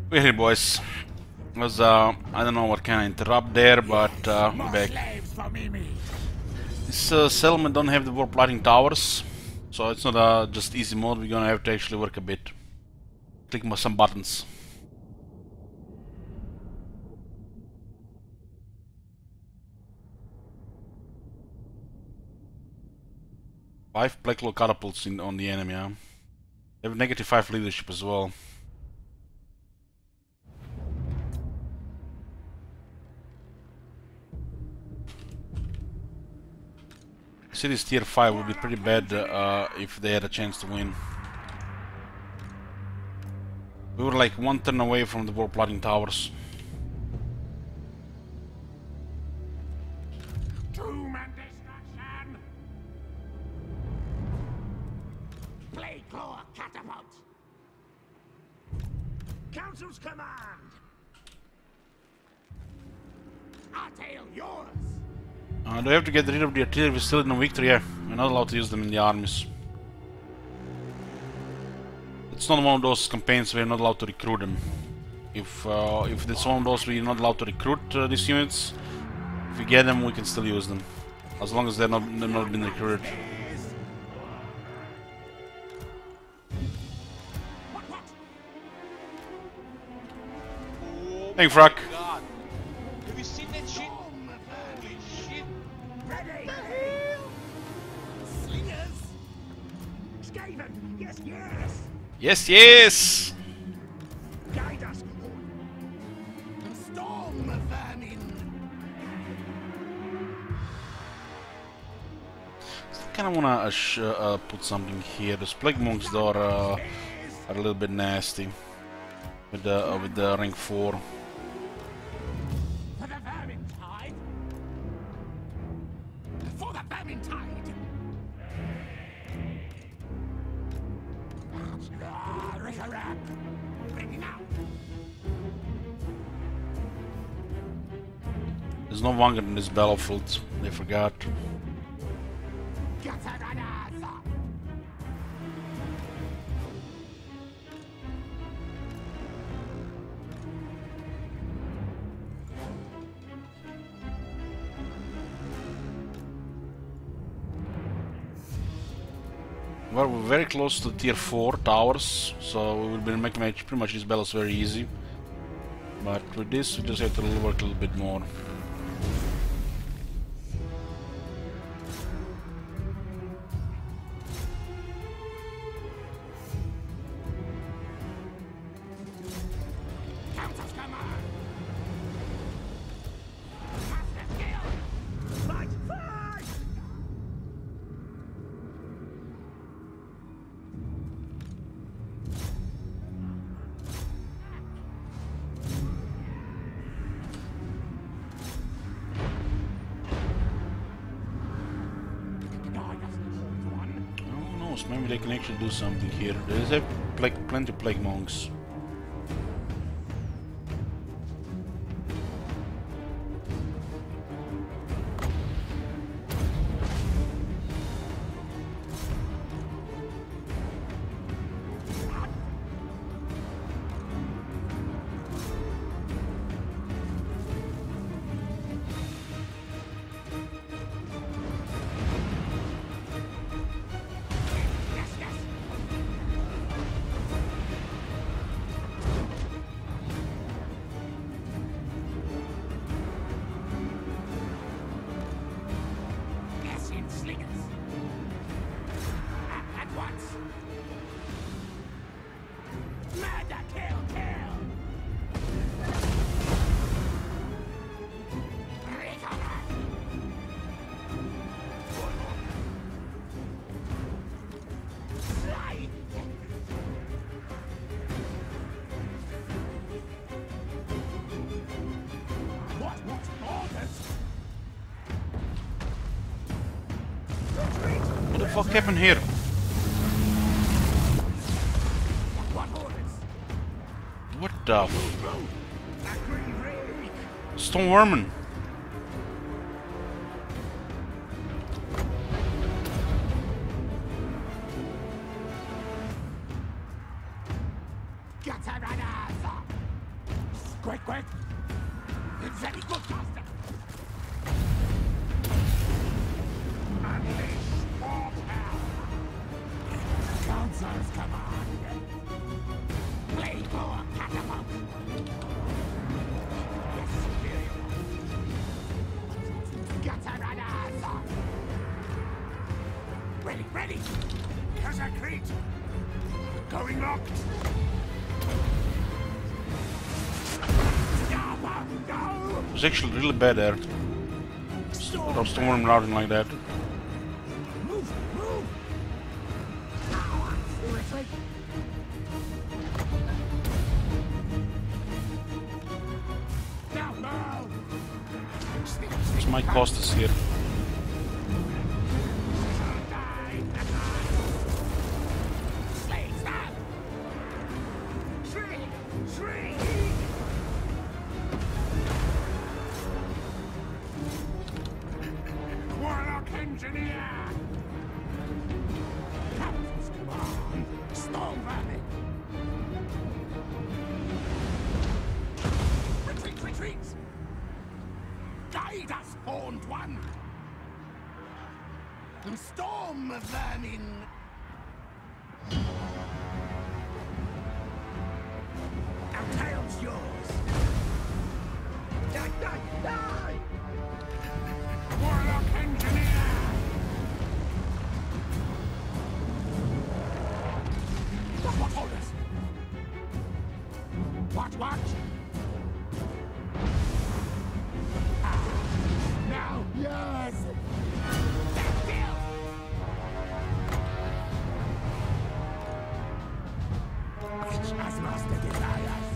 We're here, boys. Was I don't know what kind of interrupt there, but we're back. This settlement don't have the warp lighting towers, so it's not just easy mode. We're gonna have to actually work a bit. Click some buttons. Five black hole catapults on the enemy. Huh? They have -5 leadership as well. Cities tier 5 would be pretty bad if they had a chance to win. We were like one turn away from the warp lighting towers. Doom and destruction! Blade claw catapult! Council's command! Artail yours! Do we have to get rid of the artillery? We're still in a victory. Yeah, we're not allowed to use them in the armies. It's not one of those campaigns where we're not allowed to recruit them. If it's one of those we're not allowed to recruit these units, if we get them, we can still use them, as long as they've not been recruited. Hey, Frack. Have you seen that shit? Holy shit! Ready! Slingers! Skaven! Yes, yes! Yes, yes! Guide us! Storm vermin! I kind of wanna put something here. Those plague monks though are a little bit nasty with the rank 4. For the vermin tide! For the vermin tide! Rick-a-rap! Bring out! There's no Vanguard in this battlefield. They forgot. Gataranaza! Well, we're very close to tier 4 towers, so we will be making pretty much these battles very easy. But with this, we just have to work a little bit more. Council's command! Master kill! Fight! Fight! Guide us, Old One. Who knows, maybe they can actually do something here. There's plenty of plague monks. Yes, yes! Yes, in slingers! At once! Murder, kill, kill! Rick-a-rap! Slide! What orders? Retreat! What the fuck happened here? What orders? What the f... Agree, Rick! Stone Vermin? Quick, quick! It's very good, master! Unleash more power! Council's command! Blade power catapult! Yes, superior! Gutter runners! Ready, ready! Catacrete! Going locked! It was actually really bad there. Stop storm routing like that. Move! Move! Retreat! Now, now! It's my cost is here. Slaves now! Shriek! Shriek! Warlock engineer! Captain's command! Storm vermin! Retreat, retreat! Guide us, horned one! Storm vermin! Our tail's yours! Die, die, die! Warlock engineer! What orders? What? Ah, now, yes! Stand still! As master desires.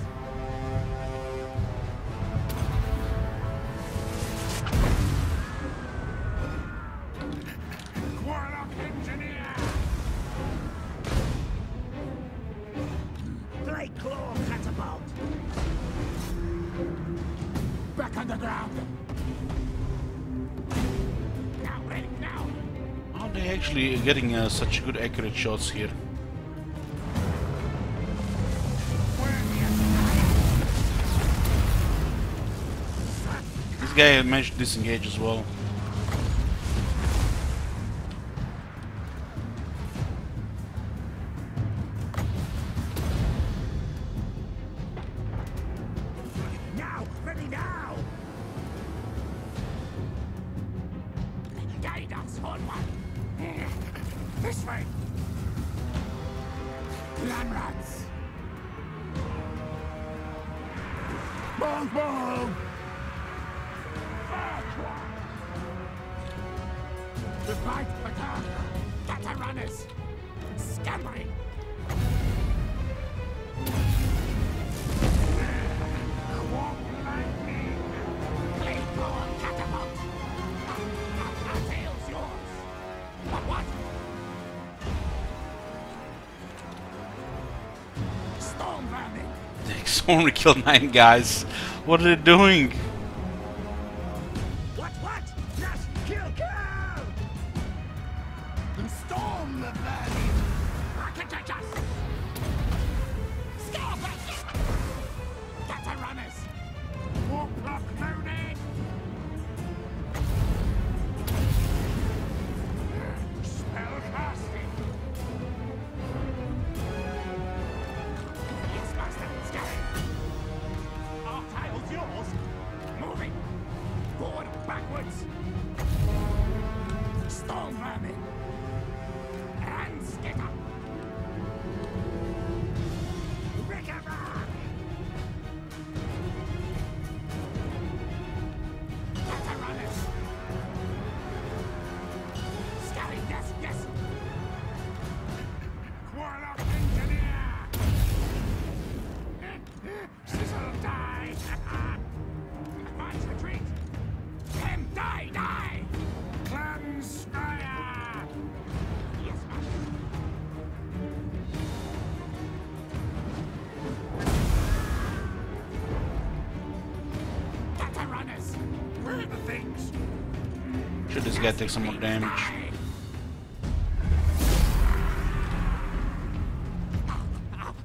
Warlock engineer! Blade claw catapult! Back on the ground! Now, ready, now! How are they actually getting such good accurate shots here? This guy managed to disengage as well. Now! Ready now! Guide us, Horn One! This way! Land rats! Move, move! Replied attack! Gutter runners! Scampering! Quark lightning! Blade power catapult! Our tail's yours! What? Storm vermin! They only killed 9 guys. What are they doing? What? Yes! Kill! Storm vermin! Architectures! Scarabus! Gutter runners! Warp block loaded! Spell casting! Yes, master! Scanning! Our tile's yours! Moving! Forward, backwards! Storm vermin! And skitter! Recover! Gutter runners! Scanning, yes! Warlock engineer! Sizzle die! Advance retreat! Them die! Clan Skyer! Yes, master. Gutter runners! Where are the things? Should this guy take some more damage?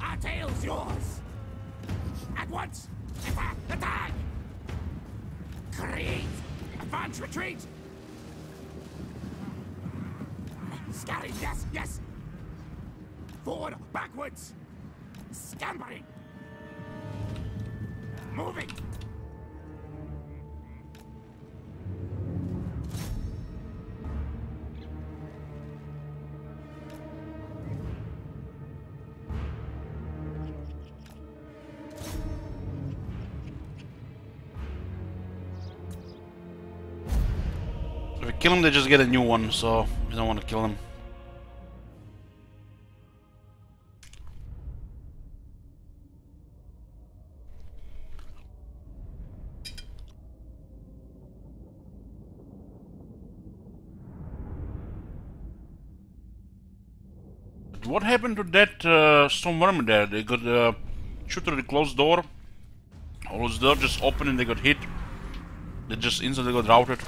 Our tail's yours! At once! Attack! Advance retreat! Scatting, yes, yes! Forward, backwards! Scampering! Moving! If we kill them, they just get a new one, so we don't want to kill them. What happened to that stone worm there? They got shoot through the closed door. All those doors just open and they got hit. They just instantly got routed.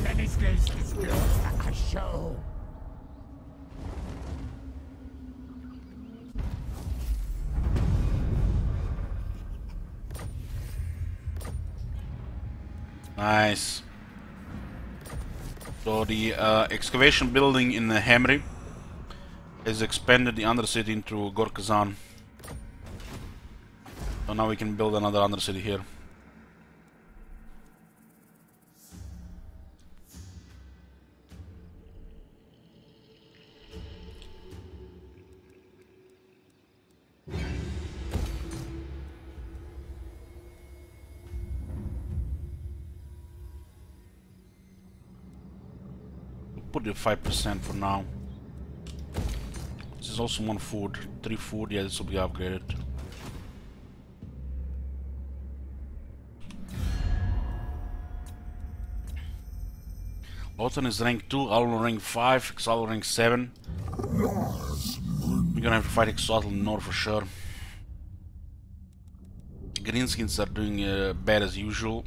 Finish this a show. Nice. So the excavation building in Hamri has expanded the Undercity into Gorkazan. So now we can build another Undercity here. Put it 5% for now. This is also 1 food. 3 food, yeah, this will be upgraded. Lotan is rank 2, Alon rank 5, Exalon rank 7. We're gonna have to fight Exalon North for sure. Greenskins are doing bad as usual.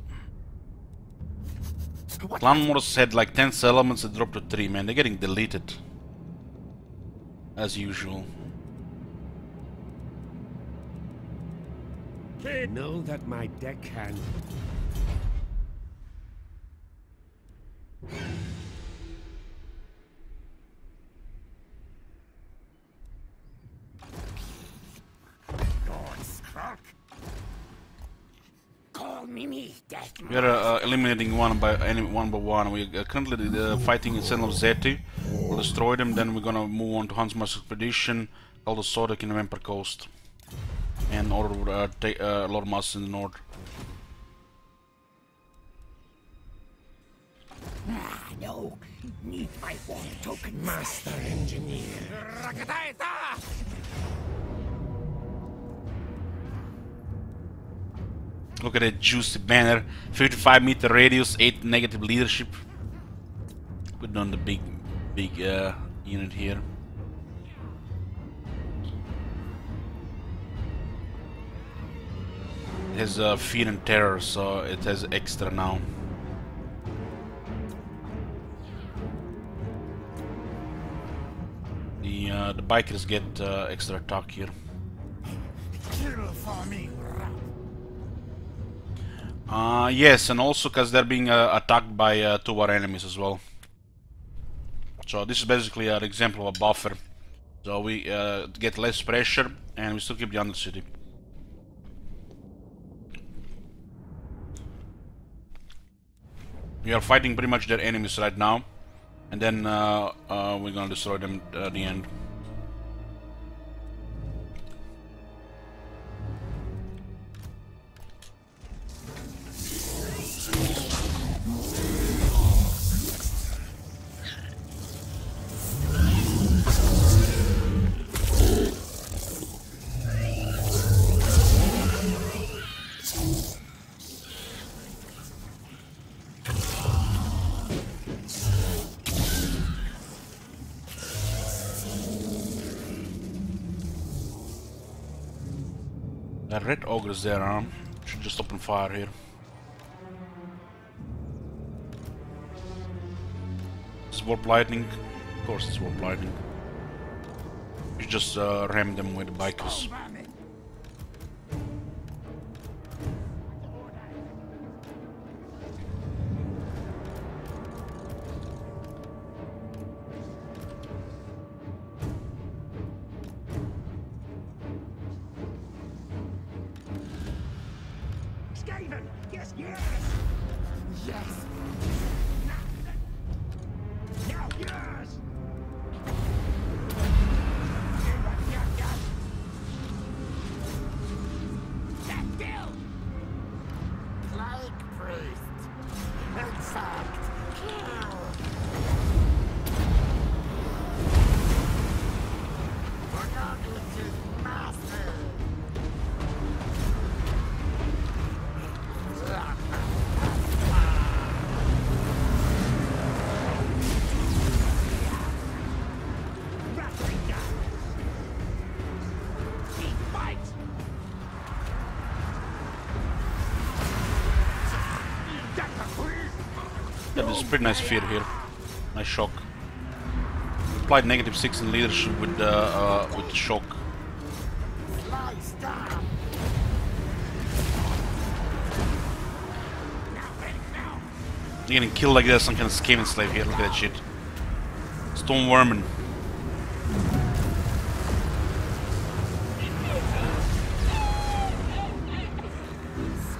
Clan Wars had like 10 settlements, it dropped to 3, man. They're getting deleted. As usual. Know that my deckhand. Call me death. We are eliminating one by one. We are currently fighting in Sentinel of Zeti. We'll destroy them, then we're gonna move on to Hansmar's expedition, called the Sodok in the Vampire Coast. And order Lord Master in the north. No, need my one token. Master Engineer. Rakataita! Look at that juicy banner. 55-meter radius, 8 negative leadership. Put on the big unit here. It has fear and terror, so it has extra now. The bikers get extra attack here. Kill for me. Yes, and also because they're being attacked by 2 war enemies as well. So this is basically an example of a buffer. So we get less pressure and we still keep the Undercity. We are fighting pretty much their enemies right now, and then we're gonna destroy them at the end. The red ogres there, should just open fire here. Is warp lightning? Of course it's warp lightning. You just ram them with the bikers. Skaven! Yes, yes! Yes! Now, yes! That kill! Plague priest! Insect! Kill! Master! Rattling gun! Keep fight! Yeah, there's a pretty nice fear here. Nice shock. Applied -6 in leadership with the shock. Slice down! You're getting killed like this, some kind of Skaven slave here. Look at that shit. Stone Vermin.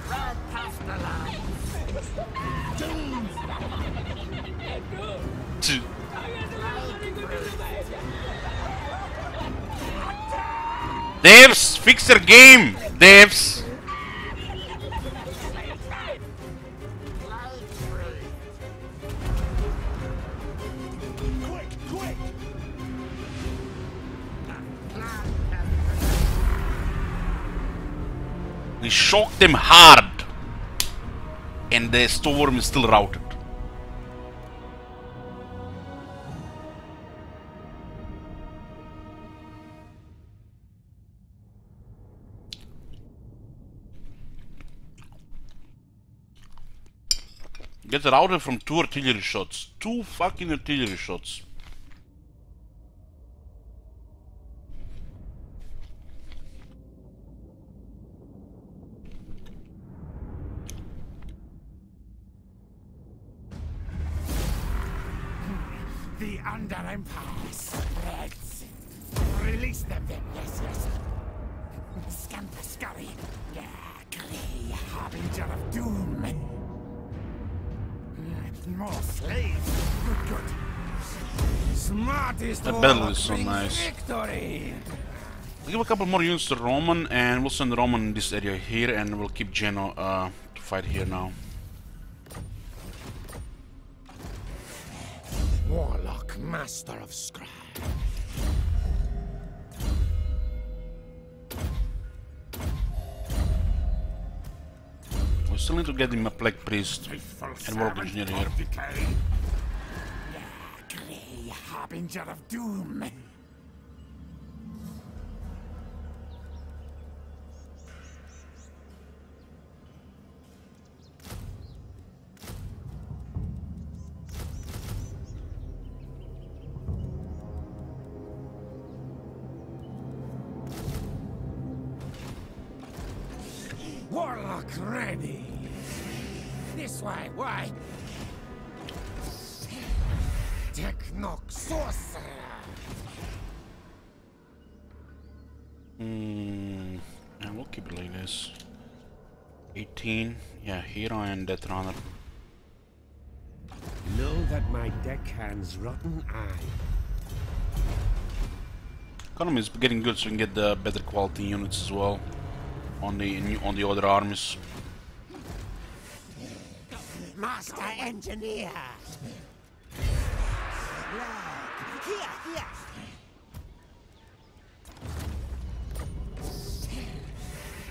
Spread pestilence! Two. Devs, fix your game, devs. Quick, quick! We shocked them hard, and the storm is still routed. Get routed from 2 artillery shots. 2 fucking artillery shots. The Under Empire spreads. Release them then, yes, yes. Scamper scurry. Yeah, grey harbinger of doom. More slaves. Good, good. Smartest That battle warlock is so brings nice. victory. We'll give a couple more units to Roman, and we'll send Roman in this area here, and we'll keep Geno to fight here now. Warlock, master of scry. We still need to get him a Plague Priest and Warlock Engineer here. Yeah, grey harbinger of doom. Warlock ready. This way, why? Technoc sorcerer. And we'll keep it like this. 18. Yeah, Hero and Death Runner. Know that my deckhand's rotten eye. Economy is getting good, so we can get the better quality units as well on the other armies. Master engineer. Here, here.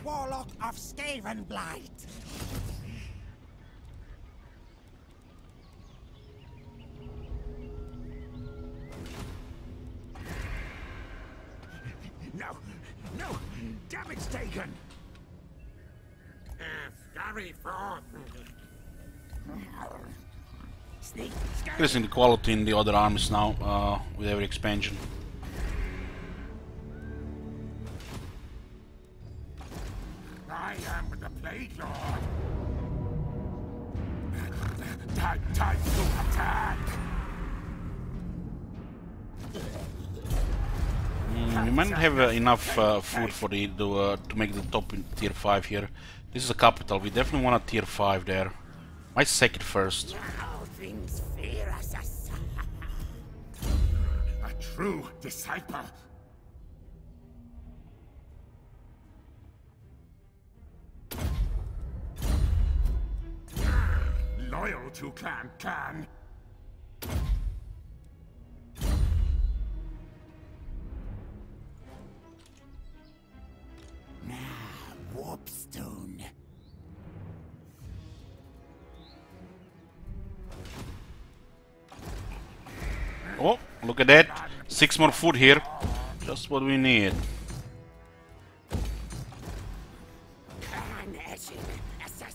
Warlock of Skaven Blight. No, no, damage taken. Scurry forth. Sneak, scurry. Increasing the quality in the other armies now with every expansion. I am the Plague Lord. Time to attack. We might not have enough food for to make the top in tier 5 here. This is a capital. We definitely want a tier 5 there. Might sack it first. Now things fear us. A true disciple. Loyal to Clan Khan. Warpstone. Oh, look at that. 6 more food here. Just what we need.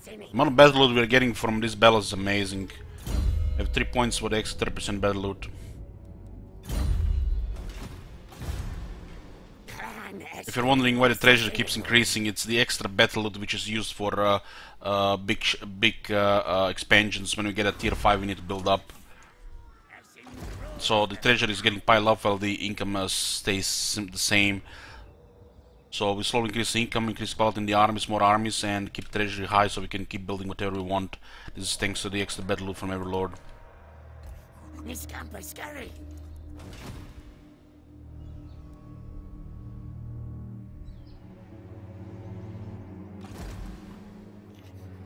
The amount of battle loot we're getting from this battle is amazing. We have 3 points for the extra 30% battle loot. If you're wondering why the treasure keeps increasing, it's the extra battle loot which is used for big expansions. When we get a tier 5 we need to build up. So the treasure is getting piled up while the income stays the same. So we slowly increase the income, increase quality in the armies, more armies, and keep treasury high so we can keep building whatever we want. This is thanks to the extra battle loot from every lord. Miss Campus scary.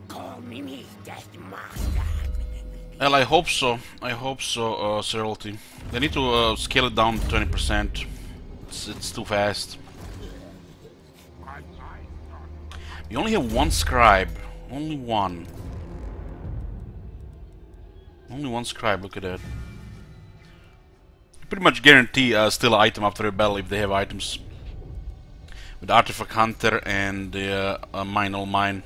Call me Death Master. Well, I hope so. I hope so, Seralty. They need to scale it down to 20%. It's too fast. We only have one scribe. Only one. Only one scribe, look at that. You pretty much guarantee still an item after a battle if they have items. With Artifact Hunter and the Mine All Mine.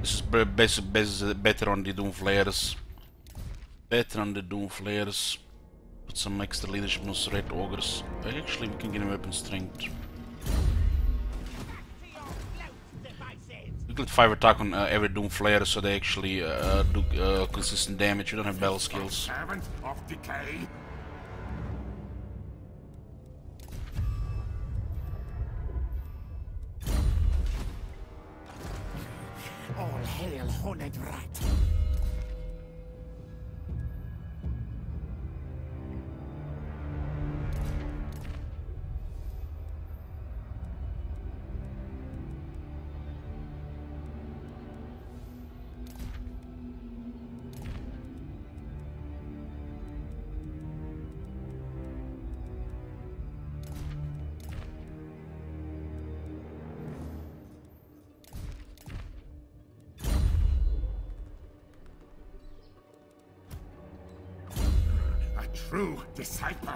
This is better on the Doom Flares. Better on the Doom Flares. Put some extra leadership on those Red Ogres. Actually, we can get a weapon strength. We get 5 attack on every Doom Flare, so they actually do consistent damage. We don't have battle skills. Servant of decay. All hail, horned rat. True disciple.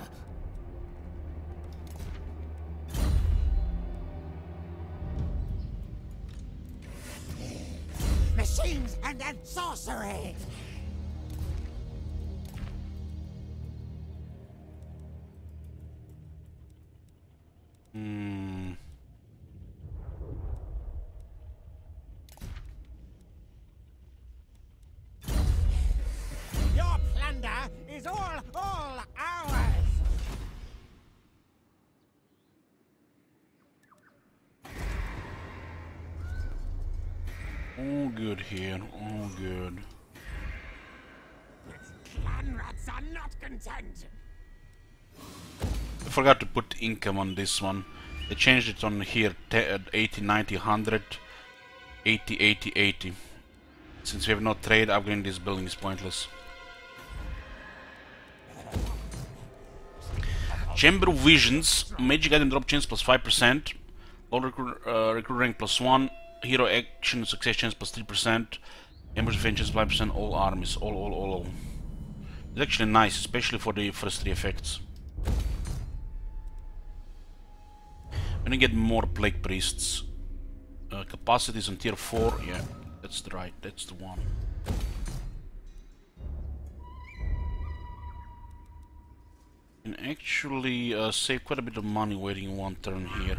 Machines and then sorcery. Your plunder is all ours. All good here, all good. Clan rats are not content. I forgot to put income on this one. They changed it on here 80, 90, 100, 80, 80, 80. Since we have no trade, upgrading this building is pointless. Chamber of Visions, magic item drop chance plus 5%, low recruit rank plus 1, hero action success chance plus 3%, ambush defense chance 5%, all armies, all. It's actually nice, especially for the first 3 effects. When you get more Plague Priests, capacities on tier 4, yeah, that's the one. You can actually save quite a bit of money waiting 1 turn here.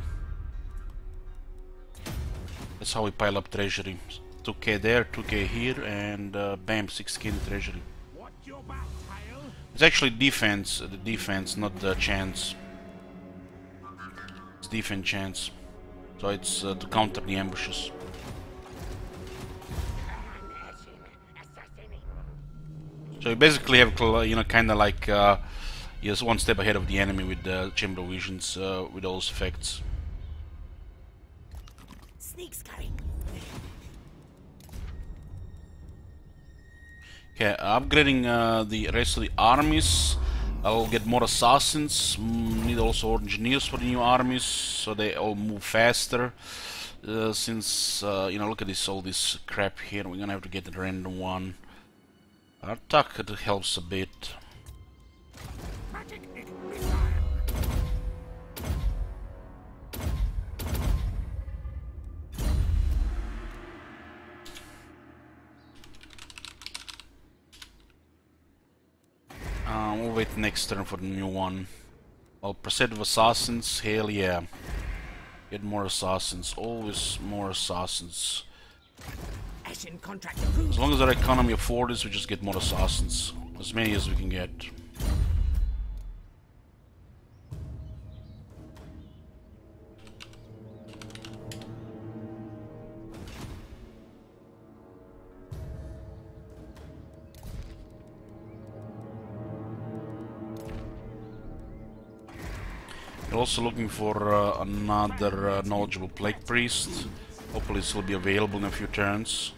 That's how we pile up treasury. 2k there, 2k here, and bam, 6k in the treasury. It's actually defense, the defense, not the chance. defense chance. So it's to counter the ambushes. So you basically have, you know, kind of like just one step ahead of the enemy with the Chamber of Visions with those effects. Sneak scurrying. Okay, upgrading the rest of the armies. I'll get more assassins. Need also engineers for the new armies, so they all move faster. Since you know, look at this, all this crap here. We're gonna have to get a random one. Attack, it helps a bit. Magic missile. We'll wait next turn for the new one. I'll proceed with assassins. Hell yeah. Get more assassins. Always more assassins. Ashen contract approved. As long as our economy affords, we just get more assassins. As many as we can get. We're also looking for another knowledgeable plague priest. Hopefully this will be available in a few turns.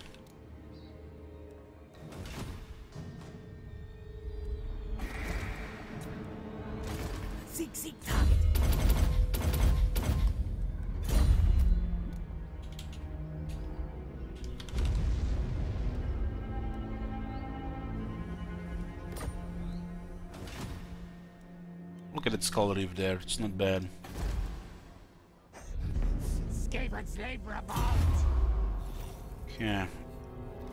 Seek target. Look at its skull reef there, it's not bad. Scapegoat slave revolt. Yeah.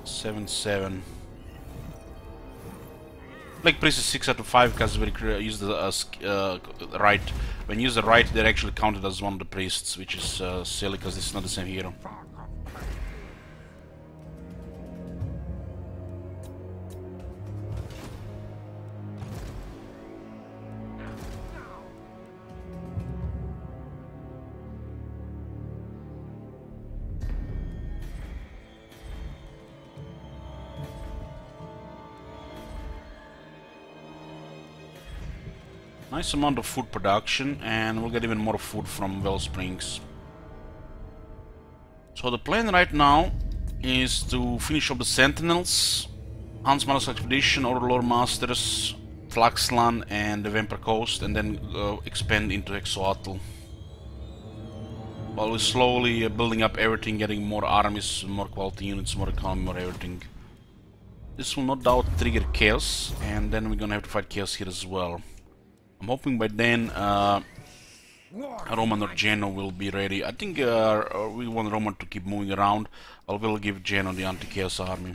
7-7. Plague priest is 6 out of 5 because we use the right. When you use the right, they're actually counted as one of the priests, which is silly because this is not the same hero. Nice amount of food production, and we'll get even more food from Wellsprings. So the plan right now is to finish up the Sentinels, Hans Maras Expedition, Orlor Masters, Tlaxlan, and the Vampire Coast, and then expand into Exoatl. While we're slowly building up everything, getting more armies, more quality units, more economy, more everything. This will not doubt trigger Chaos, and then we're gonna have to fight Chaos here as well. I'm hoping by then Roman or Geno will be ready. I think we want Roman to keep moving around. I will give Geno the anti-chaos army.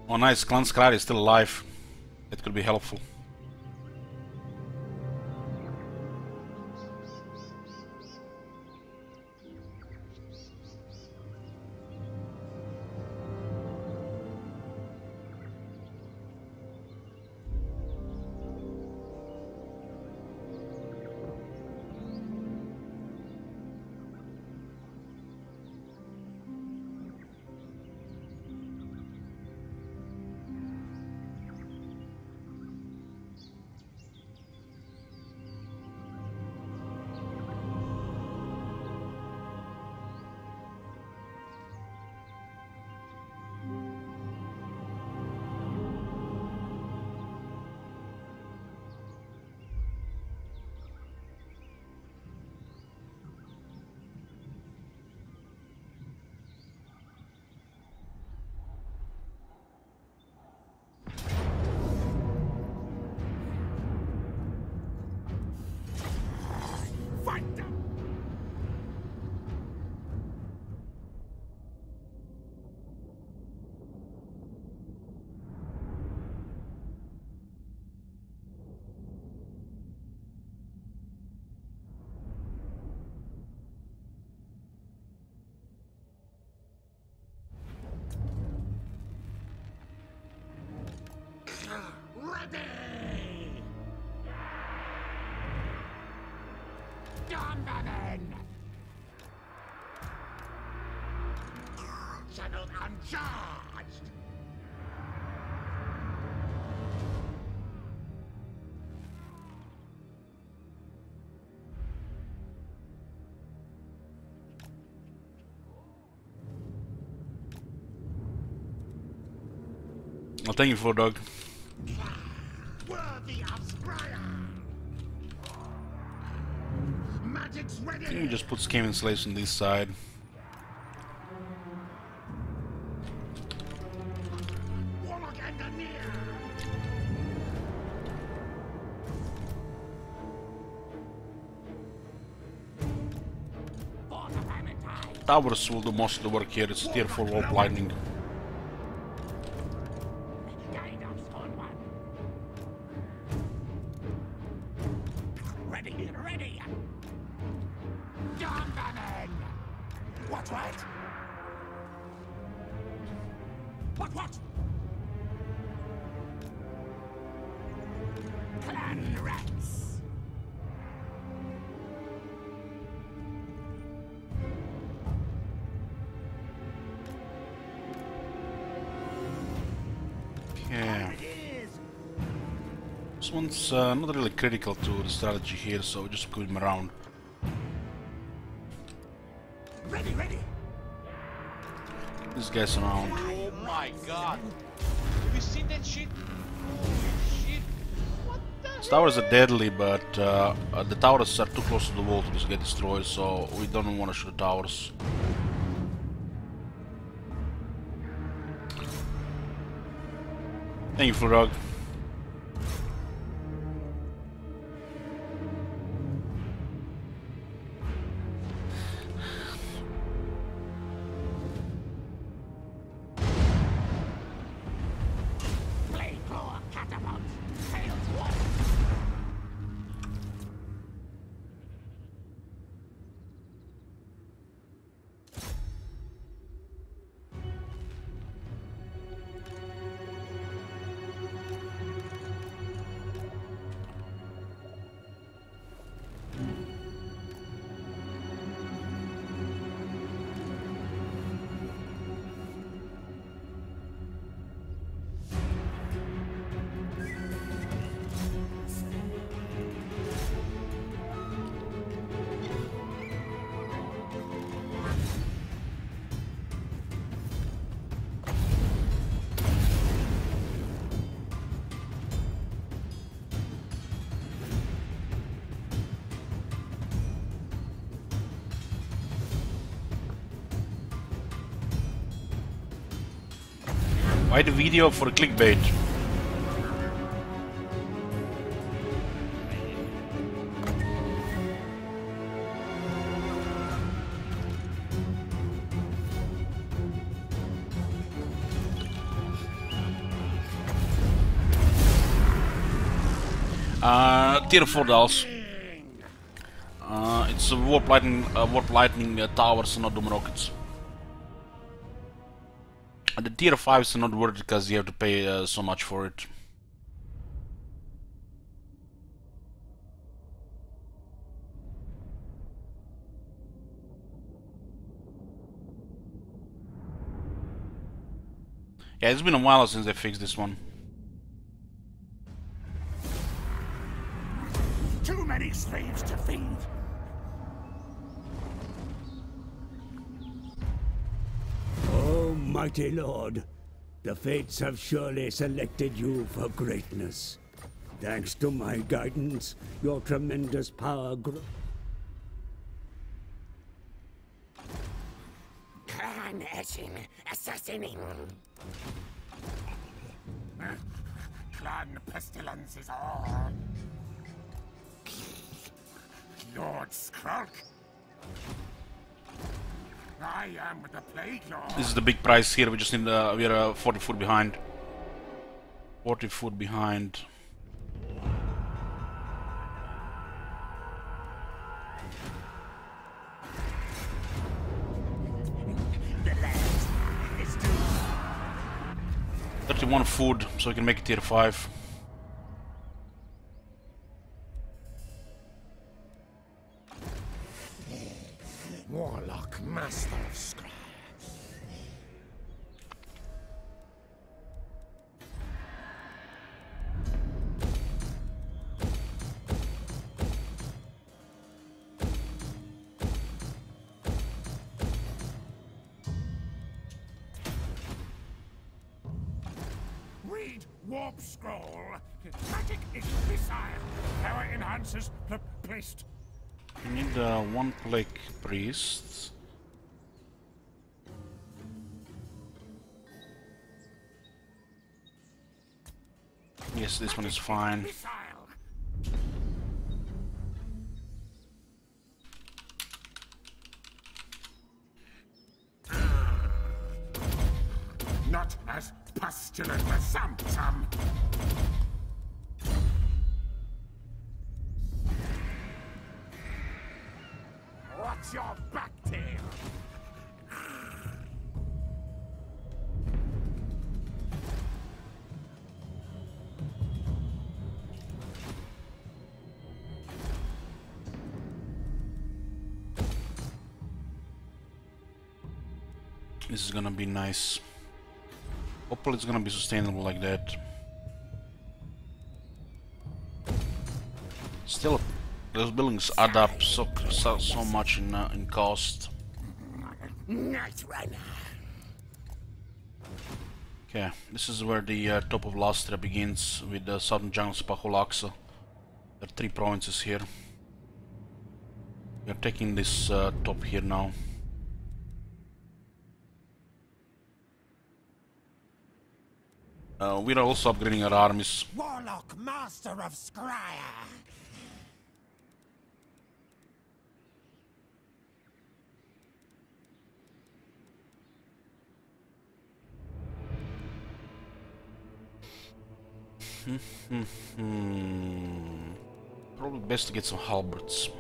Oh nice, Clan Skrar is still alive. That could be helpful. Ready! Gunmen! Channel uncharged! Well, thank you for dog. Worthy of Scryer! Magic's ready! Let me just put Skaven slaves on this side. Warlock engineer! For the Valentine! Towers will do most of the work here. It's tier 4 warp lightning. Guide of Stone One! Ready, ready! Gunmen! What? What? Clan Rex! Yeah. This one's not really critical to the strategy here, so just keep him around. Ready! This guy's around. Oh my god. Have you seen that shit? Holy shit. What the These towers are deadly, but the towers are too close to the wall to just get destroyed, so we don't want to shoot the towers. Thank you, Flurog. Flamethrower catapult! Tails one! Why the video for clickbait? Tier 4 dolls. It's a warp lightning towers, not doom rockets. The tier 5s are not worth it because you have to pay so much for it. Yeah, it's been a while since they fixed this one. Too many slaves to feed! Oh, mighty lord, the fates have surely selected you for greatness. Thanks to my guidance, your tremendous power Clan etching, assassinating. Clan Pestilens is on. Lord Skrulk. I am the Plague Lord. This is the big prize here. We just need we are 40 foot behind. 40 foot behind. The land is doomed. 31 food, so we can make it tier 5. Warlock, master of scry. Read warp scroll. Magic is missile. Power enhancers placed. We need one plague priest. Yes, this one is fine. Missile. Not as pestilent as some. What's your back tail? This is gonna be nice. Hopefully it's gonna be sustainable like that. Still, those buildings add up so much in cost. Night runner. Okay, this is where the top of Lastria begins with the southern jungles Paholaxa. There are 3 provinces here. We are taking this top here now. We are also upgrading our armies. Warlock, master of scryer. Probably best to get some halberds.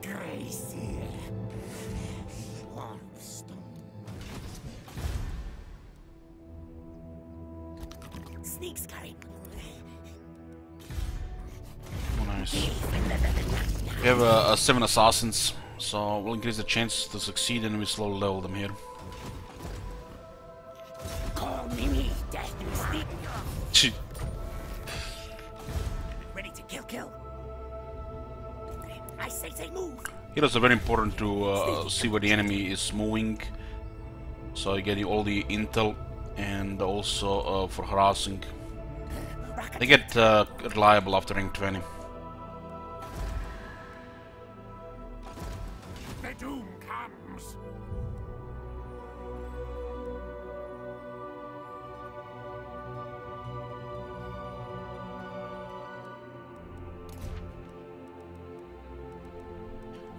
Crazy. Sneak scurrying. Oh, nice. We have 7 assassins, so we'll increase the chance to succeed and we slowly level them here. Call me death sneak. Ready to kill. I say move. Here it's very important to see where the enemy is moving, so you get all the intel and also for harassing. They get reliable after rank 20. The doom comes.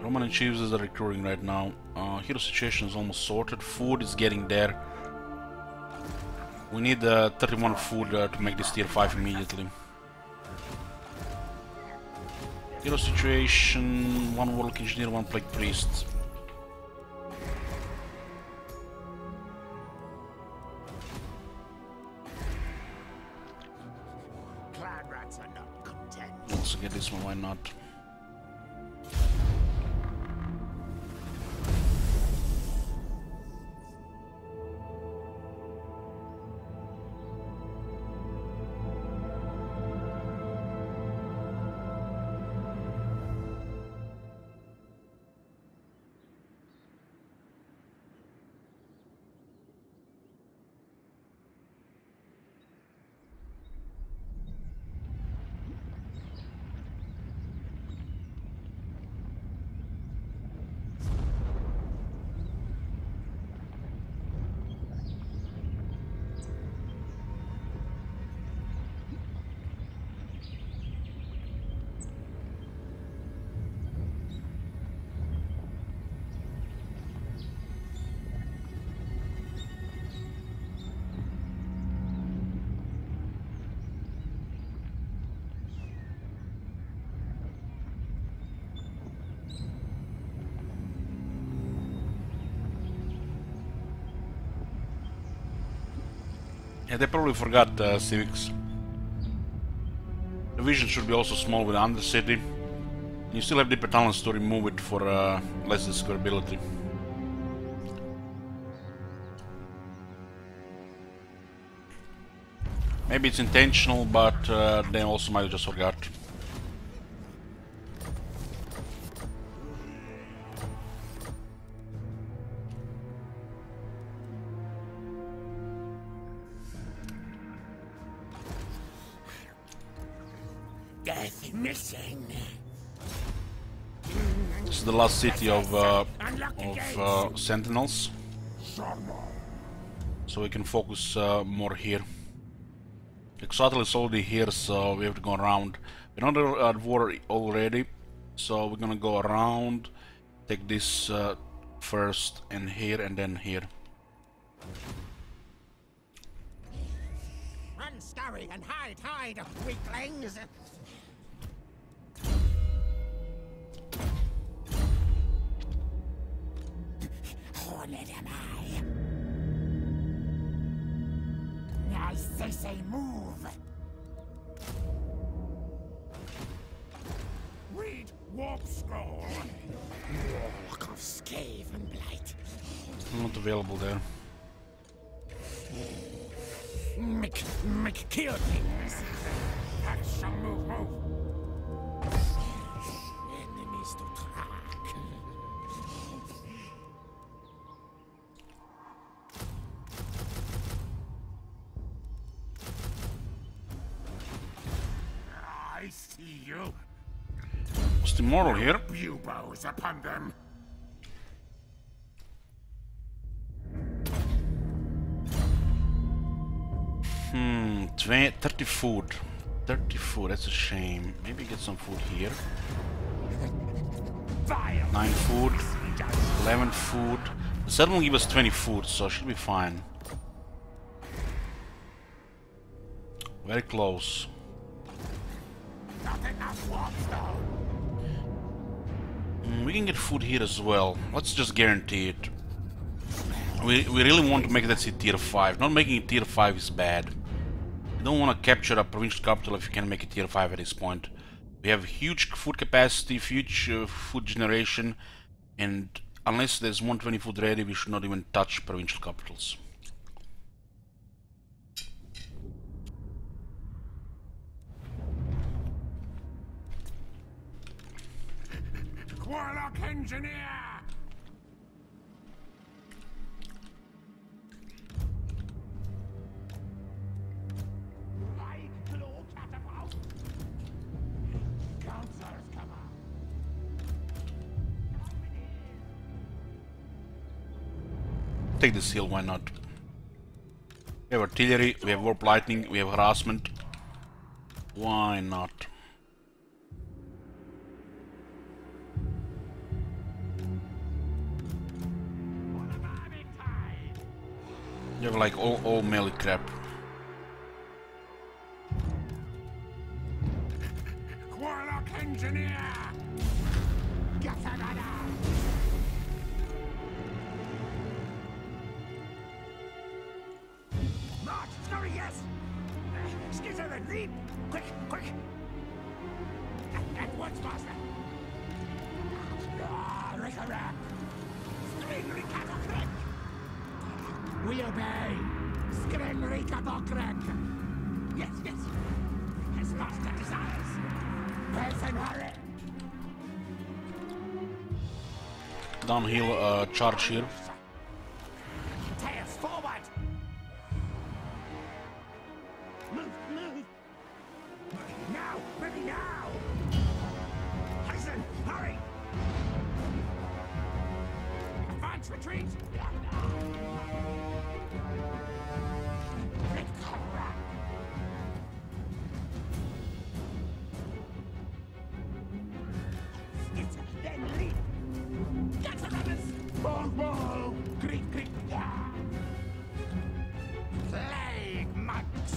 Roman achievers are recruiting right now. Hero situation is almost sorted. Food is getting there. We need 31 food to make this tier 5 immediately. Hero situation, 1 warlock engineer, 1 plague priest. Clan rats are not content. Let's get this one, why not? Yeah, they probably forgot civics. division should be also small with the Undercity. You still have the Pestilens to remove it for less discoverability. Maybe it's intentional, but they also might have just forgot. Death missing. This is the last city of Sentinels, so we can focus more here. Exotil is already here, so we have to go around. We're not at war already, so we're gonna go around, take this first, and then here. Run, scurry, and hide, weaklings! Hornet am I say move! Read warp scroll! Walk of scathe and blight! Not available there. Kill things! Action, move! Enemies to track! I see you. What's the moral here? Buboes upon them. 30 food. 30 food, that's a shame. Maybe get some food here. 9 food. 11 food. The set will give us 20 food, so it should be fine. Very close. We can get food here as well. Let's just guarantee it. We really want to make that city tier 5. Not making it tier 5 is bad. You don't want to capture a provincial capital if you can make it tier 5 at this point. We have huge food capacity, huge food generation, and unless there's 120 food ready, we should not even touch provincial capitals. Warlock engineer! Take this hill, why not? We have artillery, we have warp lightning, we have harassment. Why not? You have like all melee crap. Warlock engineer! March! Scurry, yes! Skitter and leap! Quick, quick! At once, master! Rick-a-rack! Skrin-rick-a-bokrek! We obey! Skrin-rick-a-bokrek! Yes, yes! As master desires! Press and hurry! Downhill charge here. Tails forward! Move, move! Now! Ready now! Hasten! Hurry! Advance retreat! Then leap! Get to them! Ball, ball! Creep, creep! Yeah! Plague monks!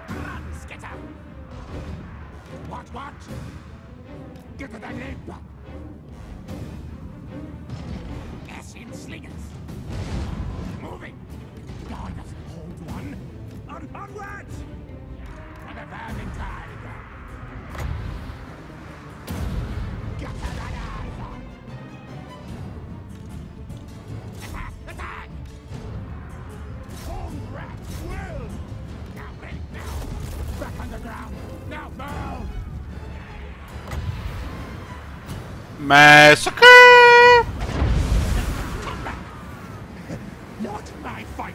Run, skitter! What? Get to the limb! Acid slingers! Moving! Guard us, hold one! Onwards! Massacre! Not my fight.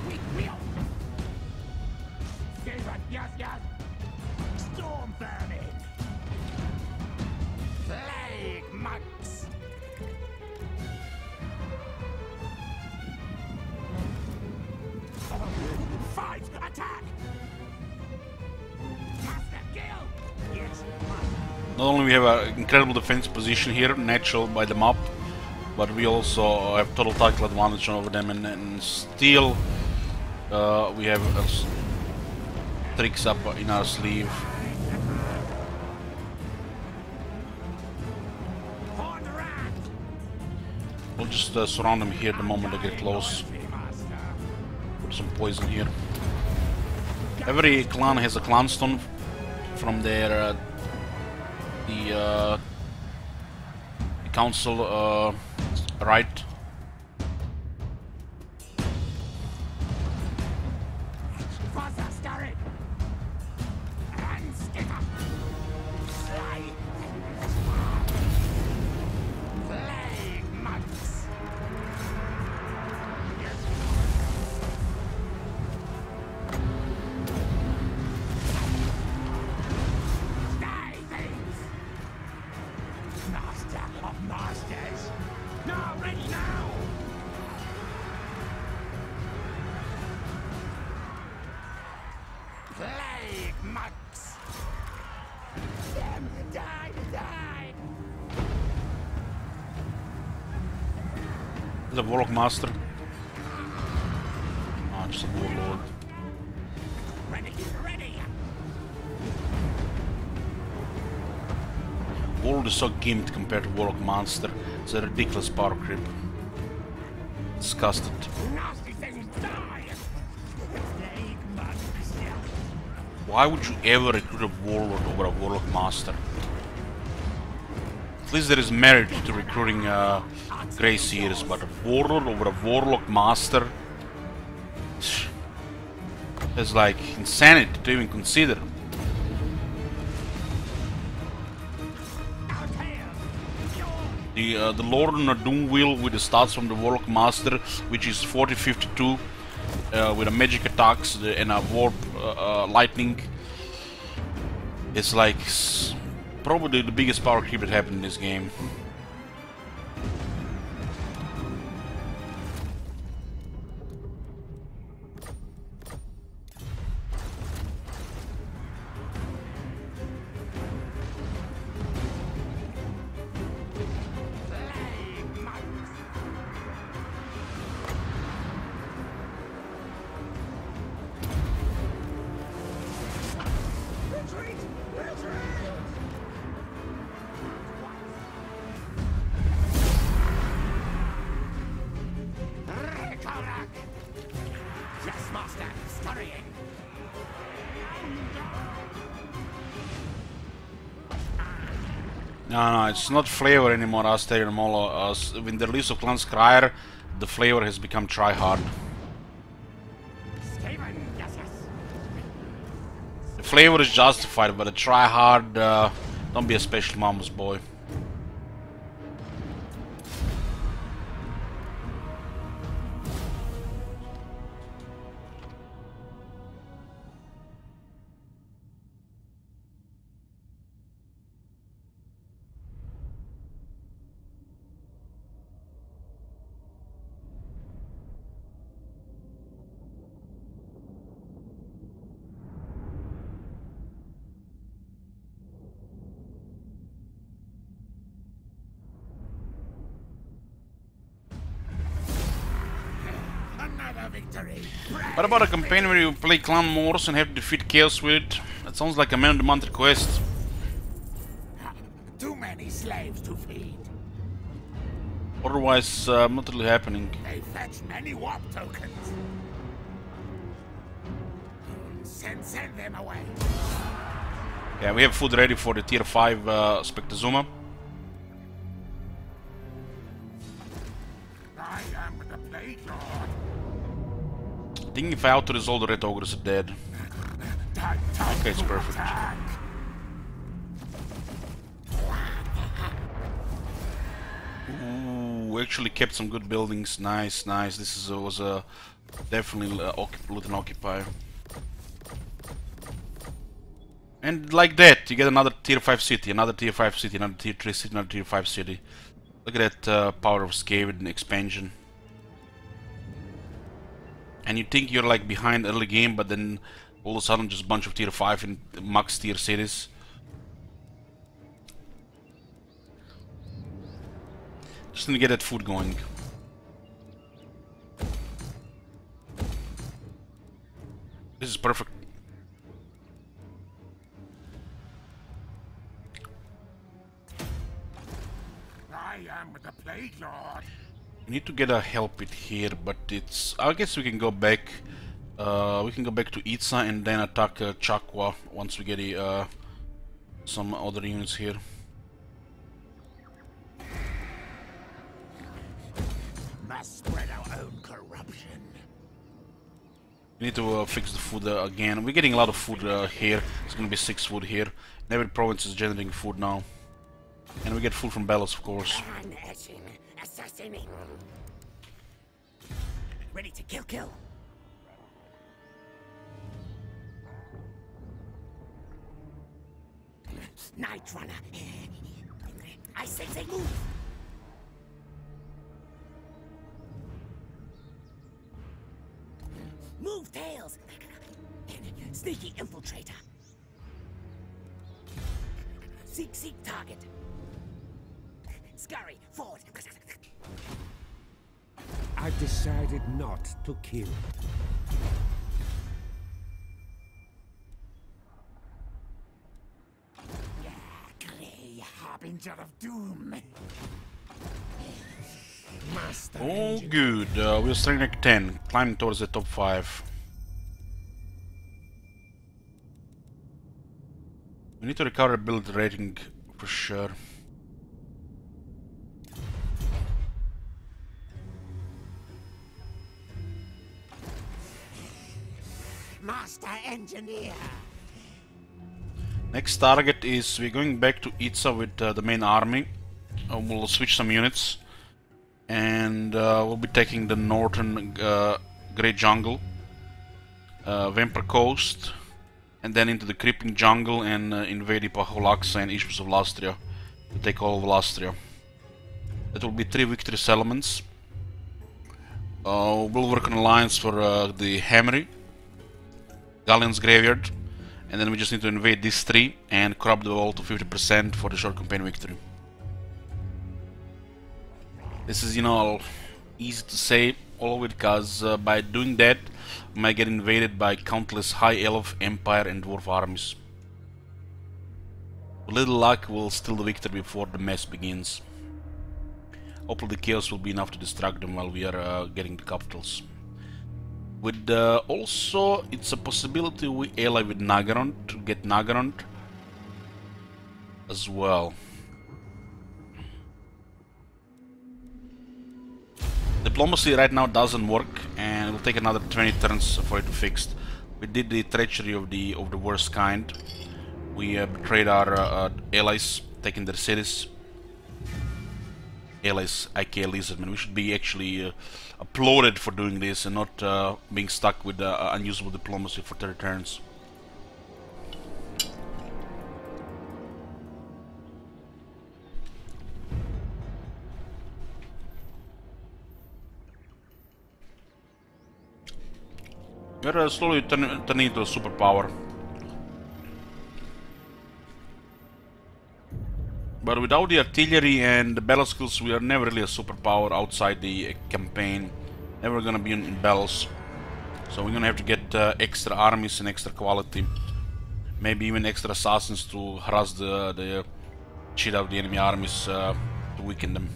We will. Yes. Storm vermin. Plague monks. Fight! Attack! Master kill! Yes. Not only we have an incredible defense position here, natural by the map, but we also have total tactical advantage over them, and still we have tricks up in our sleeve. We'll just surround them here the moment they get close. Put some poison here. Every clan has a clan stone from their the council right. The Warlock Master. Oh, just a Warlord. Ready. Warlord is so gimped compared to Warlock Monster. It's a ridiculous power creep. Disgusted. Nasty things die. Plague monks. Why would you ever recruit a Warlord over a Warlock Master? At least there is merit to recruiting Grey Seers, but a Warlord over a Warlock Master is like insanity to even consider. The Lord on a Doom Wheel with the stats from the Warlock Master, which is 40-52 with a magic attacks and a warp lightning. It's like probably the biggest power creep that happened in this game. No, it's not flavor anymore, Aster and Molo. With the release of Clan Scryer, the flavor has become try-hard. The flavor is justified, but the try-hard, don't be a special mama's boy. What about a campaign where you play Clan Morse and have to defeat Chaos with it? That sounds like a man-on-the-month quest. Too many slaves to feed. Otherwise, not really happening. They fetch many warp tokens. Send them away. Yeah, we have food ready for the tier 5 Spectazuma. I am the Plague Lord. I think if I auto-resolve the Red Ogres are dead. Die. Okay, it's perfect. Ooh, we actually kept some good buildings. Nice, nice. This is was a definitely loot and occupy. And like that, you get another tier 5 city, another tier 5 city, another tier 3 city, another tier 5 city. Look at that power of scale and expansion. And you think you're like behind early game, but then all of a sudden just a bunch of tier 5 and max tier cities. Just need to get that food going. This is perfect. I am the Plague Lord. We need to get a help it here, but it's. I guess we can go back. We can go back to Itza and then attack Chakwa once we get some other units here. Must spread our own corruption. We need to fix the food again. We're getting a lot of food here. It's gonna be 6 food here. And every province is generating food now. And we get food from Belos, of course. Assassinating. Ready to kill. Night Runner. I say move. Move, Tails. Sneaky infiltrator. Seek target. Scurry, forward. I've decided not to kill. Grey harbinger of doom. Master Oh, engine. good. We're starting at 10, climbing towards the top 5. We need to recover build rating for sure. Master engineer. Next target is we're going back to Itza with the main army. We'll switch some units. And we'll be taking the northern Great Jungle, Vampire Coast, and then into the Creeping Jungle and invade Ipaholaxa and Ishbis of Lastria to take all of Lastria. That will be 3 victory settlements. We'll work on alliance for the Hammery, Galleon's Graveyard, and then we just need to invade these 3 and crop the wall to 50% for the short campaign victory. This is, you know, easy to say all of it, because by doing that, we might get invaded by countless High Elf, Empire and Dwarf armies. With little luck, we'll steal the victory before the mess begins. Hopefully the chaos will be enough to distract them while we are getting the capitals. With also, it's a possibility we ally with Nagaron to get Nagaron as well. Diplomacy right now doesn't work, and it will take another 20 turns for it to fix. We did the treachery of the worst kind. We betrayed our allies, taking their cities. Allies, aka Lizardmen. We should be actually applauded for doing this and not being stuck with unusable diplomacy for 30 turns. We're slowly turning into a superpower. But without the artillery and the battle skills, we are never really a superpower outside the campaign. Never gonna be in battles. So we're gonna have to get extra armies and extra quality. Maybe even extra assassins to harass the shit out of the enemy armies to weaken them.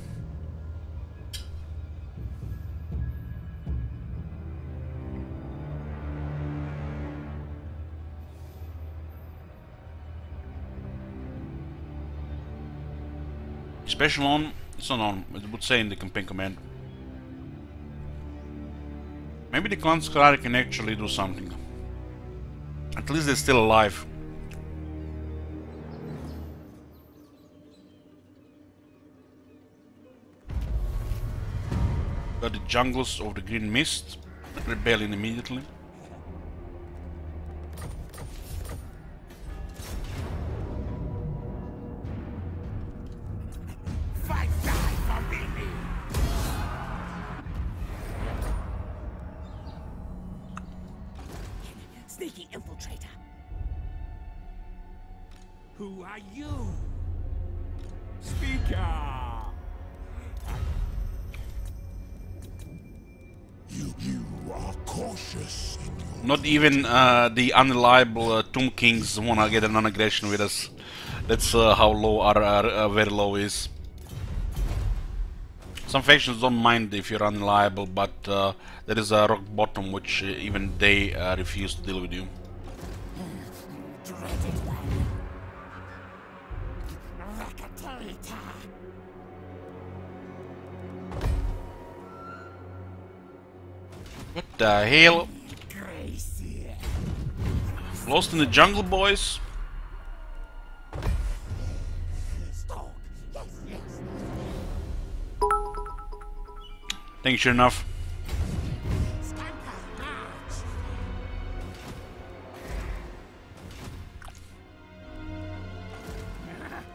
Special on, it's not on, it would say in the campaign command. Maybe the Clan Scarari can actually do something. At least they're still alive. got the jungles of the green mist, rebelling immediately. Fight die for me. Sneaky infiltrator. Who are you? Speaker! You are cautious in your... Not even the unreliable Tomb Kings wanna get an aggression with us. That's how low our very low is. Some factions don't mind if you're unreliable, but there is a rock bottom which even they refuse to deal with you. Dreaded one. Rakatorita. What the hell? Gracie. Lost in the jungle, boys? Stalk. Yes, yes. Think sure enough. Scamper, march.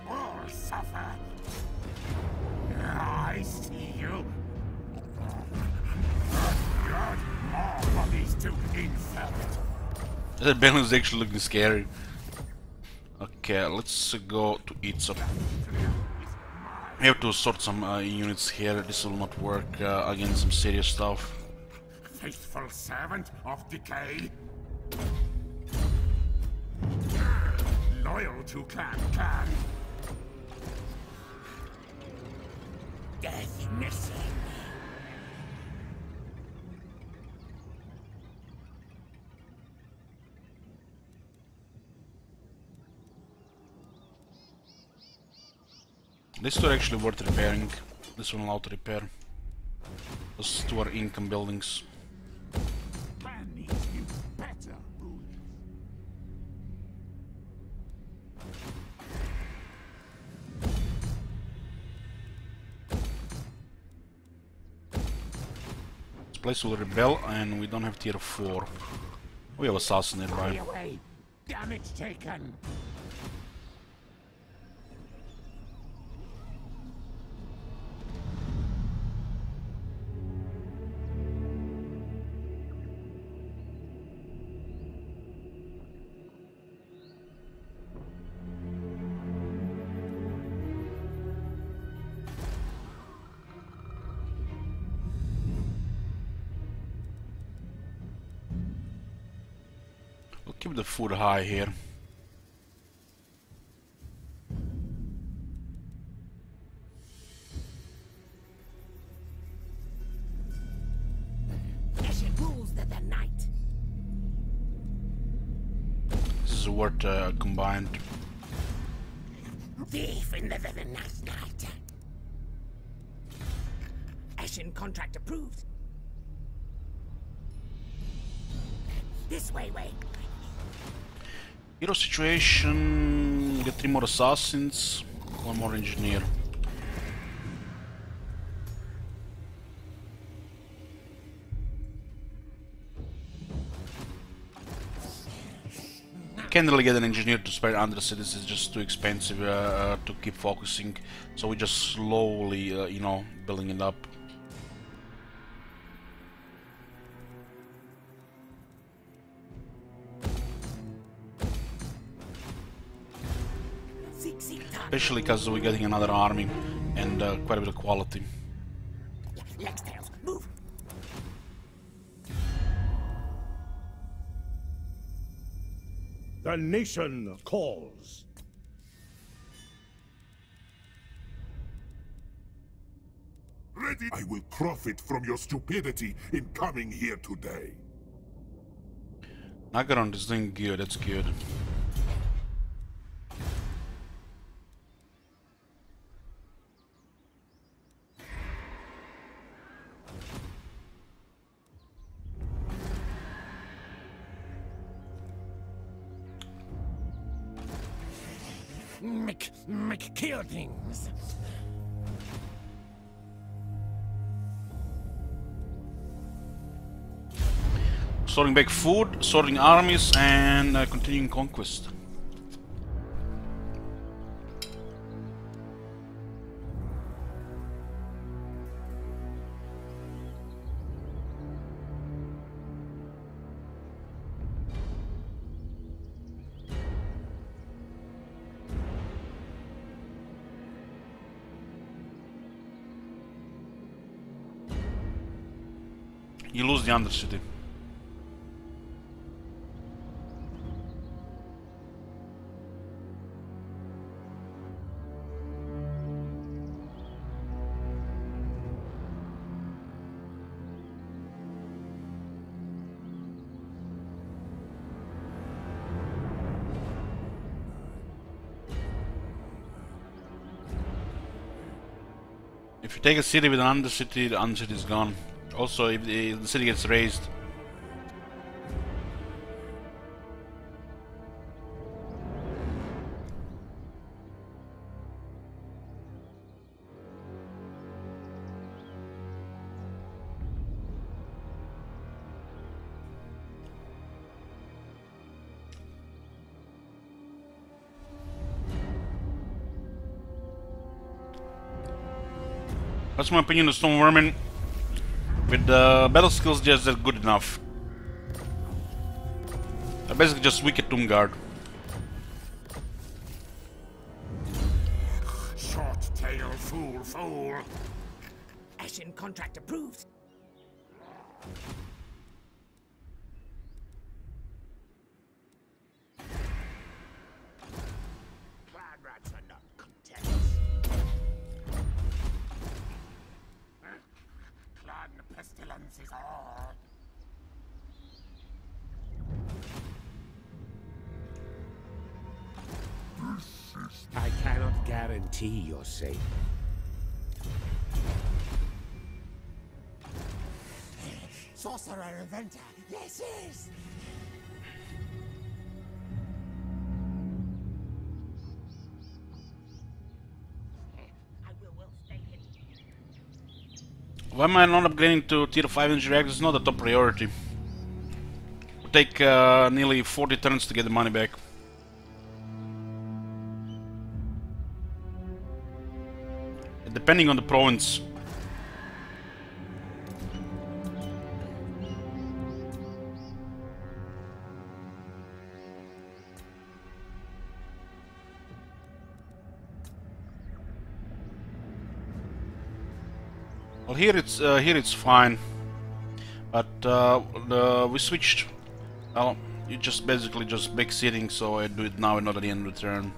All suffer. I see you. God, more bodies to infect. That balance is actually looking scary. Okay, let's go to eat some. We have to sort some units here. This will not work against some serious stuff. Faithful servant of decay. Loyal to Clan. Death mission. These two are actually worth repairing. This one allowed to repair. Those two are income buildings. Clan needs you better, rulers. This place will rebel and we don't have tier 4. We have assassin nearby. Away. Damage taken. We'll keep the food high here. Ashen rules the night. This is worth combined. Thief in the night. Ashen contract approved. This way. Hero situation. Get 3 more assassins, 1 more engineer. Can't really get an engineer to spare Andres, this is just too expensive to keep focusing, so we just slowly, you know, building it up. Especially because we're getting another army and quite a bit of quality. Legs, tails, move. The nation calls. Ready. I will profit from your stupidity in coming here today. Nagaron is doing good, that's good. Kill things. Sorting back food, sorting armies, and continuing conquest. You lose the Undercity. If you take a city with an Undercity, the Undercity is gone. Also, if the city gets raised. That's my opinion of Stone Vermin. With the battle skills, just that good enough. They're basically just wicked Tomb Guard. Short tail, fool. Ashen contract approved. Clan rats are not content. Clan Pestilens is all. I cannot guarantee your safety. Sorcerer Inventor, yes! I will stay hidden. Why am I not upgrading to tier 5 energy reactors? It's not a top priority. It'll take nearly 40 turns to get the money back. Depending on the province. Well, here it's fine, but we switched. Well, you just basically just back sitting, so I do it now and not at the end of the turn.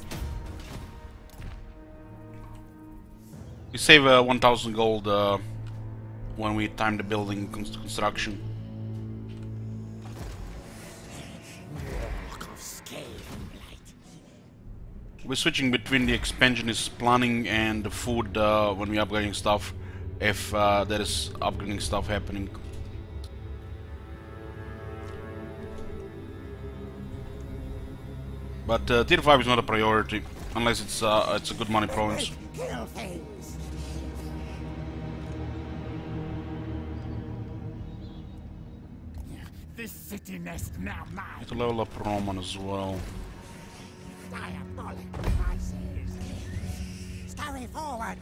We save 1000 gold when we time the building construction. We're switching between the expansionist planning and the food when we're upgrading stuff, if there is upgrading stuff happening. But tier 5 is not a priority, unless it's a good money province. Kill things. This city nest now mine. Need to level up Roman as well. Diabolic devices. Scurry forward.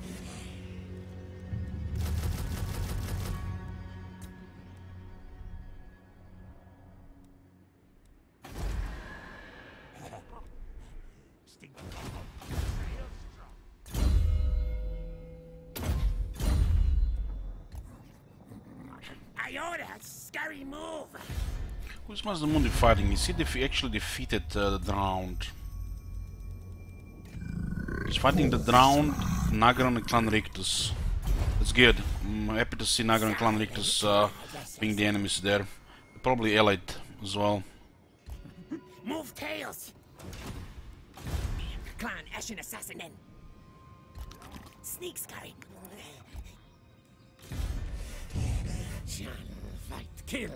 I order a scurry move. Who's Mazdamundi fighting? Is he actually defeated the Drowned? He's fighting the Drowned, Nagran and Clan Rictus. That's good. I'm happy to see Nagran and Clan Rictus being the enemies there. Probably allied as well. Move tails. Clan Ashen Assassin in. Sneak scurry. Shall fight, kill.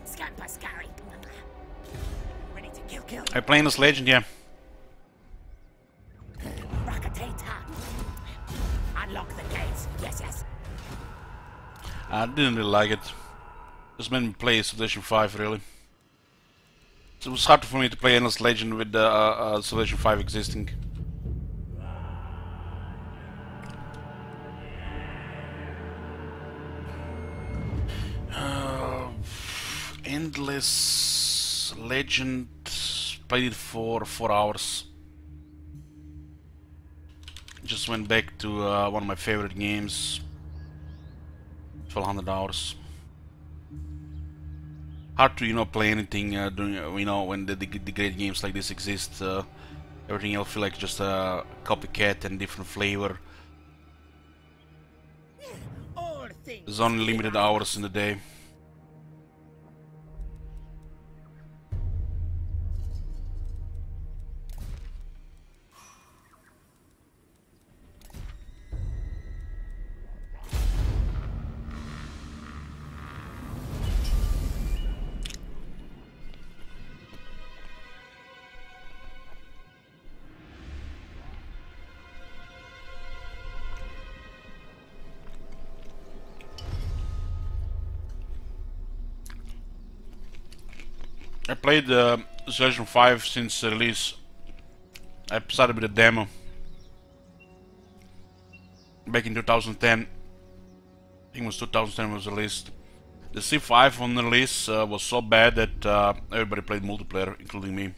Scamper scurry. Ready to kill. Are you playing this legend? Yeah. Rocket tail. I didn't really like it. Just made me play Civilization 5 really. It was hard for me to play Endless Legend with Civilization 5 existing. Endless Legend, played it for 4 hours. Just went back to one of my favorite games. 1200 hours. Hard to play anything during when the great games like this exist. Everything else feel like just a copycat and different flavor. There's only limited hours in the day. I played Civilization 5 since release. I started with a demo back in 2010. I think it was 2010 was released. The C5 on the release was so bad that everybody played multiplayer, including me.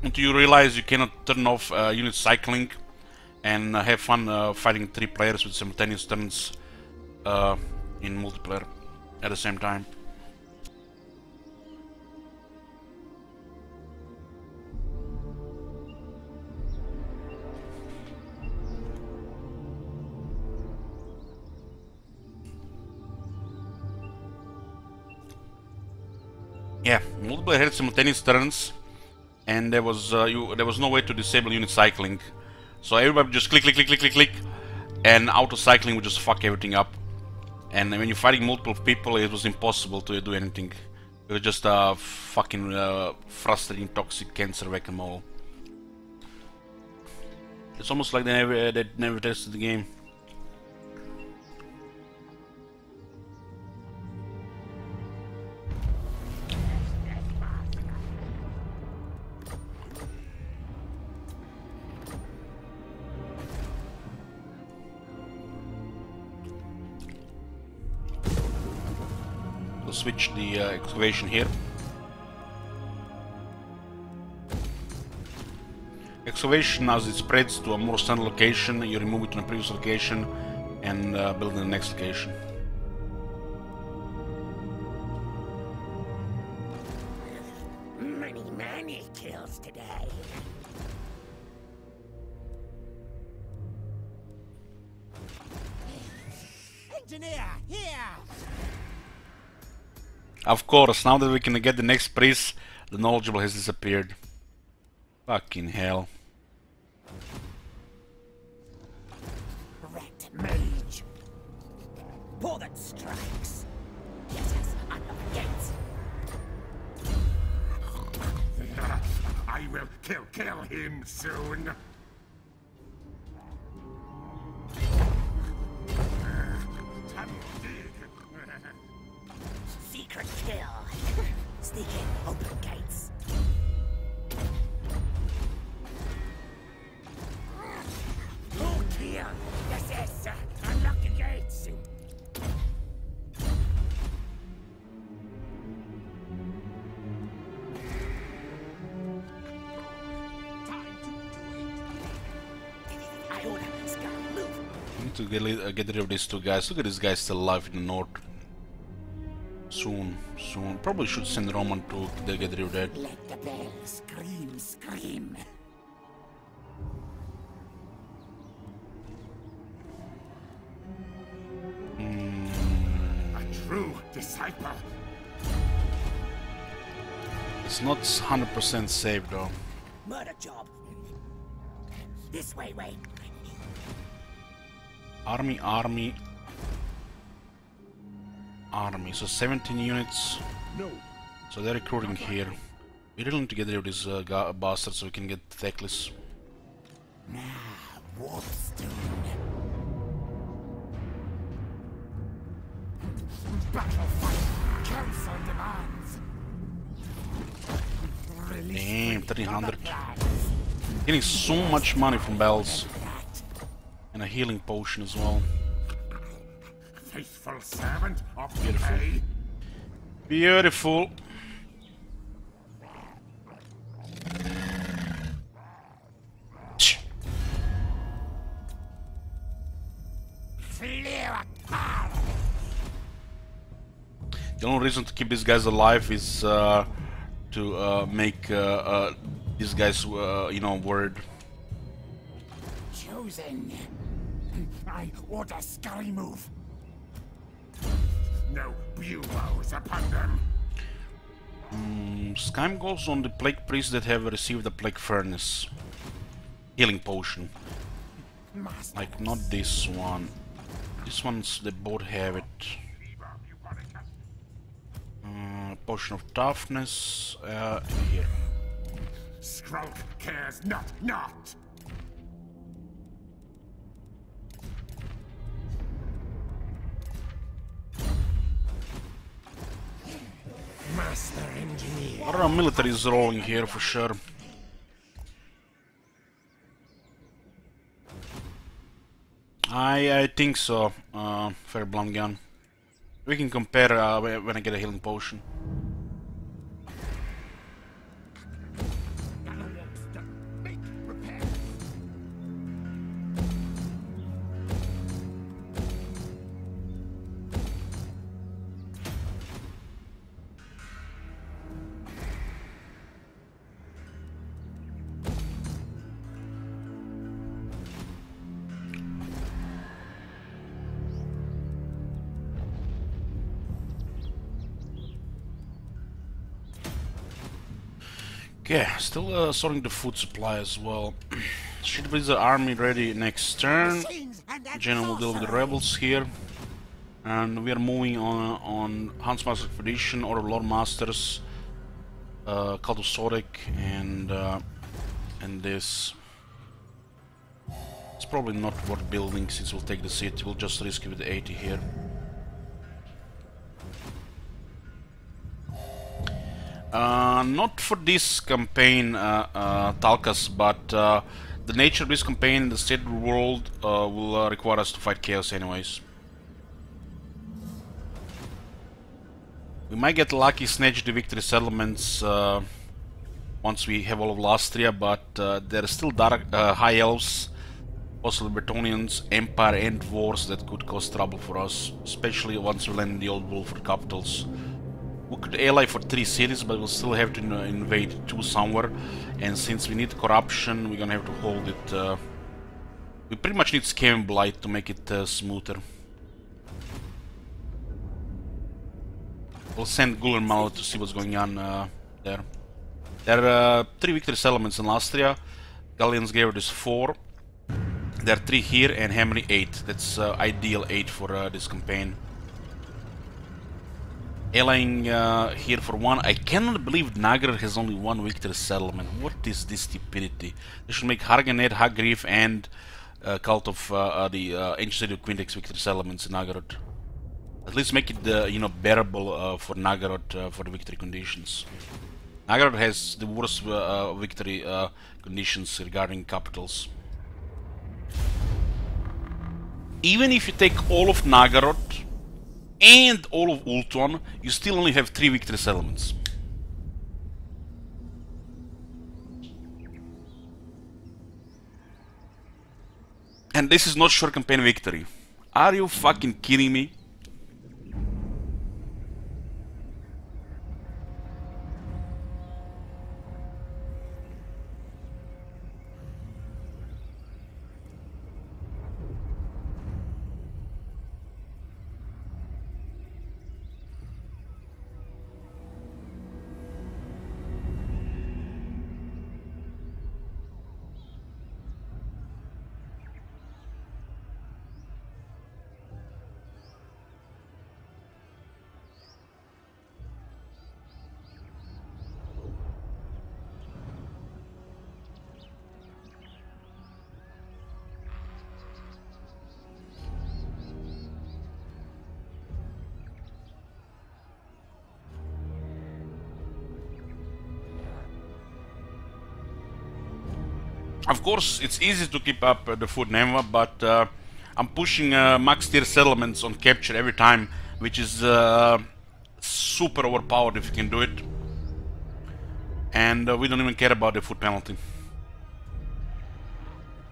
Until you realize you cannot turn off unit cycling and have fun fighting 3 players with simultaneous turns in multiplayer at the same time. Yeah, multiplayer had simultaneous turns, and there was no way to disable unit cycling, so everybody just click, and auto cycling would just fuck everything up. And when you're fighting multiple people, it was impossible to do anything. It was just a fucking frustrating, toxic cancer whack-a-mole. It's almost like they never tested the game. Switch the excavation here. Excavation, as it spreads to a more standard location, you remove it to a previous location and build in the next location. Many kills today. Engineer, here! Of course, now that we can get the next priest, the knowledgeable has disappeared. Fucking hell. Red mage. Pour that strikes. Yes, unlock the gates. I will kill him soon. Secret kill. Sneak in, open gates. Full kill. Yes. Unlock the gates. Time to do it. I order this guy move. I need to get rid of these 2 guys. Look at this guy still alive in the north. Soon. Probably should send Roman to get rid of that. Let the bell scream. A true disciple. It's not 100% safe though. Murder job. This way, wait. Army. So 17 units. No. So they're recruiting here. We really need to get rid of this bastard so we can get Theclis. Now, Warpstone. Battle fight. Council demands. Damn, 300. Getting so much money from bells. And a healing potion as well. Faithful servant of Beautiful. decay. Beautiful. The only reason to keep these guys alive is to make these guys, you know, worried. Chosen. I order scurry move. No buboes upon them. Skym goes on the plague priests that have received the plague furnace. Healing potion. Master. Like, not this one. This one's, they both have it. Potion of toughness, here. Skrulk cares not. Master engineer. Our military is rolling here for sure. I think so, fair blunt gun. We can compare when I get a healing potion. Make repair. Okay, still sorting the food supply as well. Should be the army ready next turn. General will deal with the rebels here. And we are moving on Huntsmaster Expedition, Order of Lord Masters, Cult of Sodic, and this. It's probably not worth building since we'll take the city. We'll just risk it with 80 here. Not for this campaign, Talkas, but the nature of this campaign in the state world will require us to fight chaos anyways. We might get lucky, snatch the victory settlements once we have all of Lastria, but there are still dark, high elves, possibly Bretonians, Empire and Dwarves that could cause trouble for us, especially once we land in the old Wolford capitals. We could ally for 3 cities, but we'll still have to invade 2 somewhere, and since we need corruption, we're gonna have to hold it. We pretty much need Scam and Blight to make it smoother. We'll send Guller Malo to see what's going on there. There are 3 victory settlements in Lastria. Galleons gave us 4. There are 3 here, and Hamry 8. That's ideal 8 for this campaign. Allying here for 1. I cannot believe Nagar has only 1 victory settlement. What is this stupidity? They should make Harganet, Hagrif, and Cult of the Ancient City of Quintex victory settlements in Nagarod. At least make it, you know, bearable for Nagarod for the victory conditions. Nagarod has the worst victory conditions regarding capitals. Even if you take all of Nagarod and all of Ultron, you still only have 3 victory settlements. And this is not short campaign victory. Are you fucking kidding me? Of course, it's easy to keep up the food Neva, but I'm pushing max tier settlements on capture every time, which is super overpowered if you can do it. And we don't even care about the food penalty.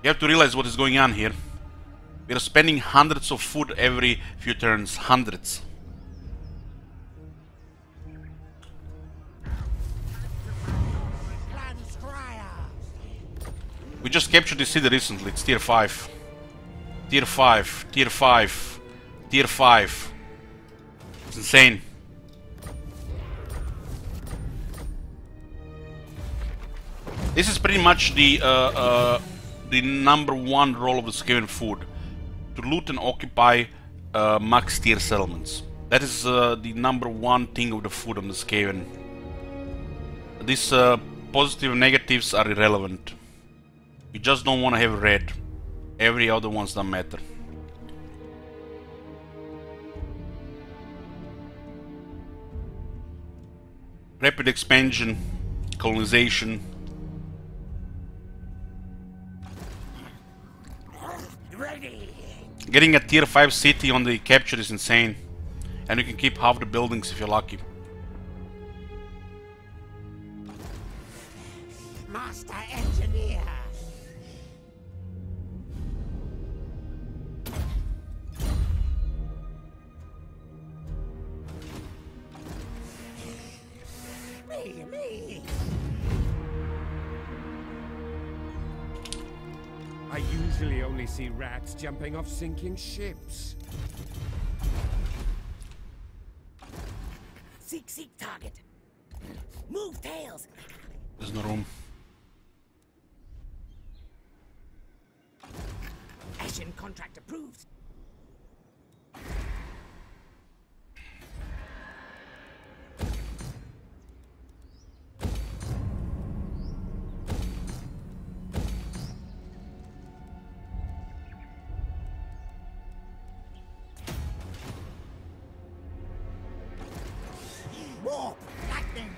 You have to realize what is going on here. We are spending hundreds of food every few turns. Hundreds. We just captured this city recently. It's tier 5. Tier 5. Tier 5. Tier 5. It's insane. This is pretty much the #1 role of the Skaven food. To loot and occupy max tier settlements. That is the #1 thing of the food on the Skaven. These positive and negatives are irrelevant. You just don't want to have red. Every other ones don't matter. Rapid expansion, colonization. Getting a tier 5 city on the capture is insane. And you can keep half the buildings if you're lucky. Master Engineer. Me. I usually only see rats jumping off sinking ships. Seek target. Move tails. There's no room. Ashen contract approved. More lightning.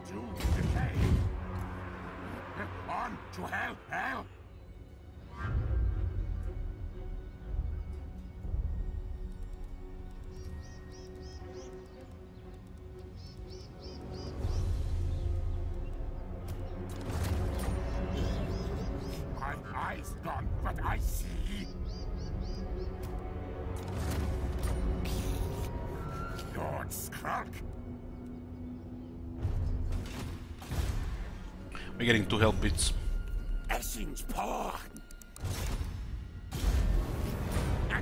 To decay. On to hell. My eyes gone, but I see. Lord Skrulk. We're getting 2 health bits. Ashen's paw. We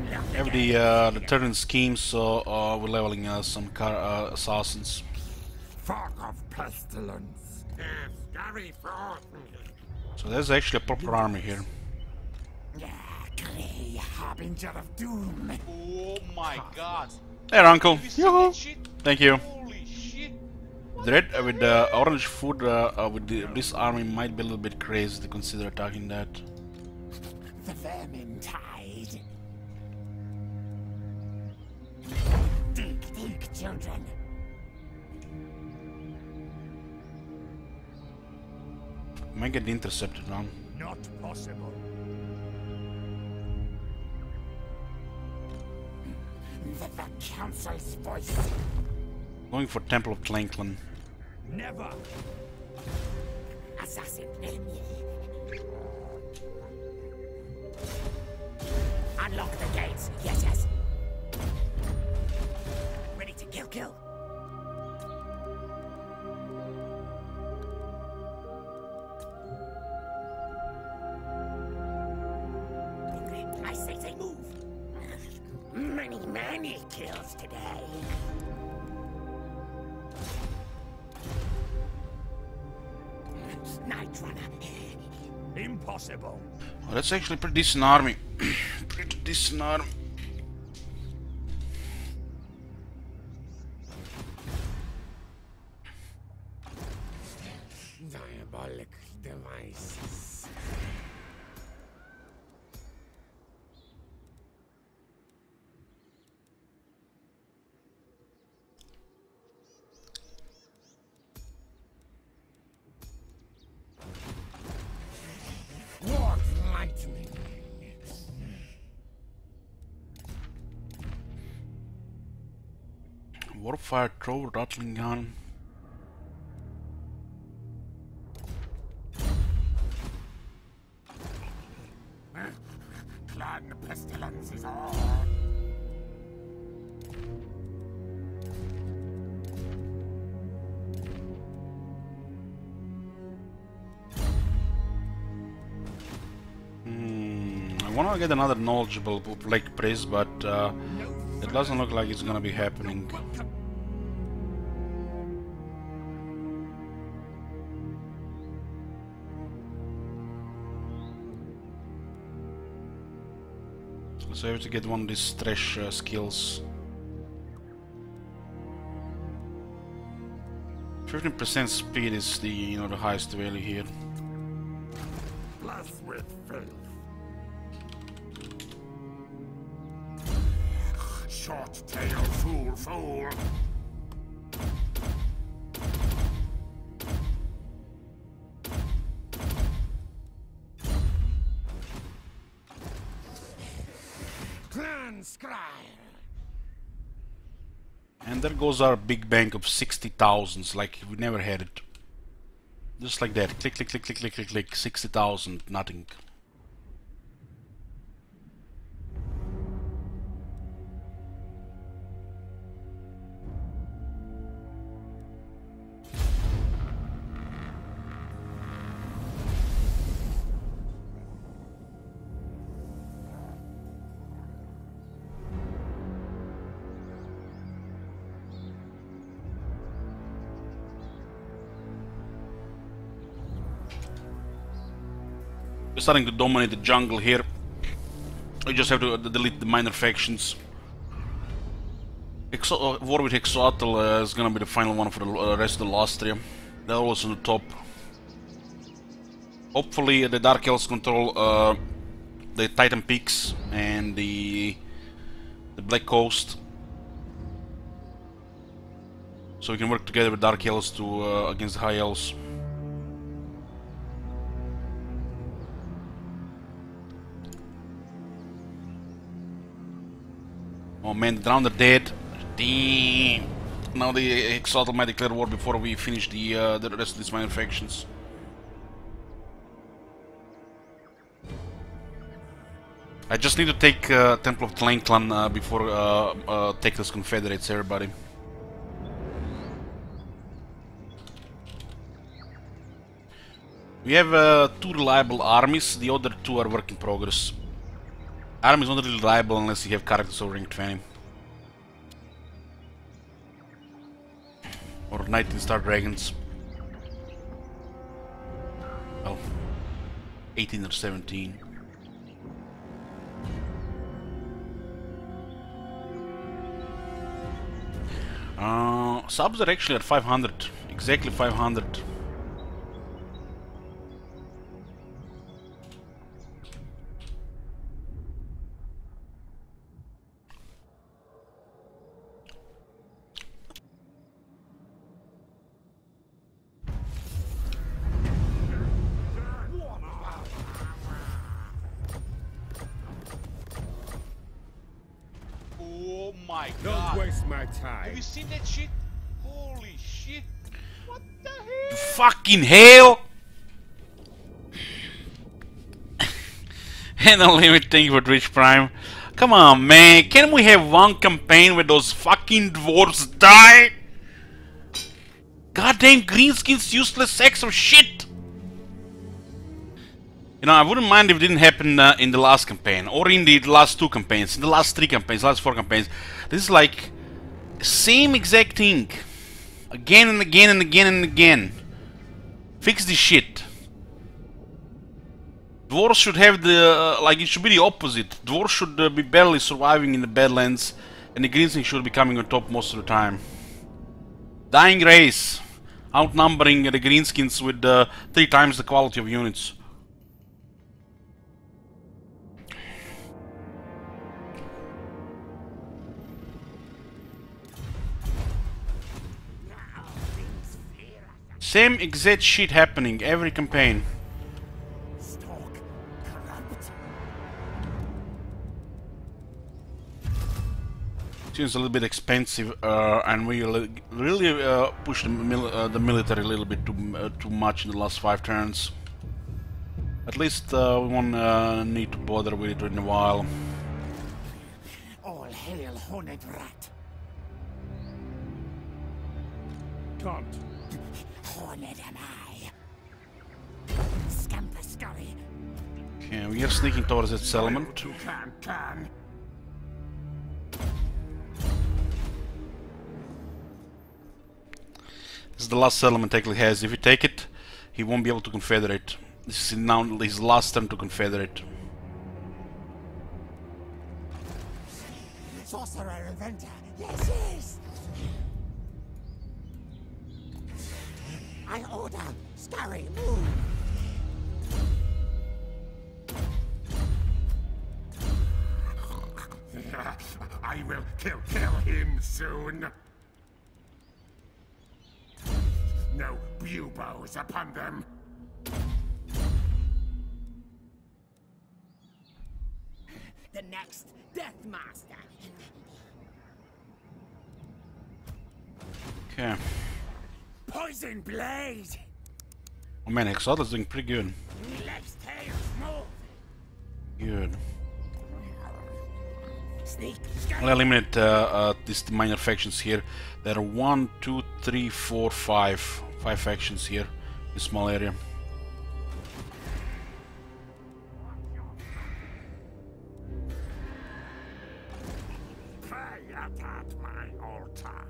have the turn scheme, so we're leveling some assassins. Fog of pestilence. Scurry forth. So there's actually a proper army here. Grey harbinger of doom. Oh my god. There, Uncle. Have you seen that shit? Thank you. Holy shit. The red with the orange food this army might be a little bit crazy to consider attacking that. The vermin tide. Dig, children. Might get intercepted now. Not possible. The council's voice. Going for Temple of Tlanklan. Never. Assassin. Unlock the gates. Yes. Ready to kill. I say move. Many kills today. Night Runner. Impossible. Oh, that's actually a pretty decent army. Pretty decent army. Diabolic devices. Warfire thrower, rattling gun. Clan Pestilens is on. I wanna get another knowledgeable Lake Priest, but it doesn't look like it's gonna be happening. So I have to get one of these trash skills. 15% speed is the the highest value here. Bless with faith. Short tail, fool, fool. Clan Scryer. And there goes our big bank of 60,000s, like we never had it. Just like that. Click, click, click, click, click, click, click. 60,000, nothing. We're starting to dominate the jungle here. We just have to delete the minor factions. War with Exoatl is gonna be the final one for the rest of the Lastria. They're always on the top. Hopefully the Dark Elves control the Titan Peaks and the Black Coast. So we can work together with Dark Elves to against the High Elves. Oh man, the Drowned are dead. Damn. Now the Exoatl might declare war before we finish the rest of these minor factions. I just need to take Temple of Tlanclan before Texas Confederates everybody. We have 2 reliable armies, the other 2 are work in progress. Army is not really reliable unless you have characters over rank 20. Or 19-star dragons. Well, 18 or 17. Subs are actually at 500. Exactly 500. Oh my Don't god. waste my Have time. you seen that shit? Holy shit. What the hell? Fucking hell! And Unlimited, thank you for Twitch Prime. Come on, man. Can we have one campaign where those fucking dwarves die? Goddamn greenskins, useless sacks of shit! You know, I wouldn't mind if it didn't happen in the last campaign, or in the last 2 campaigns, in the last 3 campaigns, last 4 campaigns. This is like same exact thing, again and again and again and again. Fix this shit. Dwarves should have the like it should be the opposite. Dwarves should be barely surviving in the Badlands, and the greenskins should be coming on top most of the time. Dying race, outnumbering the greenskins with 3 times the quality of units. Same exact shit happening every campaign. Stalk corrupt. Seems a little bit expensive, and we really pushed the military a little bit too much in the last 5 turns. At least we won't need to bother with it in a while. All hail, horned rat. Can't. Horned am I. Scamper scurry. Okay, we are sneaking towards that settlement. You can. This is the last settlement Tekli has. If we take it, he won't be able to confederate. This is now his last turn to confederate. Sorcerer inventor. Yes. I order. Scurry, move. I will kill him soon. No buboes upon them. The next Death Master. Okay. Poison blade. Oh man, Exoda's doing pretty good. Legs, tails, move. Good. Sneak. I'll eliminate these minor factions here. There are 1, 2, 3, 4, 5. 5 factions here in this small area. Pray at my altar.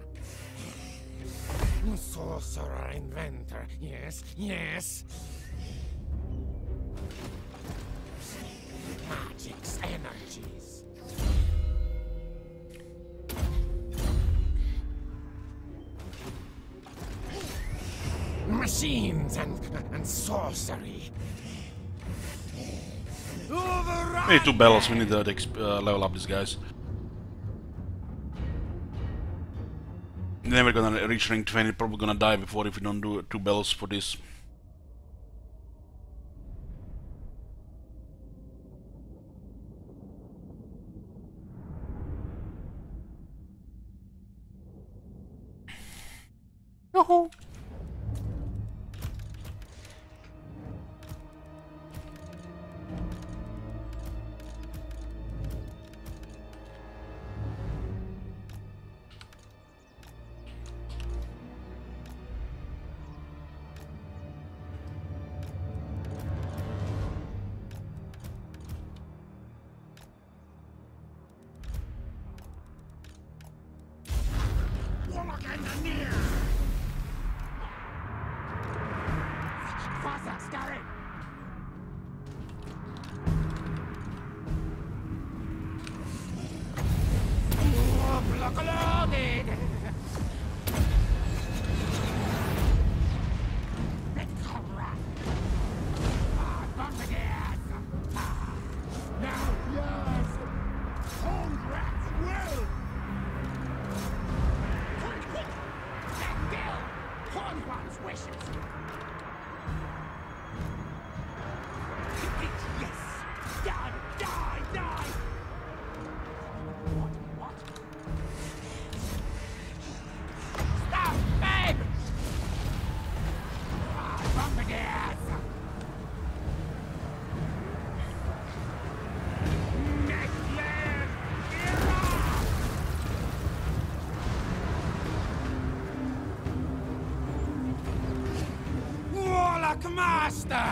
Sorcerer inventor. Yes. Magic's energies. Machines and sorcery. We need 2 battles, we need to level up these guys. Never gonna reach rank 20, probably gonna die before if we don't do 2 battles for this. Yahoo! Faster, scurry. Block loaded. Let's come right. Bombardiers. Now, yes. Congrats, well. Quick. That bill. Horn one's wishes. Yes. Die. What? Stop, babe! Bombardiers. Necklace. Warlock Master!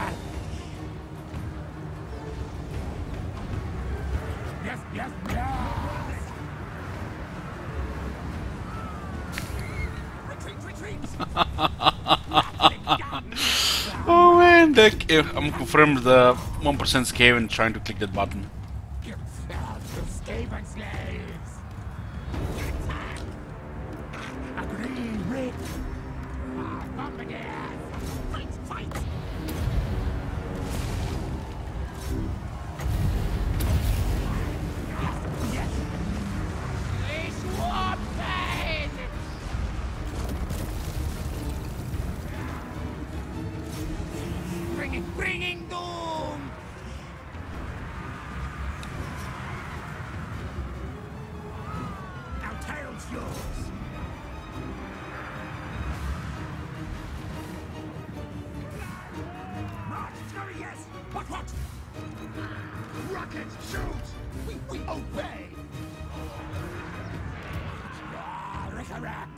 Yes. Retreat. Oh man, I'm confirmed the 1% Skaven trying to click that button. Skaven slaves! Attack! Agree with! Bombardiers! Fight. Yes! Leash warp pain! Bringing doom! Rockets, shoot! We obey! Rick-a-rack!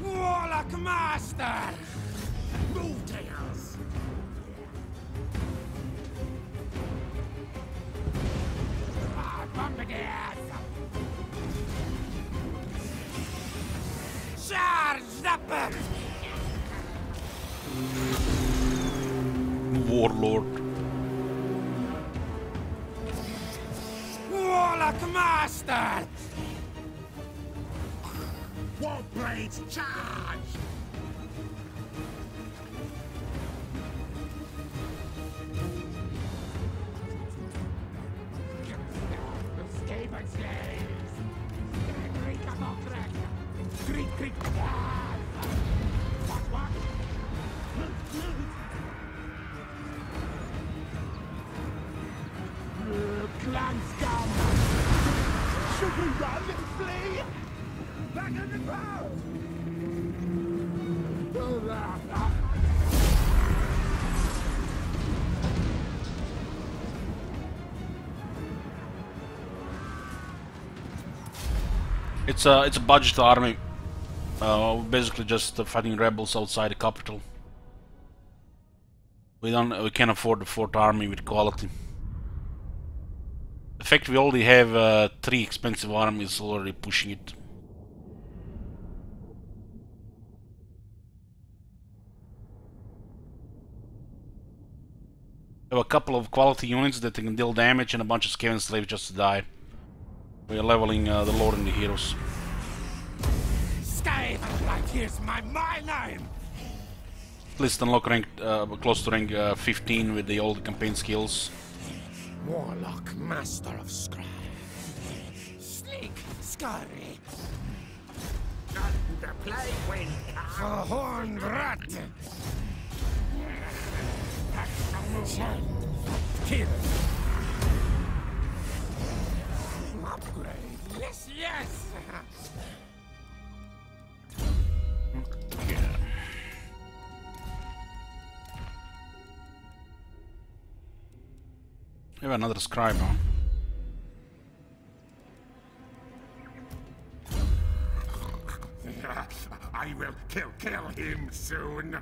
Warlock Master! Move, Tails! Bombardiers! Charge up! Warlord. Warlock Master! Warblades, charge! Skaven slaves! Creak, creak! What? Clan scum! Should we run and flee? Back in the crowd! It's a budget army. Basically just fighting rebels outside the capital. We can't afford the fourth army with quality. In fact, we already have 3 expensive armies already pushing it. We have a couple of quality units that can deal damage and a bunch of Skaven slaves just to die. We are leveling the lore and the heroes. Skaven, here's my name! At least unlock rank, close to rank 15 with the old campaign skills. Warlock Master of Scrap. Sleek, scurry. The plague will come! A horned rat! Kill! Upgrade! Yes, yes! We have another scribe on. I will kill him soon.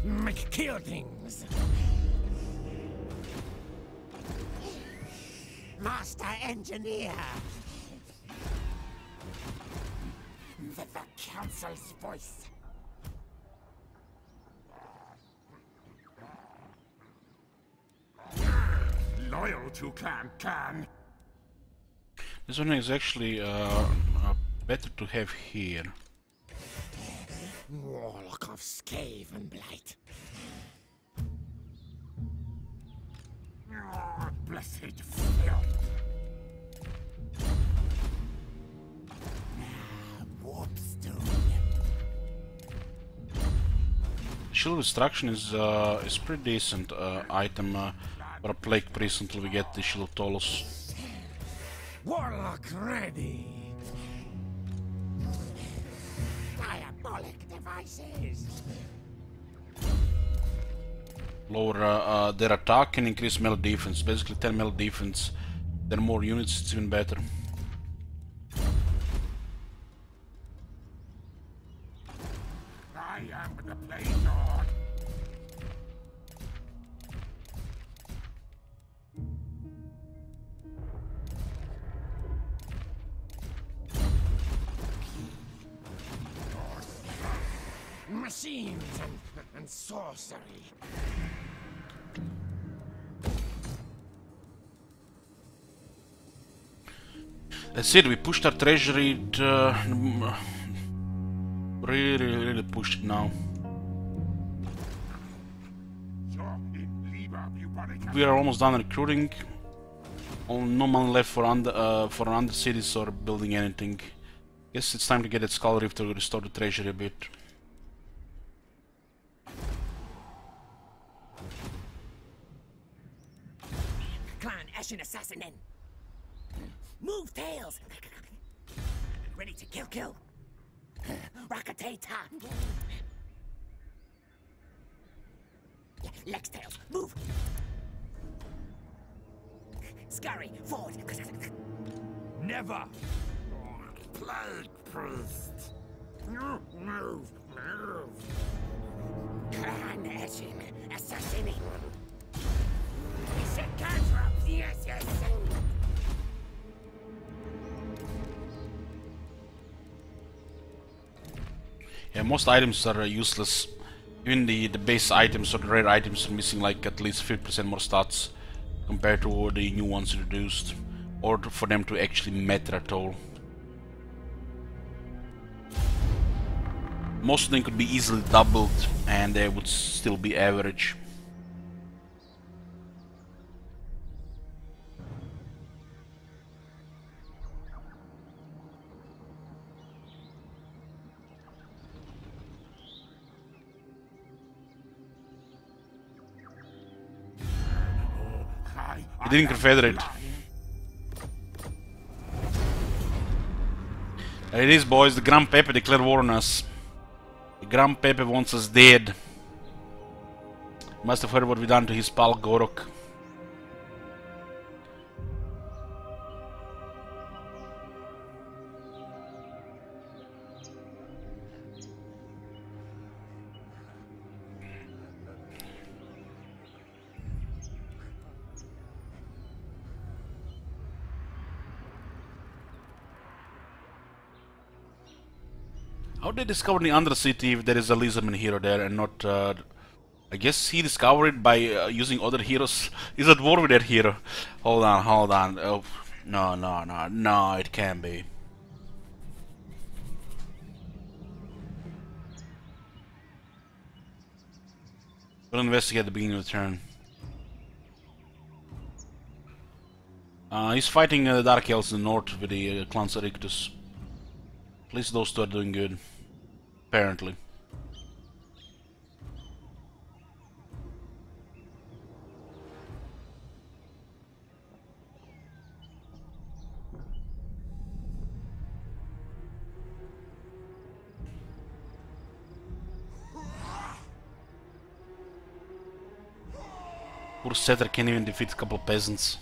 Make kill things. Master Engineer. The Council's voice. Loyal to Clan Khan. This one is actually better to have here. Warlock of Skavenblight. Blessed filth. Warpstone. Shield Destruction is pretty decent item for a Plague Priest until we get the Shield of Tolos. Warlock ready. Diabolic devices. Lower their attack and increase melee defense. Basically 10 melee defense. Then more units, it's even better. I am the Plague Lord. Machines and sorcery. That's it, we pushed our treasury. Really pushed it now. We are almost done recruiting. No money left for under cities or building anything. Guess it's time to get that Skull Reef to restore the treasury a bit. Assassin, assassin then. Move tails. Ready to kill. Rockatata. Legs tails, move. Scurry, forward. Never! Plague priest. Move. Carnation, assassinating. It's a cantrip, yes. Yeah, most items are useless. Even the base items or the rare items are missing like at least 50% more stats compared to the new ones introduced, or for them to actually matter at all. Most of them could be easily doubled and they would still be average. He didn't confederate. There it is, boys. The Grand Pepe declared war on us. The Grand Pepe wants us dead. Must have heard what we done to his pal Gorok. How did they discover the Undercity if there is a Lizardman hero there and not... I guess he discovered it by using other heroes. He's at war with that hero. Hold on. Oh, no, it can't be. We'll investigate at the beginning of the turn. He's fighting the Dark Elves in the north with the Clans Erictus. At least those two are doing good. Apparently. Poor Setter can't even defeat a couple of peasants.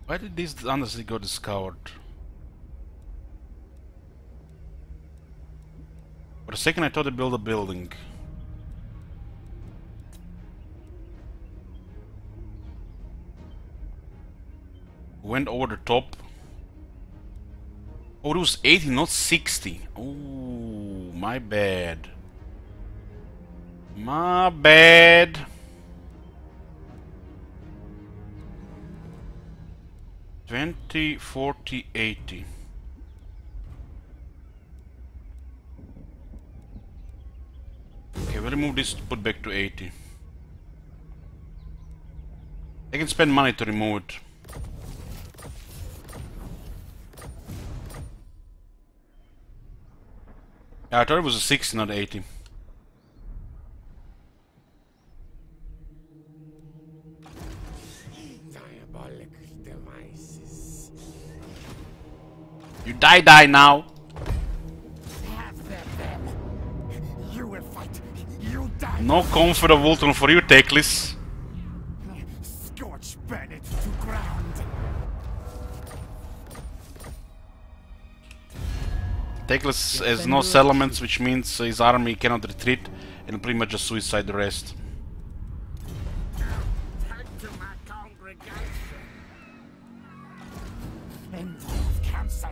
Why did this honestly go discovered? For a second I thought they built a building. Went over the top. Oh, it was 80, not 60. Oh, my bad. My bad. $20, $40, $80. Okay, we'll remove this to put back to 80. I can spend money to remove it. Yeah, I thought it was a 60, not 80. You die now. You will fight. You die. No comfort of Ultron for you, Teclis. Scorch Bennett to ground. Teclis has no settlements, which means his army cannot retreat and pretty much just suicide the rest. Back to my congregation. End of council.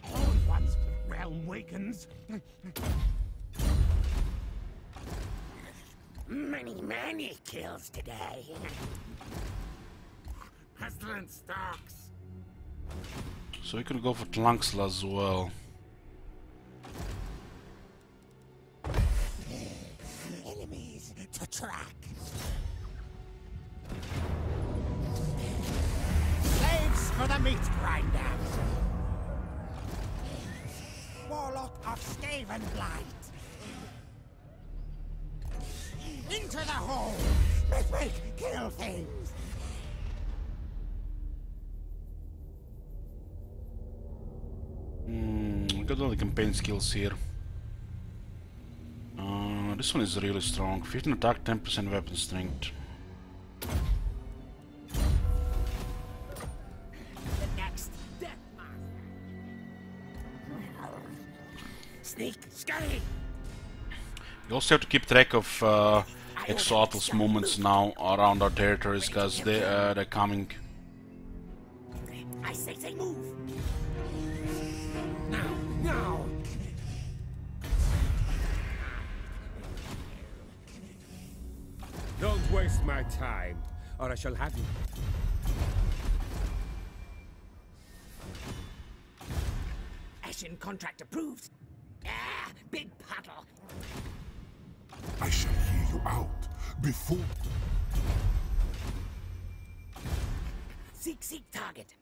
All one's realm wakens. Many kills today. Pestilens stalks. So we could go for Tlanxla as well. Enemies to track. Slaves for the meat grinder. Warlock of Skaven Blight. Into the hole! Make kill things! We got all the campaign skills here. This one is really strong. 15 attack, 10% weapon strength. The next death master. Sneak, scurry! You also have to keep track of Exoatl's movements now around our territories, because they're coming. I say move! Now! Don't waste my time, or I shall have you. Ashen contract approved. Big paddle. I shall hear you out before... Seek target.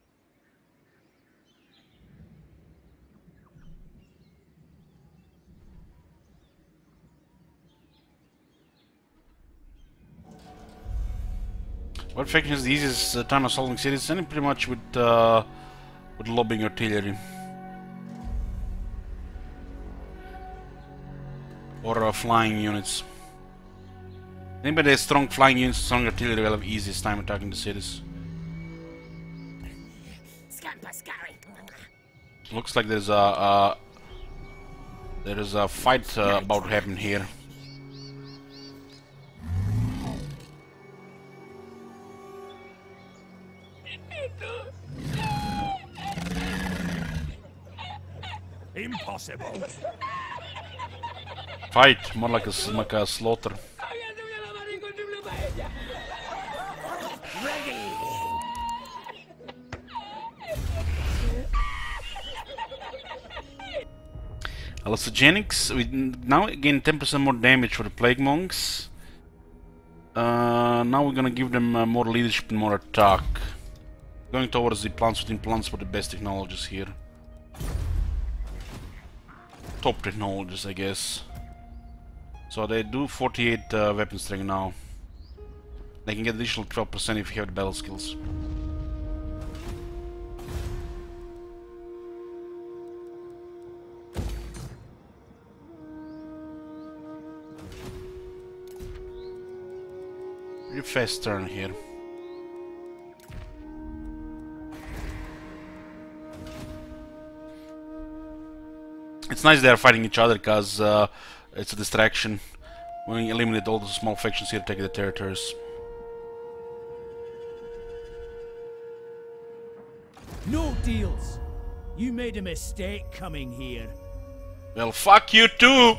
What faction is the easiest time of solving cities? And pretty much with lobbing artillery. Or flying units. Anybody that has strong flying units, strong artillery will have easiest time attacking the cities. Looks like there's a fight about to happen here. Impossible. Fight, more like a slaughter. Ready. Hallucinogenics, we now gain 10% more damage for the Plague Monks. Now we're gonna give them more leadership and more attack. Going towards the plants within plants for the best technologies here. Top technologies, I guess. So they do 48 weapon strength now. They can get additional 12% if you have the battle skills. Pretty fast turn here. It's nice they are fighting each other because it's a distraction. When you eliminate all the small factions here, take the territories. No deals. You made a mistake coming here. Well, fuck you too!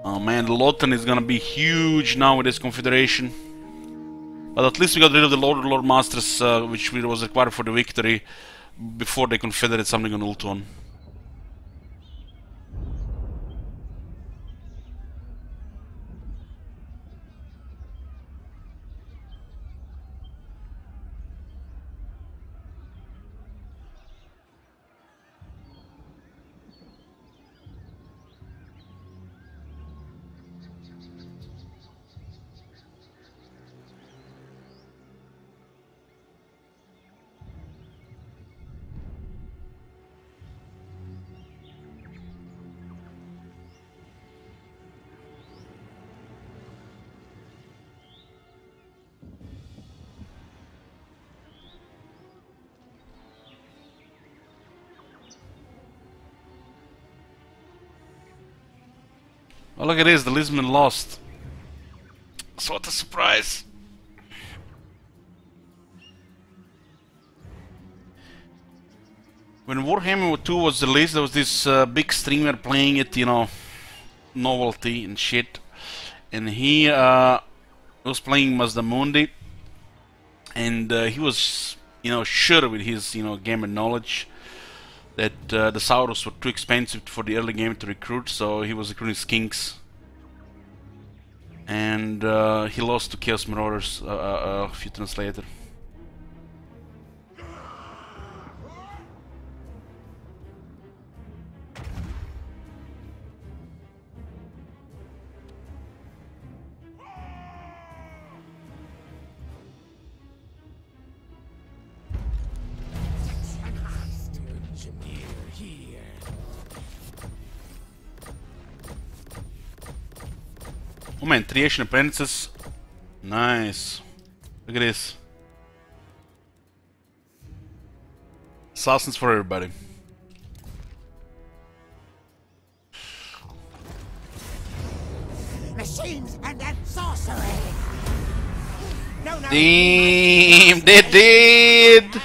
Oh man, the Lotan is gonna be huge now with this confederation. But at least we got rid of the Lord Masters, which was required for the victory before they confederate something on Ultron. Oh, look at this, the Lisbon lost. So what a surprise. when Warhammer 2 was released, there was this big streamer playing it, you know, novelty and shit, and he was playing Mazdamundi, and he was, you know, sure with his, you know, gamer knowledge that the Saurus were too expensive for the early game to recruit, so he was recruiting skinks, and he lost to Chaos Marauders a few turns later. Oh man, 3 Asian apprentices. Nice. Look at this. Assassins for everybody. Machines and that sorcery. No, no. Damn, they did!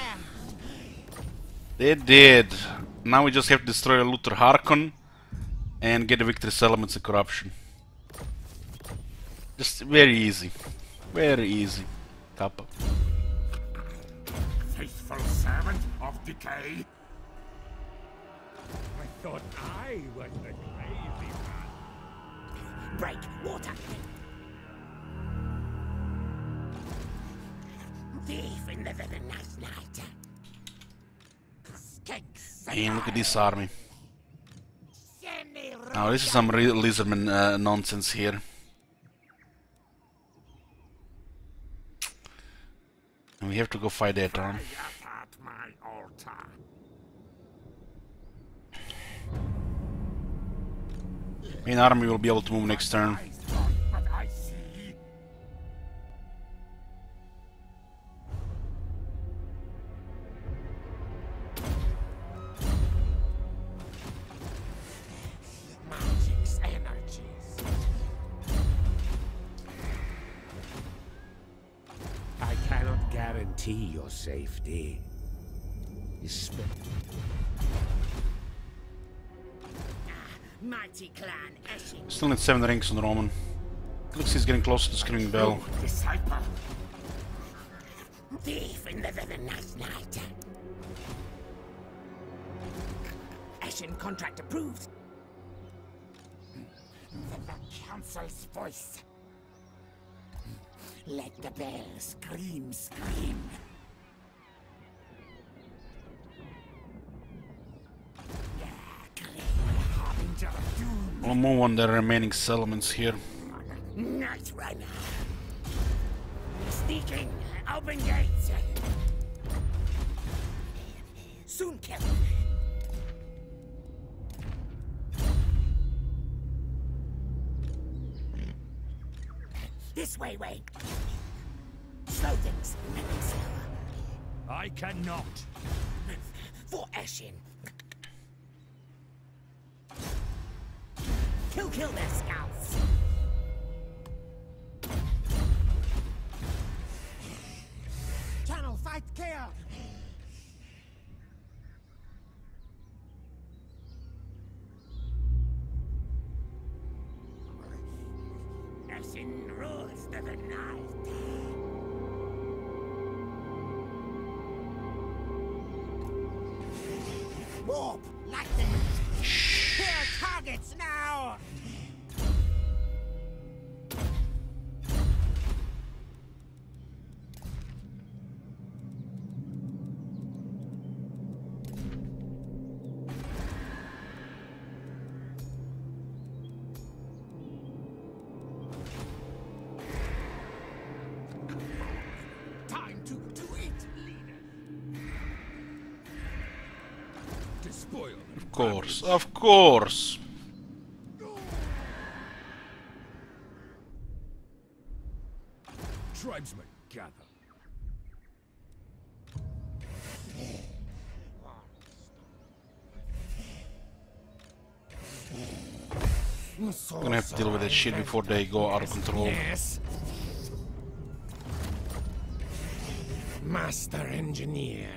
They did. Now we just have to destroy Luther Harkon and get the victory settlements and corruption. Just very easy. Very easy. Kappa. Faithful servant of decay. I thought I was the crazy one. Break water. Thief in the night night. Skinks. And look at this army. Now this is some real lizardman nonsense here. And we have to go fight that turn. At my altar. Main army will be able to move next turn. But I see. Magic's energies. I cannot guarantee your safety. Mighty clan Eshin. Still need 7 rings on Roman. Looks he's getting closer to Screaming Bell. Disciple. Thief in the night. Eshin contract approved. The council's voice. Let the bell scream. Harbinger of doom. We'll move on the remaining settlements here. Night runner. Sneaking. Open gates. Soon kill. This way, Wayne. Slow things. I cannot. For Eshin. Kill their scouts. Channel fight chaos. Eshin rules the night. Warp, lightning. Clear targets now. Time to eat, leader. Despoil. Of course. Tribesmen, gather. I'm gonna have to deal with that shit before they go out of control. Yes. Master engineer.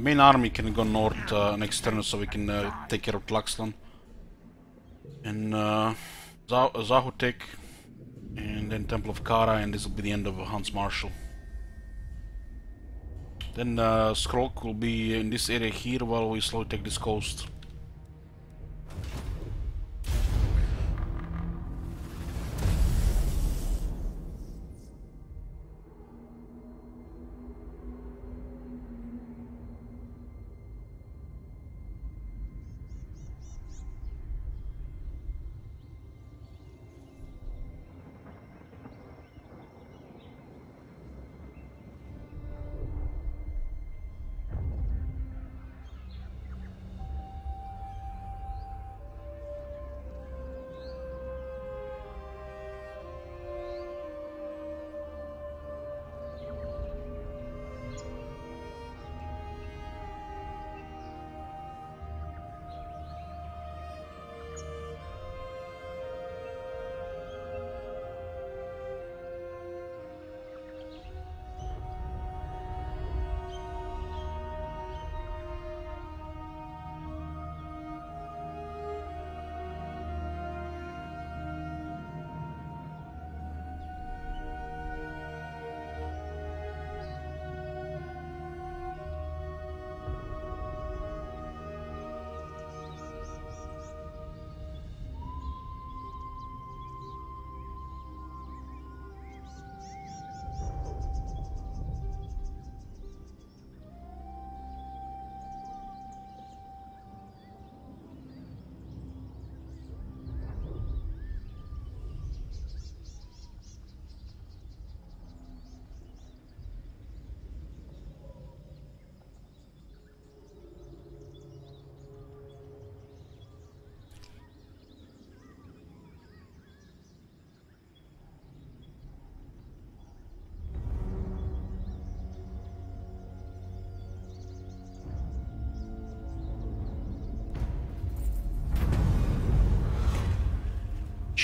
main army can go north next turn, so we can take care of Tlaxlan. And Zahutek, and then Temple of Kara, and this will be the end of Hans Marshal. Then Skrolk will be in this area here while we slowly take this coast.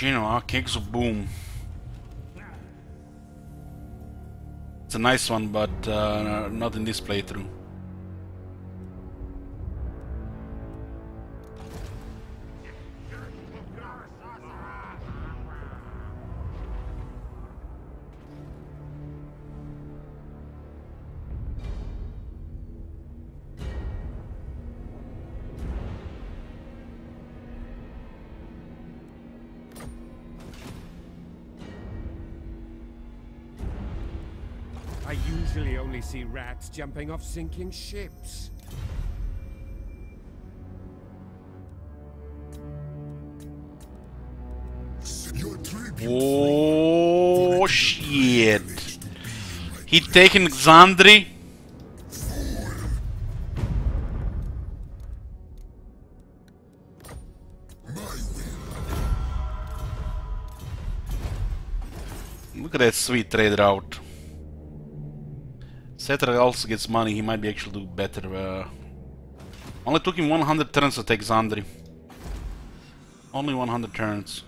Genoa, Kings of Boom. It's a nice one, but not in this playthrough. I usually only see rats jumping off sinking ships. Oh shit! He taken Xandri. Look at that sweet trade route. Cetra also gets money, he might be actually do better. Only took him 100 turns to take Xandri. Only 100 turns.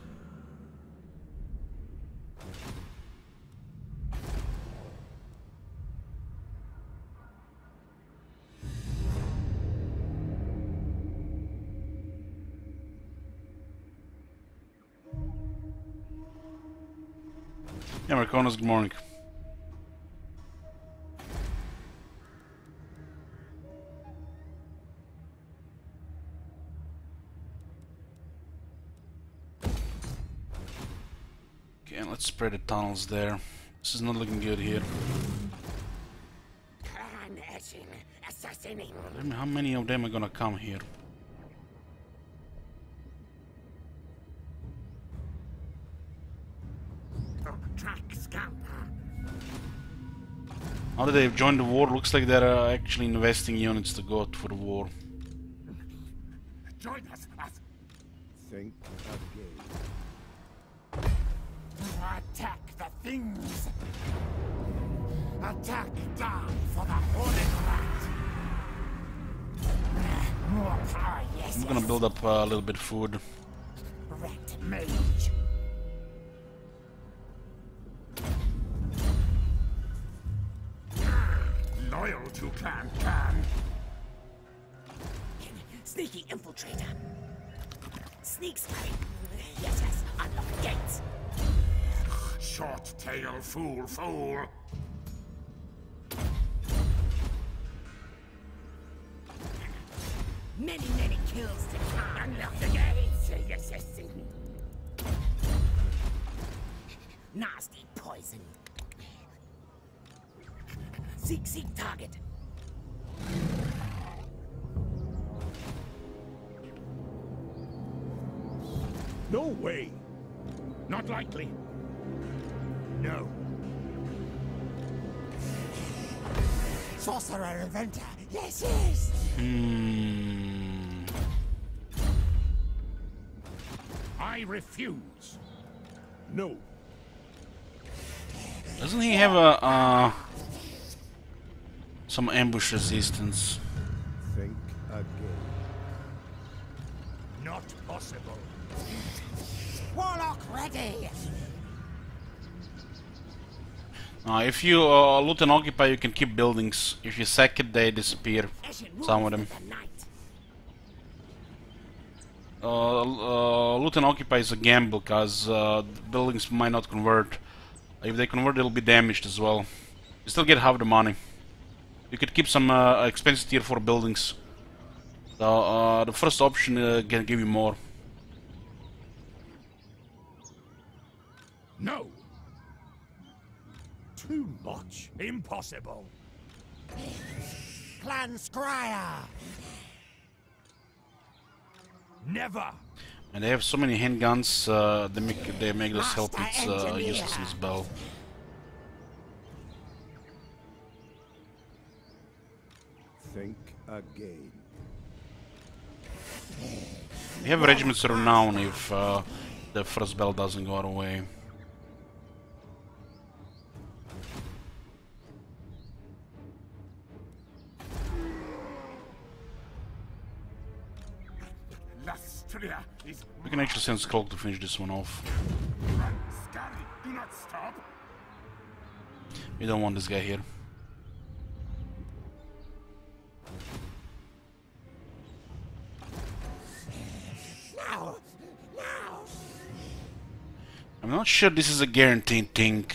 Yeah, Marconis, good morning. Okay, let's spread the tunnels there. This is not looking good here. I mean, how many of them are gonna come here? Now that they've joined the war, looks like they're actually investing units to go for the war. Join us. Think again. Attack the things. Attack down for the Holy Rat. More power, yes. I'm gonna build up a little bit of food. Rat mage. Loyal to Clan Khan. Sneaky infiltrator. Sneak spy. Yes, yes. Unlock the gates. Short tail, fool, fool. Many, many kills to come. Unlock the gates. Yes, yes. Nasty poison. Seek target. No way. Not likely. No. Sorcerer inventor. Yes, yes. I refuse. No. Doesn't he have a some ambush resistance? Think again. Not possible. Warlock ready. If you loot and occupy, you can keep buildings. If you sack it, they disappear. Some of them. Loot and occupy is a gamble, because buildings might not convert. If they convert, it'll be damaged as well. You still get half the money. You could keep some expensive tier 4 buildings. So the first option can give you more. No. Too much. Impossible. Clan Scryer. Never. And they have so many handguns, they make this help its useless spell. Think again. They have regiments of renown if the first bell doesn't go away. We can actually send Skulk to finish this one off. Run, Scally. Do not stop. We don't want this guy here. Now. I'm not sure this is a guaranteed thing.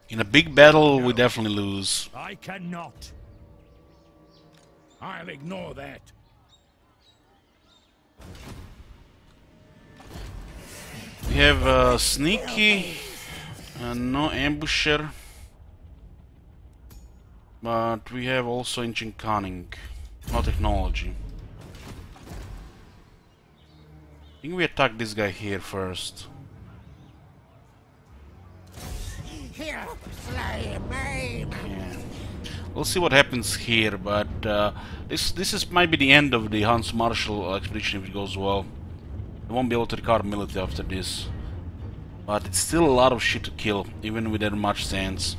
In a big battle, we definitely lose. I cannot. I'll ignore that. We have sneaky, no ambusher, but we have also ancient cunning, no technology. I think we attack this guy here first. Here, slay, maim. Yeah. We'll see what happens here, but this might be the end of the Hans Marshall expedition if it goes well. We won't be able to recover military after this. But it's still a lot of shit to kill, even with that much sands.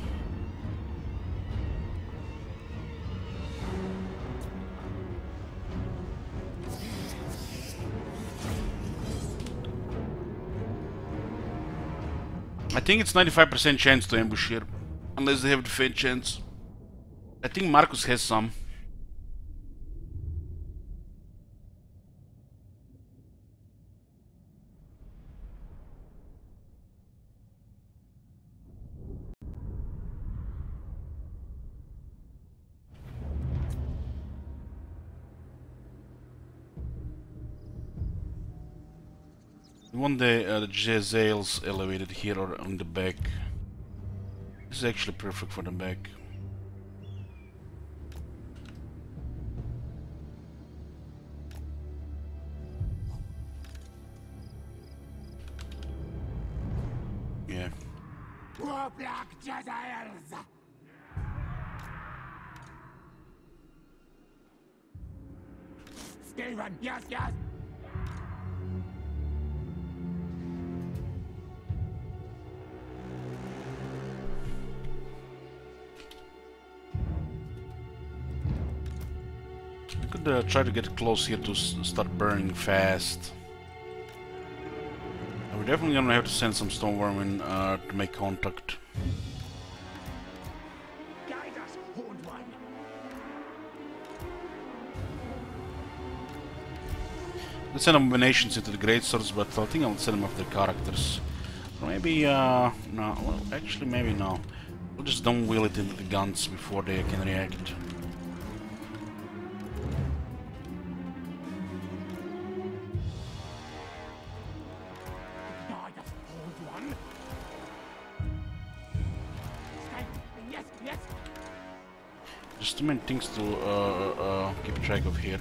I think it's 95% chance to ambush here, unless they have the faint chance. I think Marcus has some. We want the Jezzails elevated here or on the back. This is actually perfect for the back. Yeah. Poor black Jezzails. Steven, yes, yes. We could try to get close here to start burning fast. And we're definitely gonna have to send some Stoneworm in to make contact. Let's send abominations into the greatswords, but I think I'll send them after the characters. Or maybe, no, well, actually maybe no. We'll just don't wheel it into the guns before they can react. Just too many things to keep track of here.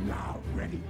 Now ready.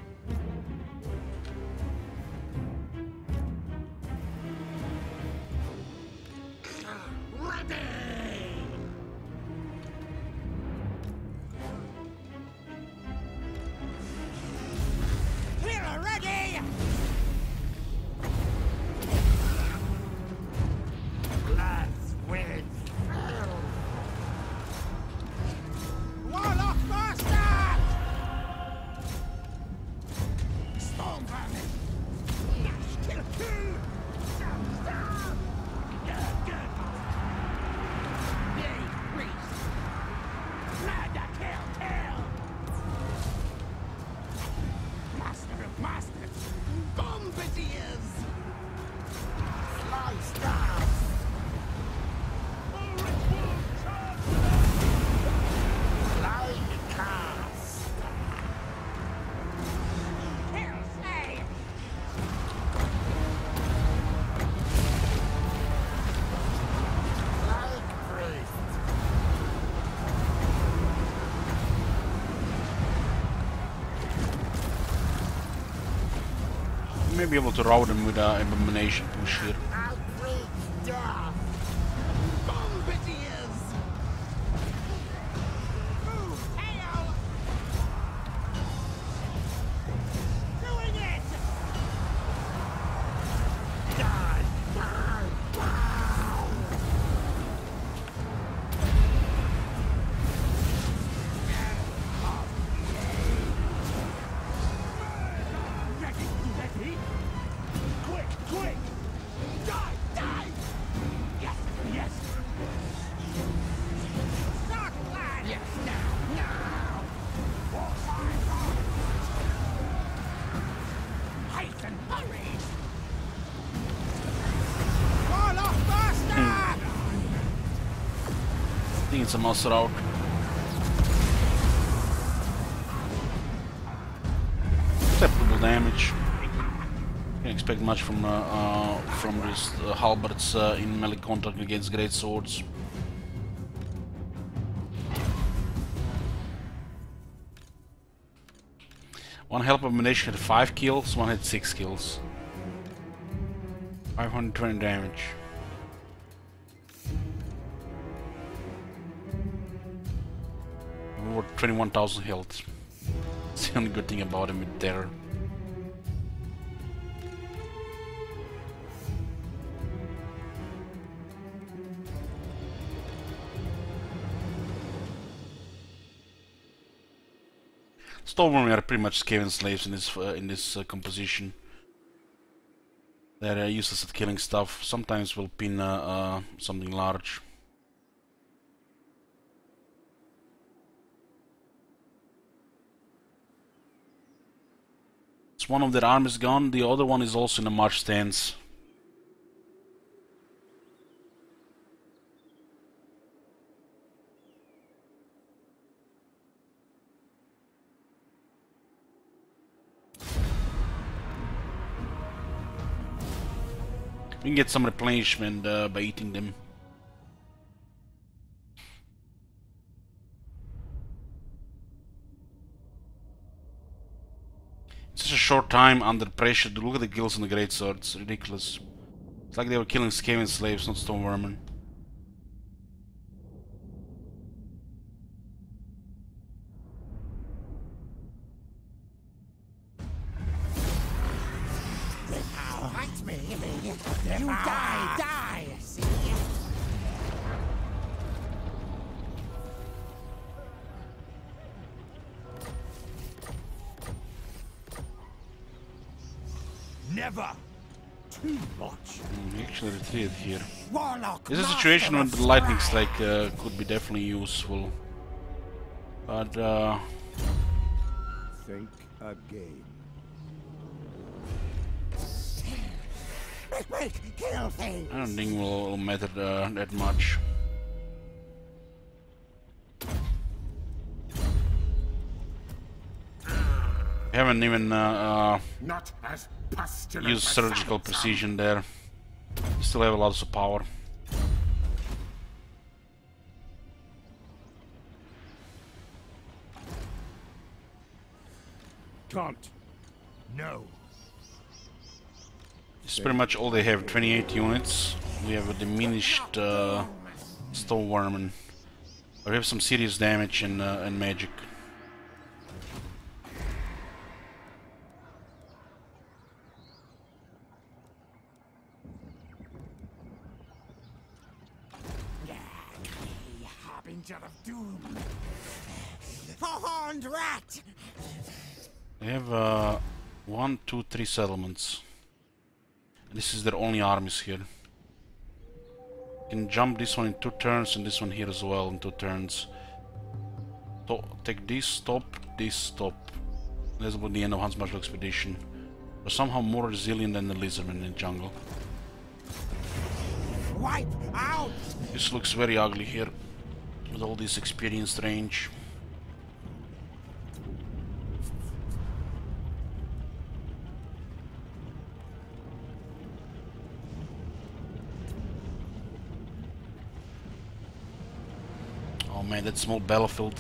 May be able to rout them with an abomination push here. I think it's a monster out. Acceptable damage. Can't expect much from these halberds in melee contact against great swords. One help abomination had 5 kills, one had 6 kills. 520 damage. We were 21,000 health. It's the only good thing about him with terror. Stormworm are pretty much Skaven slaves in this composition. They're useless at killing stuff. Sometimes we'll pin something large. It's one of their armies gone. The other one is also in a march stance. We can get some replenishment by eating them. It's such a short time under pressure. Look at the kills on the great swords. Ridiculous. It's like they were killing Skaven slaves, not stone vermin. You die! See? Never. Too much. We actually retreated here. Warlock. This is a situation when the lightning strike could be definitely useful. But Think again. Kill things. I don't think it will matter that much. We haven't even Not as pestilent used as surgical some. precision there. We still have a lot of power. Can't. No. This is pretty much all they have, 28 units. We have a diminished stone vermin. We have some serious damage and magic. Harbinger of doom. Horned rat. They have 1, 2, 3 settlements. This is their only armies here. You can jump this one in 2 turns and this one here as well in 2 turns. So take this, stop, this, stop. This will be the end of Hans Marshall expedition. We're somehow more resilient than the lizardmen in the jungle. Wipe out. This looks very ugly here with all this experienced range. Oh man, that small battlefield.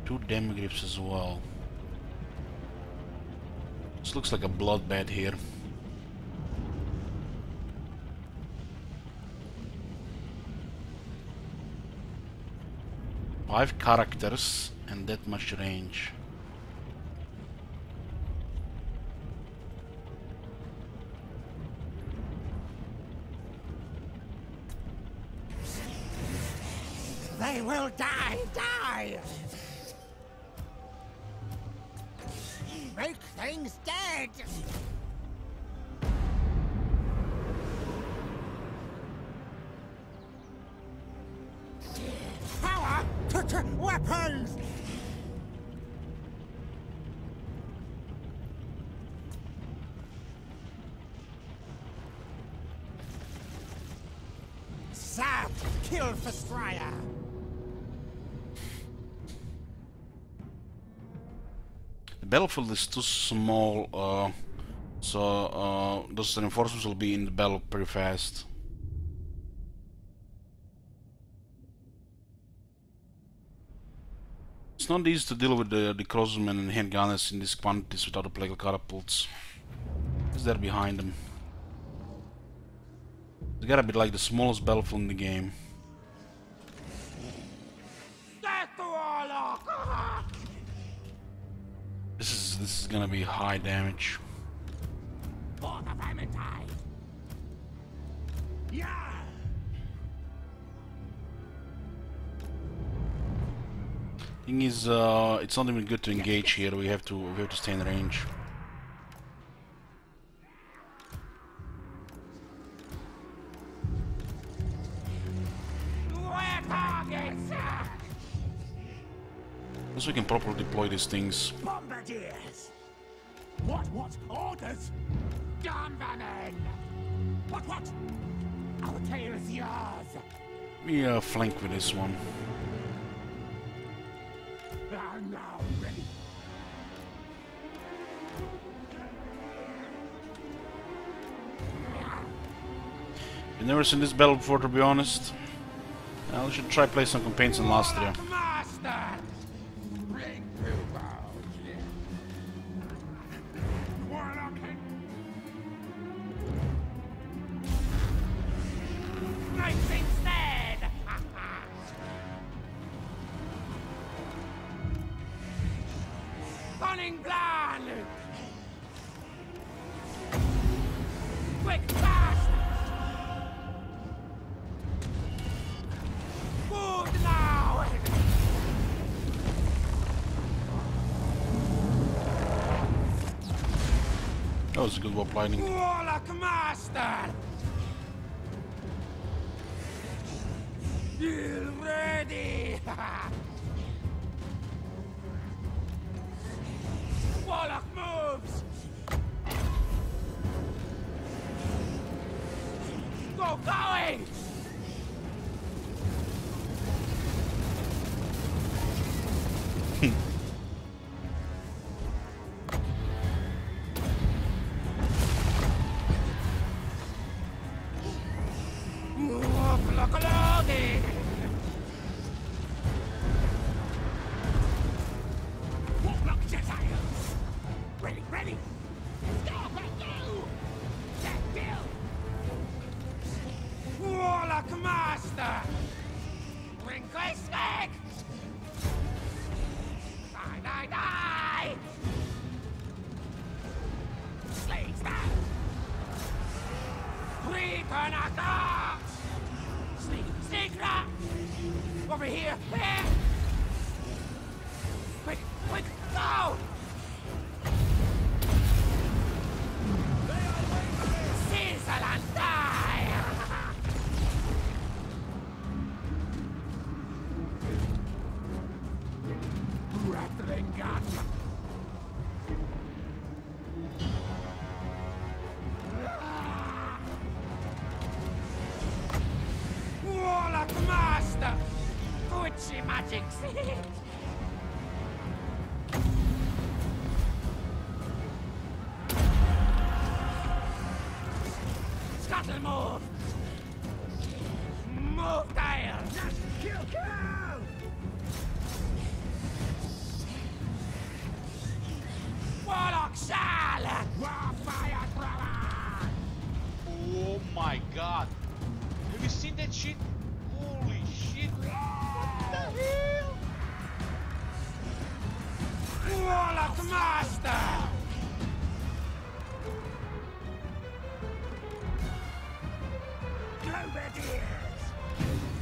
Two demigriffs as well. This looks like a bloodbath here. Five characters and that much range. They will die. Make things dead. Power to weapons. Zap, kill for Stryer. The battlefield is too small, so those reinforcements will be in the battle pretty fast. It's not easy to deal with the crossbowmen and handgunners in these quantities without the plagal catapults. What's there behind them? It's gotta be like the smallest battlefield in the game. Death to Warlock! This is gonna be high damage. For the Vermintide! Yeah! Thing is, it's not even good to engage here. We have to stay in range. Where targets! So we can properly deploy these things. Bombardiers! What orders? Gunvermen! What? Our tale is yours! We flank with this one. I'm now ready. I've never seen this battle before, to be honest. We should try play some campaigns in Lastria. Master! Bring through Warlock! Knights instead! Stunning plan! Quick, fast! That was a good warp lightning. Warlock Master! You ready? Warlock moves! Go going! Ready, ready! Stop right now! That bill! Warlock Master! Ringquistic! Die, die, die! Slay that! Return across! Sneak that! Over here! Here! Quick, quick, go! Sizzle and die! Rattling gun! Warlock Master! Gucci magic seed! Scuttle move! Move there! Kill, kill! Warlock shall! Warfire thrower! Oh my god. Have you seen that shit? Holy shit. What the hell? Warlock Master!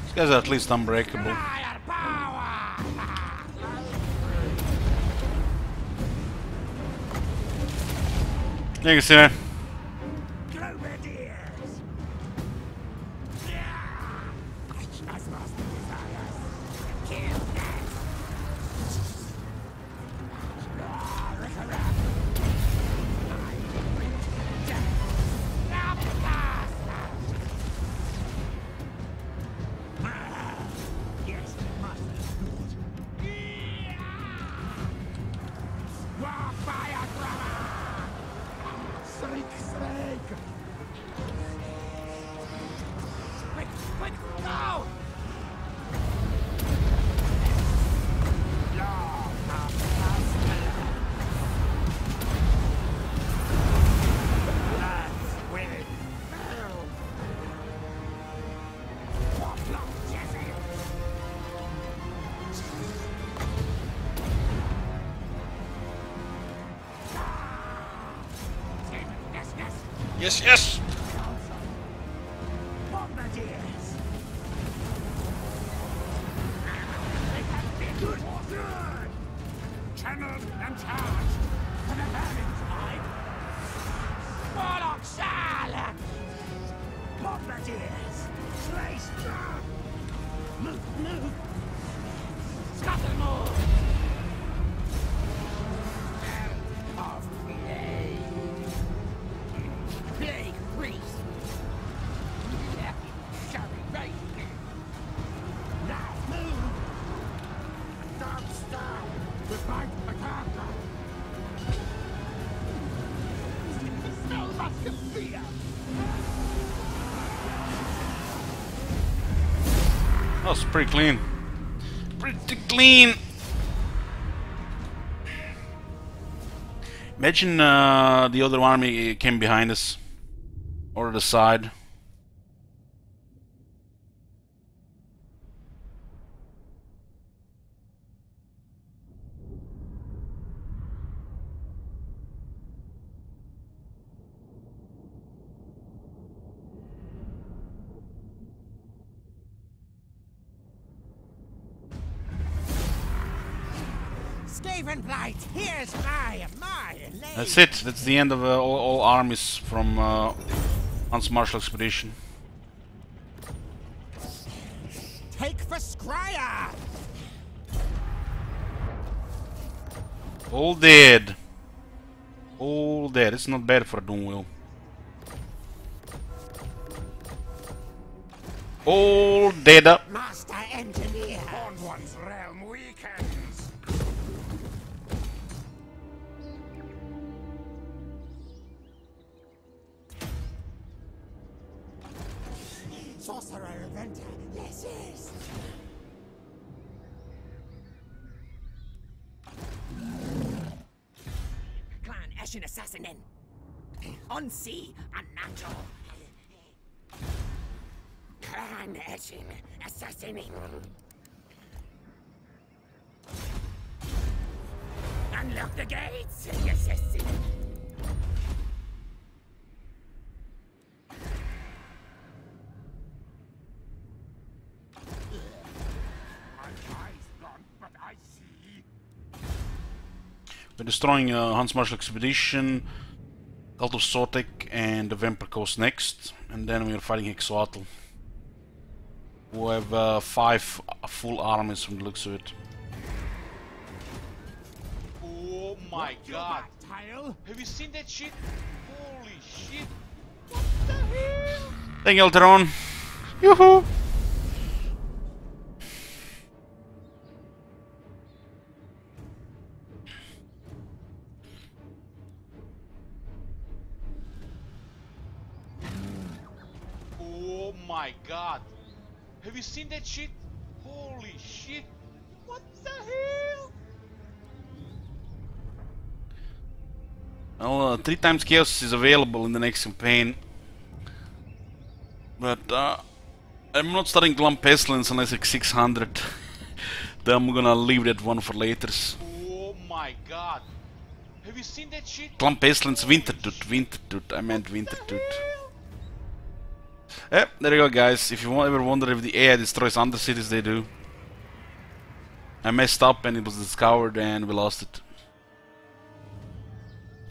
These guys are at least unbreakable. Fire power! You can see that. Quick, quick, go! Yes, yes! Channeled and charged! For the burning tide! Warlock shall! Bombardiers! Slay strong! Move, move! Scuttle move! Of plague! Plague priest! Shall we raise it? Now move! Don't stop! Goodbye, attacker! So much to fear! That was pretty clean. Pretty clean! Imagine the other army came behind us. Or the side. Skaven Blight, here's my lay. That's it. That's the end of all armies from Hans Marshall expedition. Take for Scryer! All dead. All dead. It's not bad for a Doomwheel. All dead up. Master Engineer! On one's realm weakens. Sorcerer Inventor, yes, yes! Clan Eshin Assassinin! On sea, unnatural! Clan Eshin Assassinin! Unlock the gates, assassin! We're destroying Hans Marshall expedition, Cult of Sotek, and the Vampire Coast next, and then we're fighting Hexoatl, who have 5 full armies from the looks of it. Oh my god. Tile? Have you seen that shit? Holy shit. What the hell? Thank you, Alteron. Yoo-hoo! Oh my god. Have you seen that shit? Holy shit. What the hell? Well, 3 times Chaos is available in the next campaign. But I'm not starting Glum Pestilens unless it's 600. Then I'm gonna leave that one for later. Oh my god. Have you seen that shit? Glum Pestilens, Wintertooth. I meant Wintertooth. Yeah, there you go, guys. If you ever wonder if the AI destroys undercities, they do. I messed up and it was discovered and we lost it.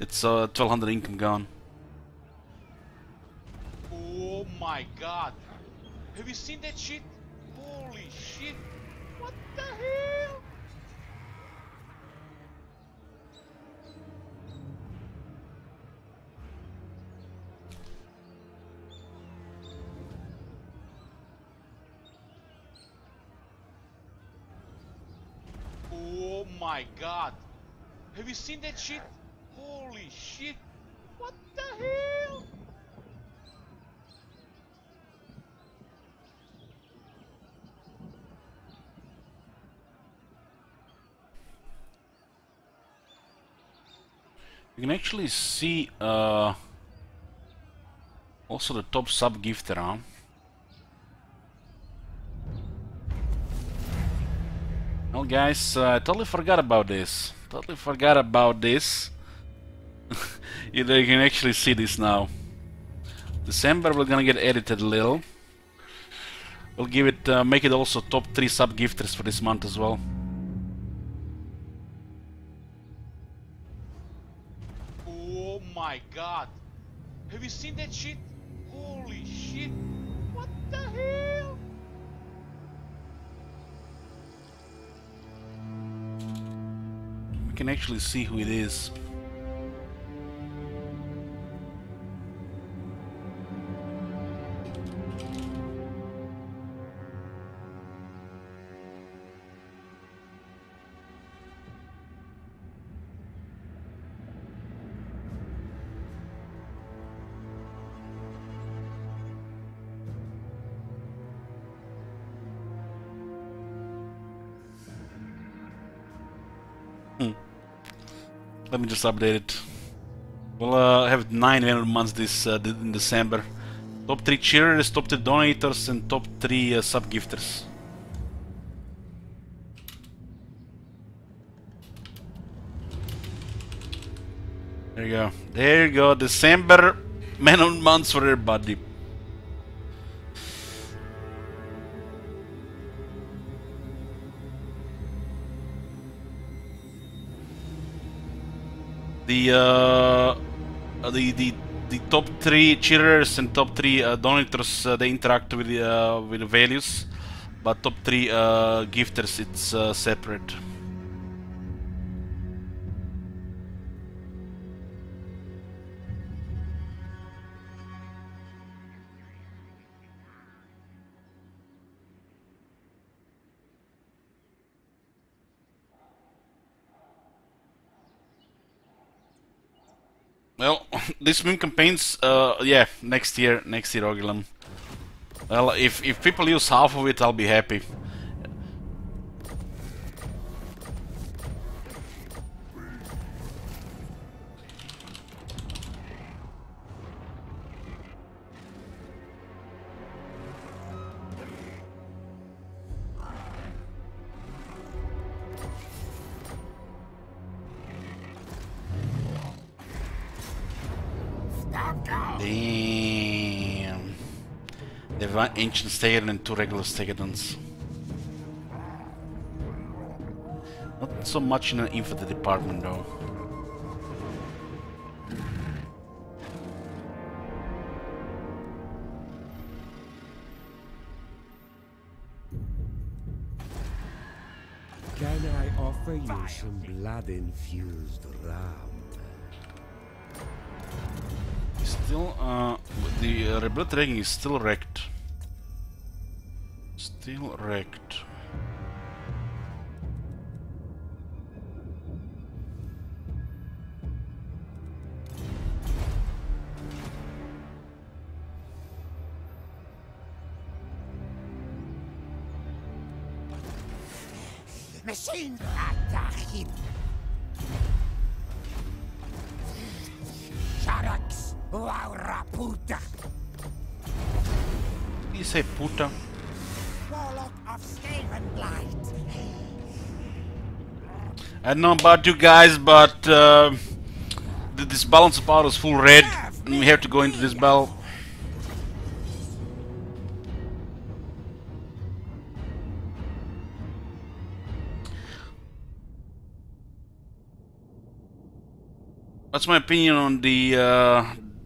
It's 1200 income gone. Oh my god. Have you seen that shit? Holy shit. What the hell? Oh my god. Have you seen that shit? Holy shit. What the hell? You can actually see also the top sub gifter, huh? Well, guys, I totally forgot about this. You can actually see this now. December we're gonna get edited a little. We'll give it, make it also top 3 sub gifters for this month as well. Oh my god. Have you seen that shit? Holy shit. What the hell? We can actually see who it is. Let me just update it. We'll have 9 random months this in December. Top 3 cheerers, top 3 donators, and top 3 sub gifters. There you go. There you go. December man on months for everybody. The top 3 cheerers and top 3 donators they interact with the values, but top 3 gifters it's separate. Well, this win campaigns, yeah, next year, Ogilum. Well, if people use half of it, I'll be happy. Damn. They have one ancient Stegadon and 2 regular Stegadons. Not so much in the infantry department though. Can I offer you some blood-infused ram? Still, the rebirth ranking is still wrecked. Still wrecked. Machine attacking. Sharax, Laura puta. You say puta? Warlock of Skaven Blight. I don't know about you guys, but this balance of power is full red, and we have to go into this battle. That's my opinion on the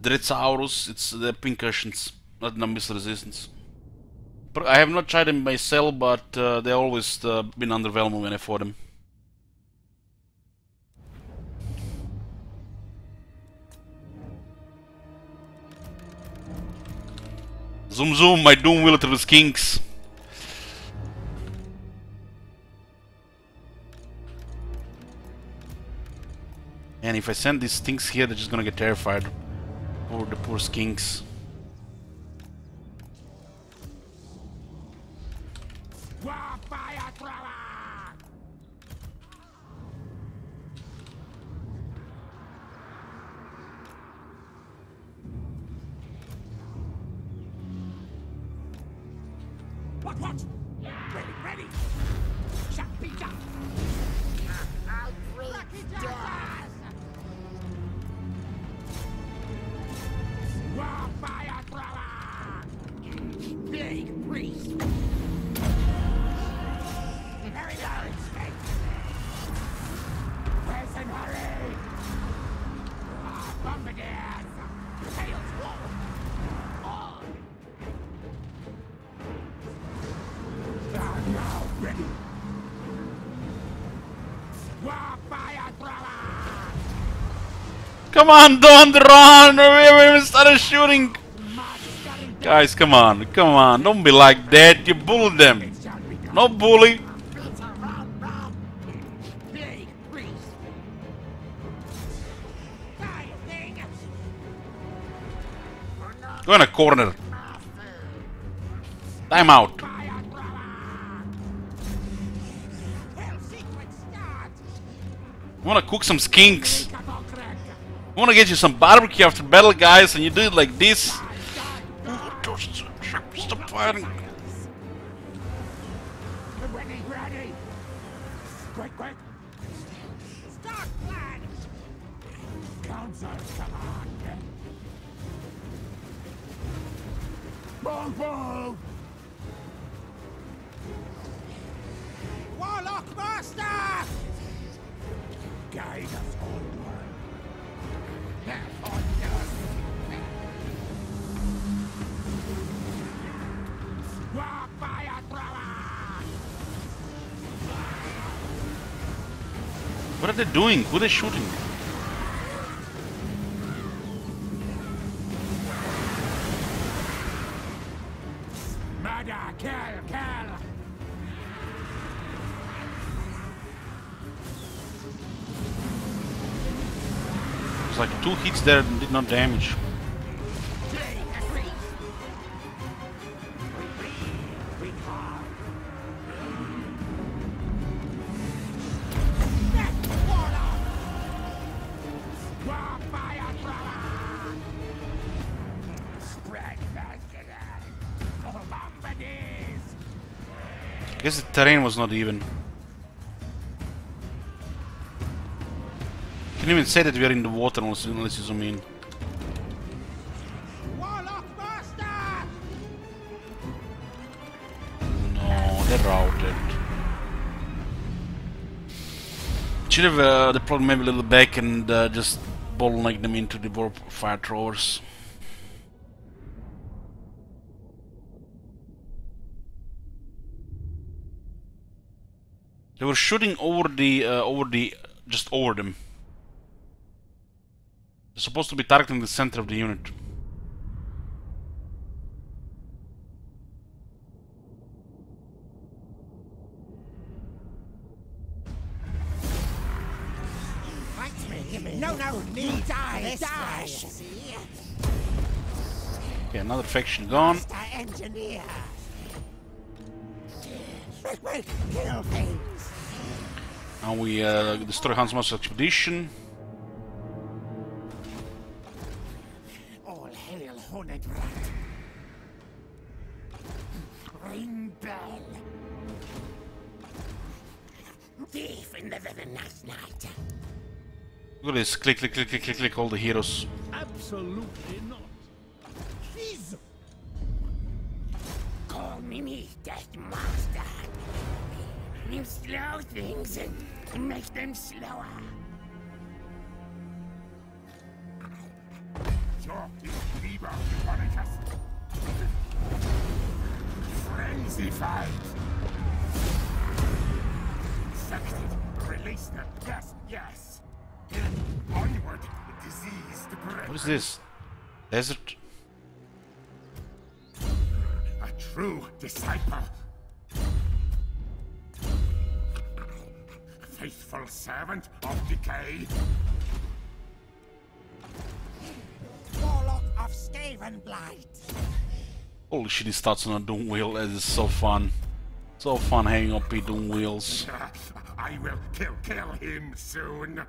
Dreadsaurus. It's the pincushions, not the missile resistance. I have not tried them myself, but they always been underwhelming when I fought them. Zoom zoom, my doom will through the skinks. And if I send these things here, they're just gonna get terrified. The poor skinks. What? Ready. Shot, beat up. Fire thrower! Big priest! Very large snake! Where's an hurry? Bombardiers! Tails wolf! On! Now ready! Fire thrower! Come on, don't run! We even started shooting! Guys, come on, don't be like that, you bully them! No bully! Go in a corner! Time out! I wanna cook some skinks! I wanna get you some barbecue after battle, guys, and you do it like this. Stop firing. Ready. Quick. Start plan. Council, come on. Bong. Warlock Master! Guide us onward. What are they doing? Who are they shooting? Murder, kill! It's like 2 hits there and did not damage. I guess the terrain was not even. Can't even say that we are in the water unless you zoom in. Warlock Master! No, they're routed. Should have deployed maybe a little back and just bottleneck them into the warp fire throwers. They were shooting over just over them. They're supposed to be targeting the center of the unit. Fight me! No, me die! Okay, another faction gone. Engineer! Kill things! Now we destroy Hans Master's expedition. All hail Hornet Rat! Ring bell! Thief in the night! Look at this, click, all the heroes. Absolutely not. Please! Call me Death Master! You slow things and make them slower. Frenzy fight! Infected! Release them! Yes! Onward! Disease the breath! What is this? Desert? A true disciple! Faithful servant of decay! Warlock of Skaven Blight! Holy shit, he starts on a doom wheel. That is so fun. So fun hanging up with doom wheels. I will kill him soon!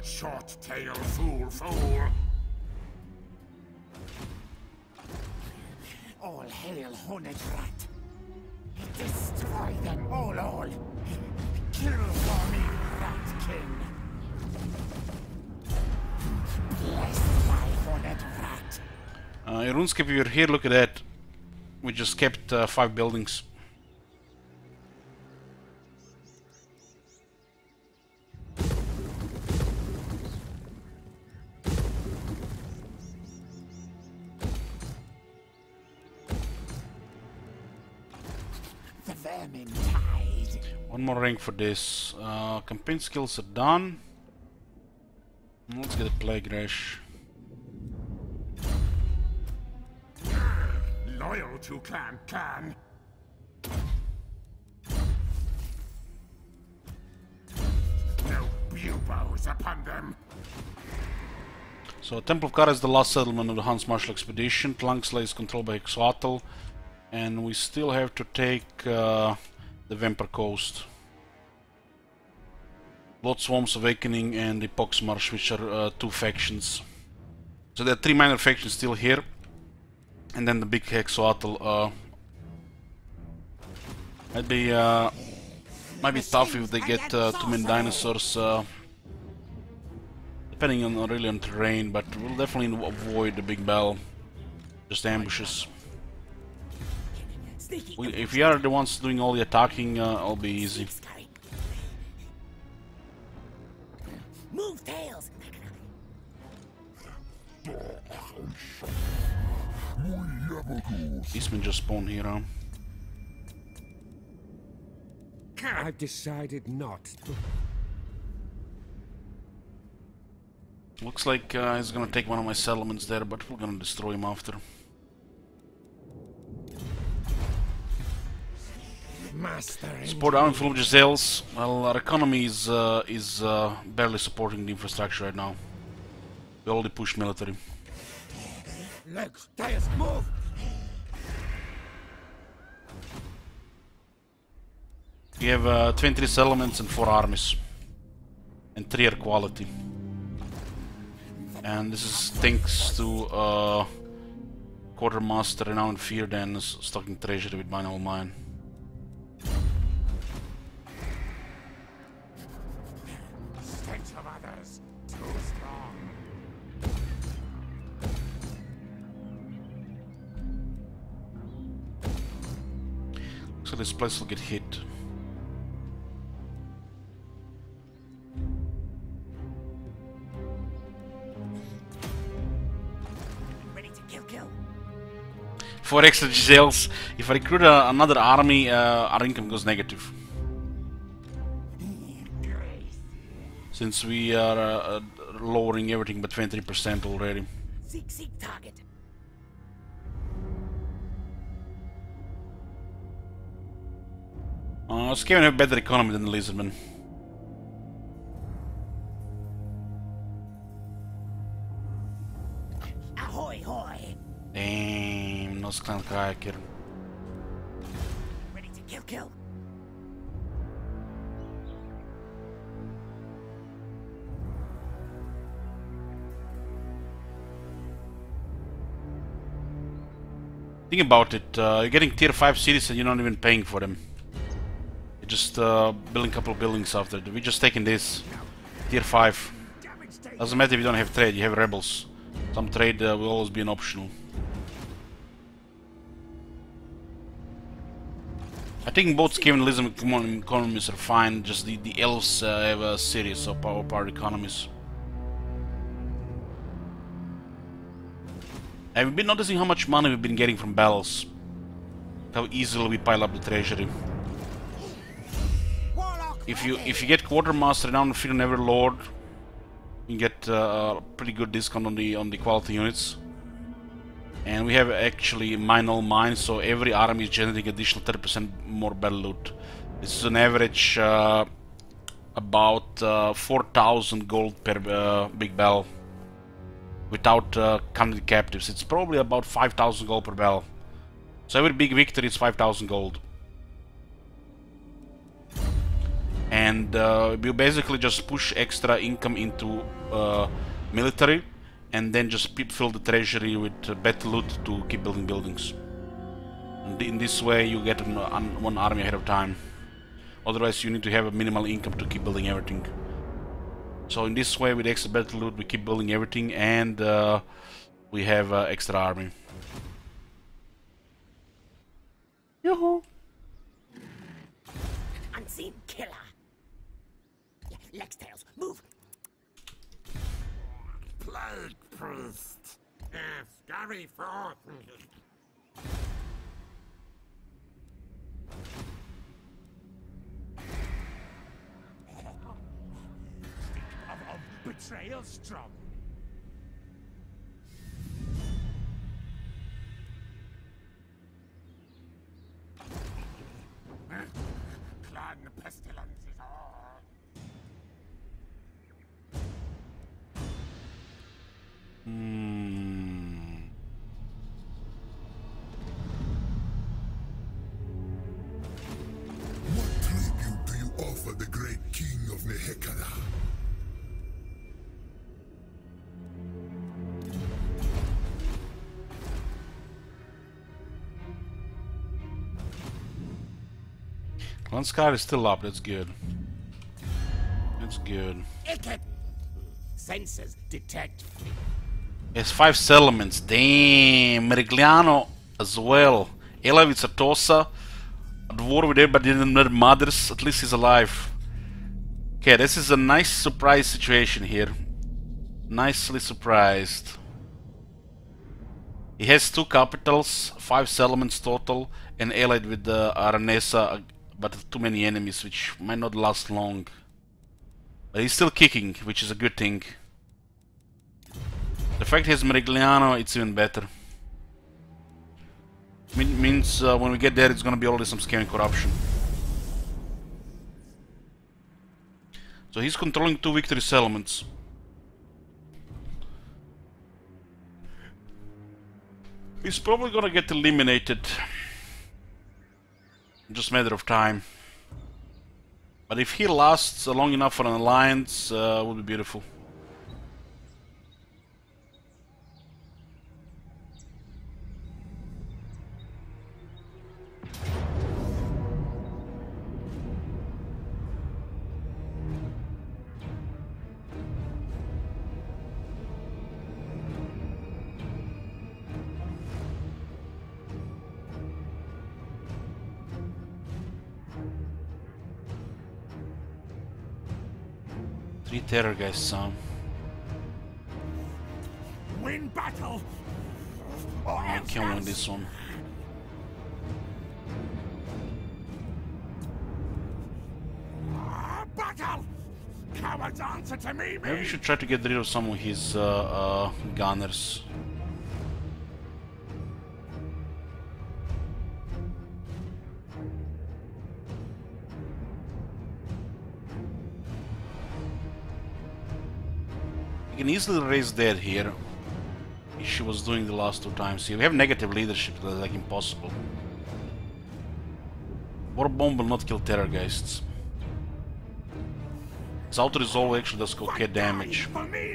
Short tail fool! All hail Hornet Rat! Destroy them all! Kill for me, Rat King! Bless my Hornet Rat! In RuneScape, if you're here, look at that. We just kept 5 buildings. The vermin tide! One more rank for this. Campaign skills are done. Let's get a Plague Rash. Loyal to Clan Khan! No buboes upon them! So Temple of Kara is the last settlement of the Hans Marshall expedition. Tlangsla is controlled by Exoatl. And we still have to take the Vampire Coast. Blood Swarm's Awakening and the Poxmarsh, which are 2 factions. So there are 3 minor factions still here. And then the big Exoatl might be tough if they get too many dinosaurs, depending on really on terrain, but we'll definitely avoid the big battle, just ambushes. If we are the ones doing all the attacking, it'll be easy. Move tails. Eastman just spawned here, huh? I've decided not to. Looks like he's gonna take one of my settlements there, but we're gonna destroy him after. Support our influence sales. Well, our economy is barely supporting the infrastructure right now. We already pushed military. Legs, tails, move! We have 23 settlements and 4 armies. And 3 are quality. And this is thanks to Quartermaster Renowned Feared and stocking treasury with mine all mine. Stench of others, too strong. So this place will get hit. Ready to kill. 4 extra sales. If I recruit another army, our income goes negative. Since we are lowering everything by 23% already. Seek target. Skaven have better economy than the Lizardmen. Ahoy, hoy. Damn, no Sklan Kraker. Ready to kill. Think about it, you're getting tier 5 cities and you're not even paying for them. You're just building a couple of buildings after. We're just taking this. Tier 5. Doesn't matter if you don't have trade, you have rebels. Some trade will always be an optional. I think both Skaven and Lizardman economies are fine, just the elves have a series of power economies. And we've been noticing how much money we've been getting from battles. How easily we pile up the treasury. If you get Quartermaster down Fear Never Lord, you get a pretty good discount on the quality units. And we have actually mine all mine, so every army is generating additional 30% more battle loot. This is an average about 4,000 gold per big battle. Without counting the captives, it's probably about 5,000 gold per battle. So every big victory is 5,000 gold. And you basically just push extra income into military, and then just fill the treasury with better loot to keep building buildings. And in this way you get one army ahead of time. Otherwise you need to have a minimal income to keep building everything. So in this way, with extra battle loot, we keep building everything, and we have extra army. Yoo-hoo! Unseen killer. Legs, tails, move. Plague priest. Scurry forth. Betrayal strong. Clan Pestilens is on. What tribute do you offer the great king of Nehekara? Lanskar is still up, that's good. That's good. Senses detect. He has 5 settlements. Damn, Merigliano as well. Ela with Sartosa. At war with everybody and their mothers. At least he's alive. Okay, this is a nice surprise situation here. Nicely surprised. He has 2 capitals, 5 settlements total, and allied with the Aranesa, but too many enemies, which might not last long. But he's still kicking, which is a good thing. The fact he has Merigliano, it's even better. Means when we get there, it's gonna be already some scam and corruption. So he's controlling 2 victory settlements. He's probably gonna get eliminated. Just a matter of time. But if he lasts long enough for an alliance, it would be beautiful. Three terror guys, Sam. Win battle. I can't win this one. Battle. Cowards answer to me. Maybe we should try to get rid of some of his gunners. We can easily raise dead here. If she was doing the last 2 times here. We have negative leadership, that's like impossible. War bomb will not kill terrorgeists. His auto resolve actually does okay damage. For me.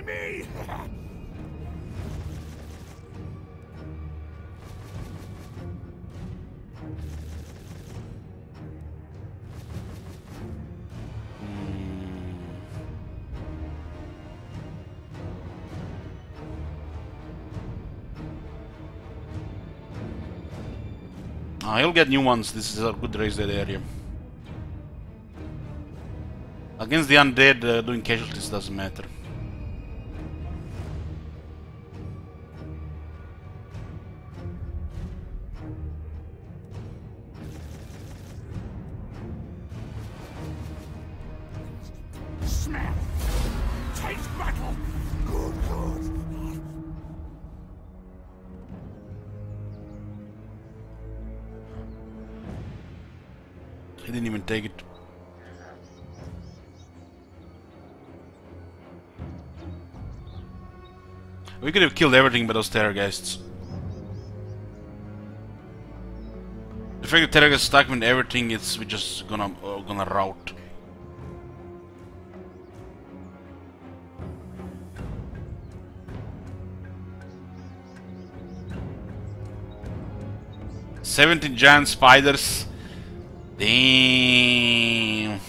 He'll get new ones. This is a good raise dead area. Against the undead, doing casualties doesn't matter. Smell. Taste battle. Good. He didn't even take it. We could have killed everything but those terrorgeists. The fact that terrorgeists stuck with everything, we're just gonna rout. "17 giant spiders. Damn.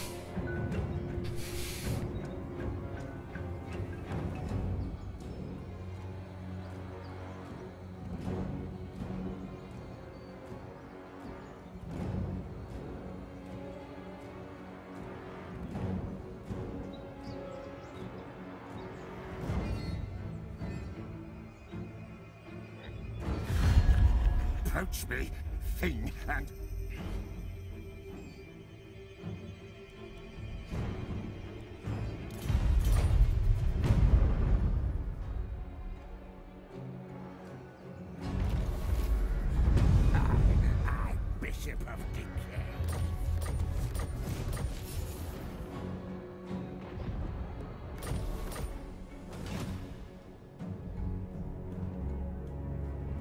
Approach me, thing, and Bishop of Decay.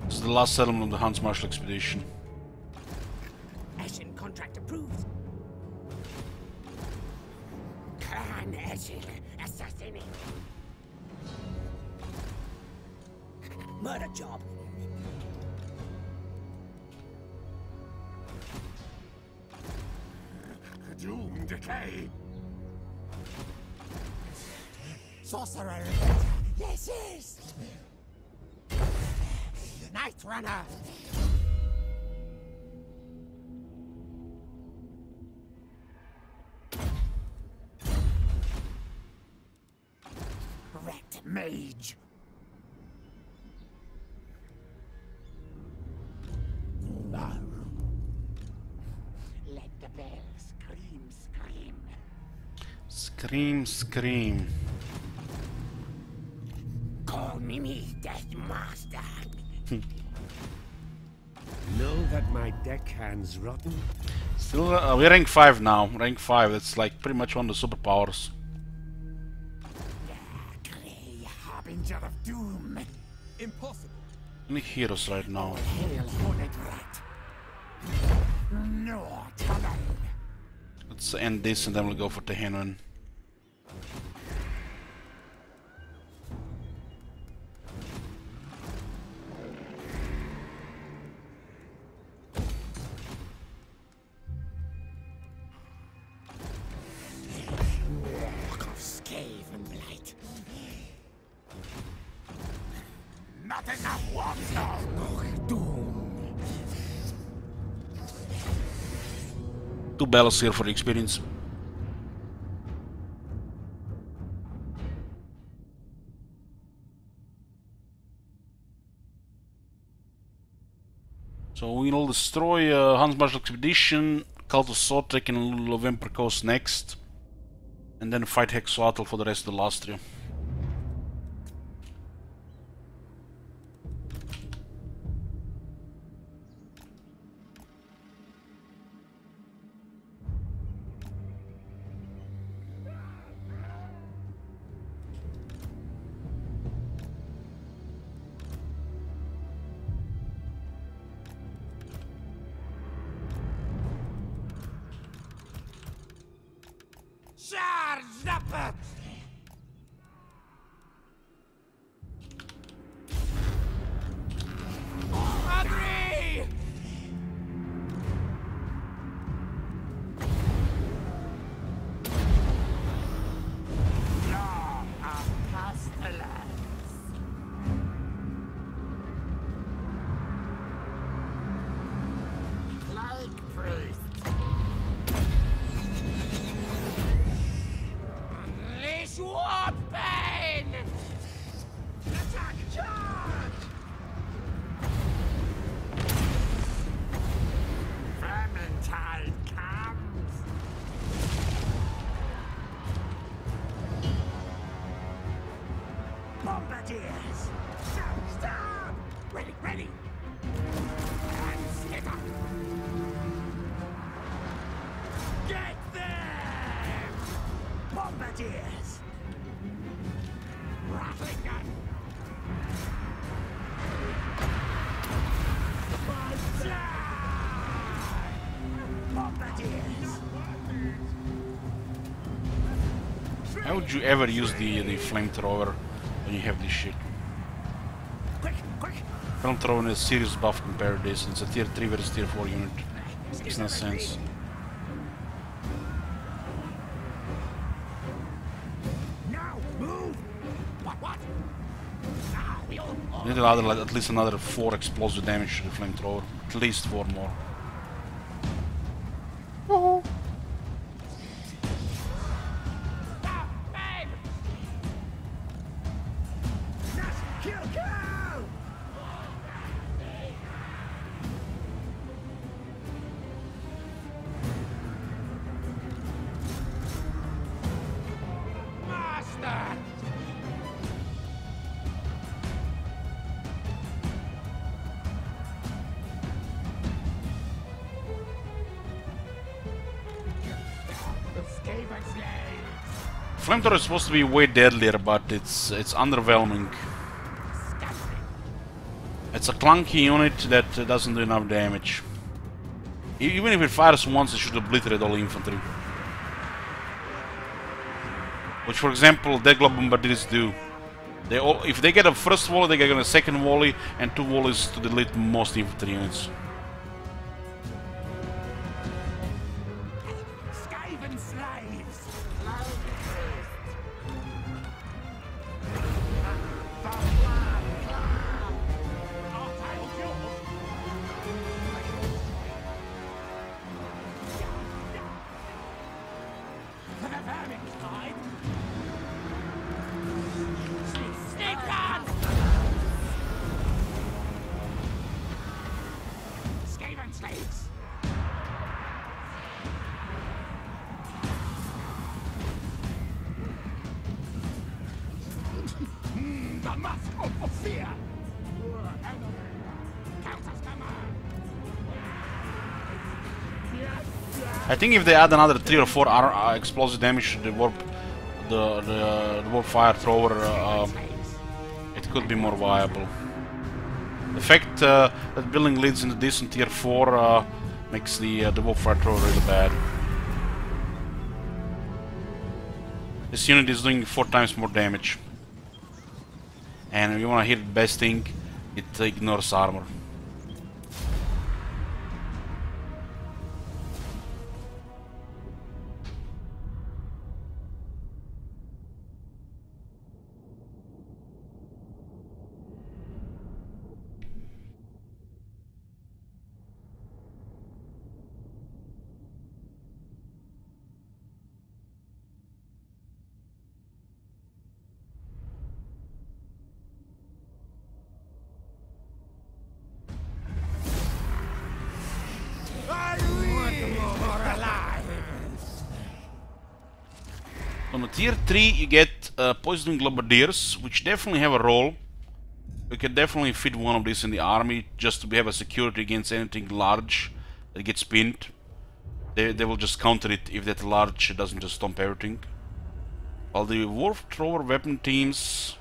This is the last settlement of the Hans Marshall expedition. Ashen contract approved. Clan Ashen assassinate. Murder job. Doom Decay. Sorcerer. Yes. Night Runner. mage. Let the bell scream, scream. Scream, scream. Call me Death Master. Know that my deckhand's rotten? Still, we're rank 5 now. Rank 5, that's like pretty much one of the superpowers. Grey harbinger of doom. Impossible. Only heroes right now. Hail, horned rat. No tunnel. Let's end this and then we'll go for Tehenwen. Walk of scathe and blight. Not enough water. Doom. 2 battles here for the experience. So we'll destroy Hans Marshall Expedition, Cult of Sotek and Lovemper Coast next. And then fight Hexuatl for the rest of the last trio. Charge up it! Agree! Law of Pestilens. Plague priest. Unleash war pain! Attack charge! Vermintide comes! Bombardiers! Stop! Ready, ready! And slitter! Get them! Bombardiers! Rattling gun! Bombardiers! How would you ever use the flamethrower when you have this shit? Quick, quick! Flamethrower is a serious buff compared to this. It's a tier 3 versus tier 4 unit. Makes no sense. Now, move! What? Now, we all... You need at least another 4 explosive damage to the flamethrower. At least 4 more. Stop, babe! Nash, kill! Master! Escape and slay! Flamethrower is supposed to be way deadlier, but it's underwhelming. It's a clunky unit that doesn't do enough damage. Even if it fires once, it should obliterate all infantry. Which, for example, Deadglobe Bombardiers do. If they get a first volley, they get a second volley, and 2 volleys to delete most infantry units. Skaven slaves! For the vermin tribe! fear. Counters, come on. I think if they add another 3 or 4 explosive damage to the warp, the warp fire thrower, it could be more viable. The fact that building leads into this in tier 4 makes the warp fire thrower really bad. This unit is doing 4 times more damage, and if you want to hit the best thing, it ignores armor. On the tier 3 you get Poisoning Globadiers, which definitely have a role. You can definitely fit one of these in the army just to have a security against anything large that gets pinned. They will just counter it if that large doesn't just stomp everything. While the Warp Thrower weapon teams,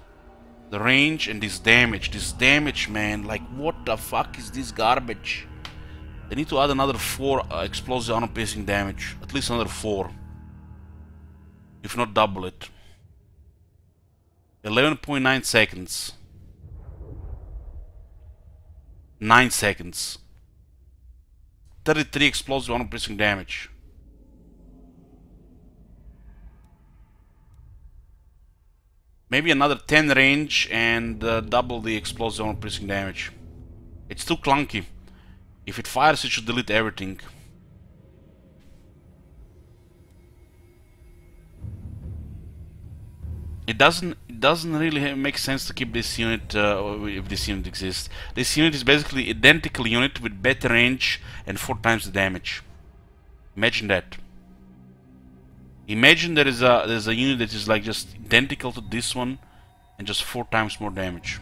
the range and this damage, man, like what the fuck is this garbage? They need to add another 4 explosive armor piercing damage, at least another 4. If not double it. 11.9 seconds. 9 seconds. 33 explosive armor piercing damage. Maybe another 10 range and double the explosive armor piercing damage. It's too clunky. If it fires, it should delete everything. It doesn't really make sense to keep this unit if this unit exists. This unit is basically identical unit with better range and 4 times the damage. Imagine that. Imagine there's a unit that is like just identical to this one and just 4 times more damage.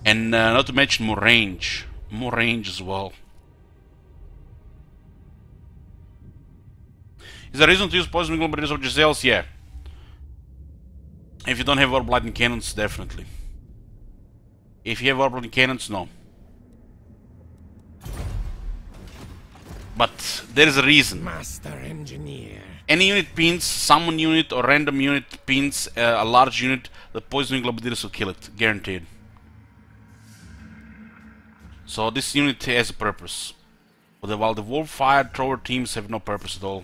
And not to mention more range as well. Is there a reason to use Poisoning Globadiers or Giselles? Yeah. If you don't have Warp Lightning Cannons, definitely. If you have Warp Lightning Cannons, no. But there is a reason. Master Engineer. Any unit pins, summon unit or random unit pins a large unit, the Poisoning Globadiers will kill it, guaranteed. So this unit has a purpose. While the Warp Fire Thrower teams have no purpose at all.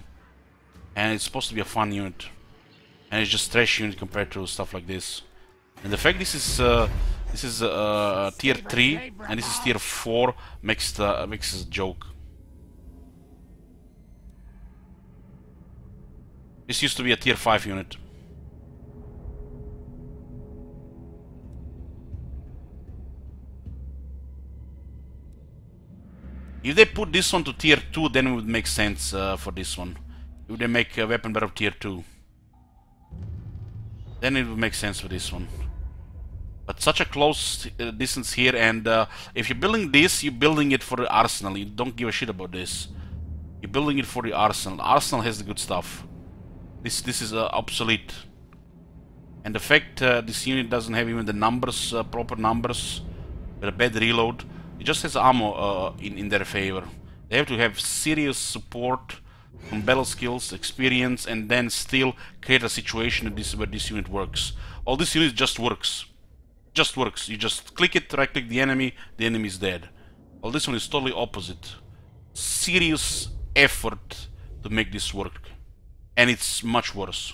And it's supposed to be a fun unit. And it's just trash unit compared to stuff like this. And the fact this is tier 3 and this is tier 4 makes it a joke. This used to be a tier 5 unit. If they put this one to tier 2, then it would make sense for this one. If they make a weapon bearer of tier 2, then it would make sense for this one. But such a close distance here, and if you're building this, you're building it for the arsenal. You don't give a shit about this. You're building it for the arsenal. The arsenal has the good stuff. This is obsolete. And the fact this unit doesn't have even the numbers, proper numbers, with a bad reload, it just has ammo in their favor. They have to have serious support on battle skills, experience, and then still create a situation where this unit works. All this unit just works. Just works. You just click it, right click the enemy is dead. Well, this one is totally opposite. Serious effort to make this work. And it's much worse.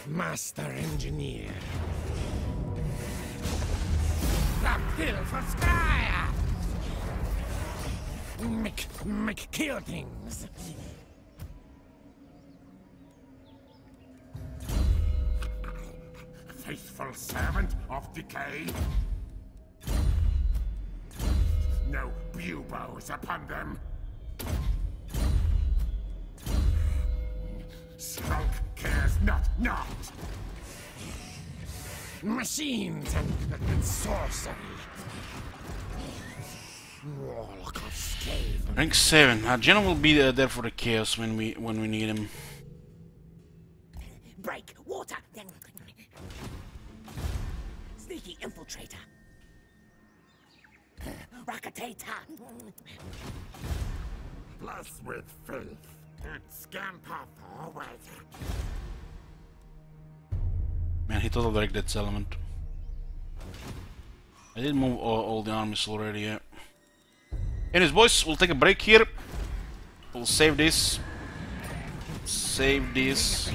Master Engineer. Uphill for Skya! Make kill things. Faithful servant of decay. No buboes upon them. Skulk cares Not. Machines and sorcery. Warlock of Skaven. Rank 7. Jenna will be there for the chaos when we need him. Break, water. Sneaky infiltrator. Rocketator. Bless with faith. And scamper forward. Man, he total wrecked that element. I did move all the armies already, yeah. Anyways, boys, we'll take a break here. We'll save this. Save this.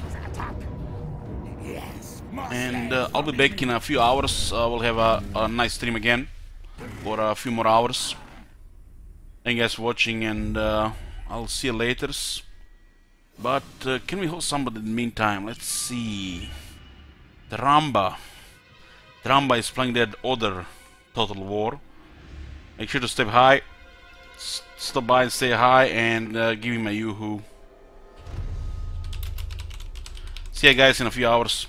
And I'll be back in a few hours. We'll have a nice stream again for a few more hours. Thank you guys for watching, and I'll see you later. But can we host somebody in the meantime? Let's see. Dramba is playing that other Total War. Make sure to step high. Stop by and say hi, and give him a yoo-hoo. See you guys in a few hours.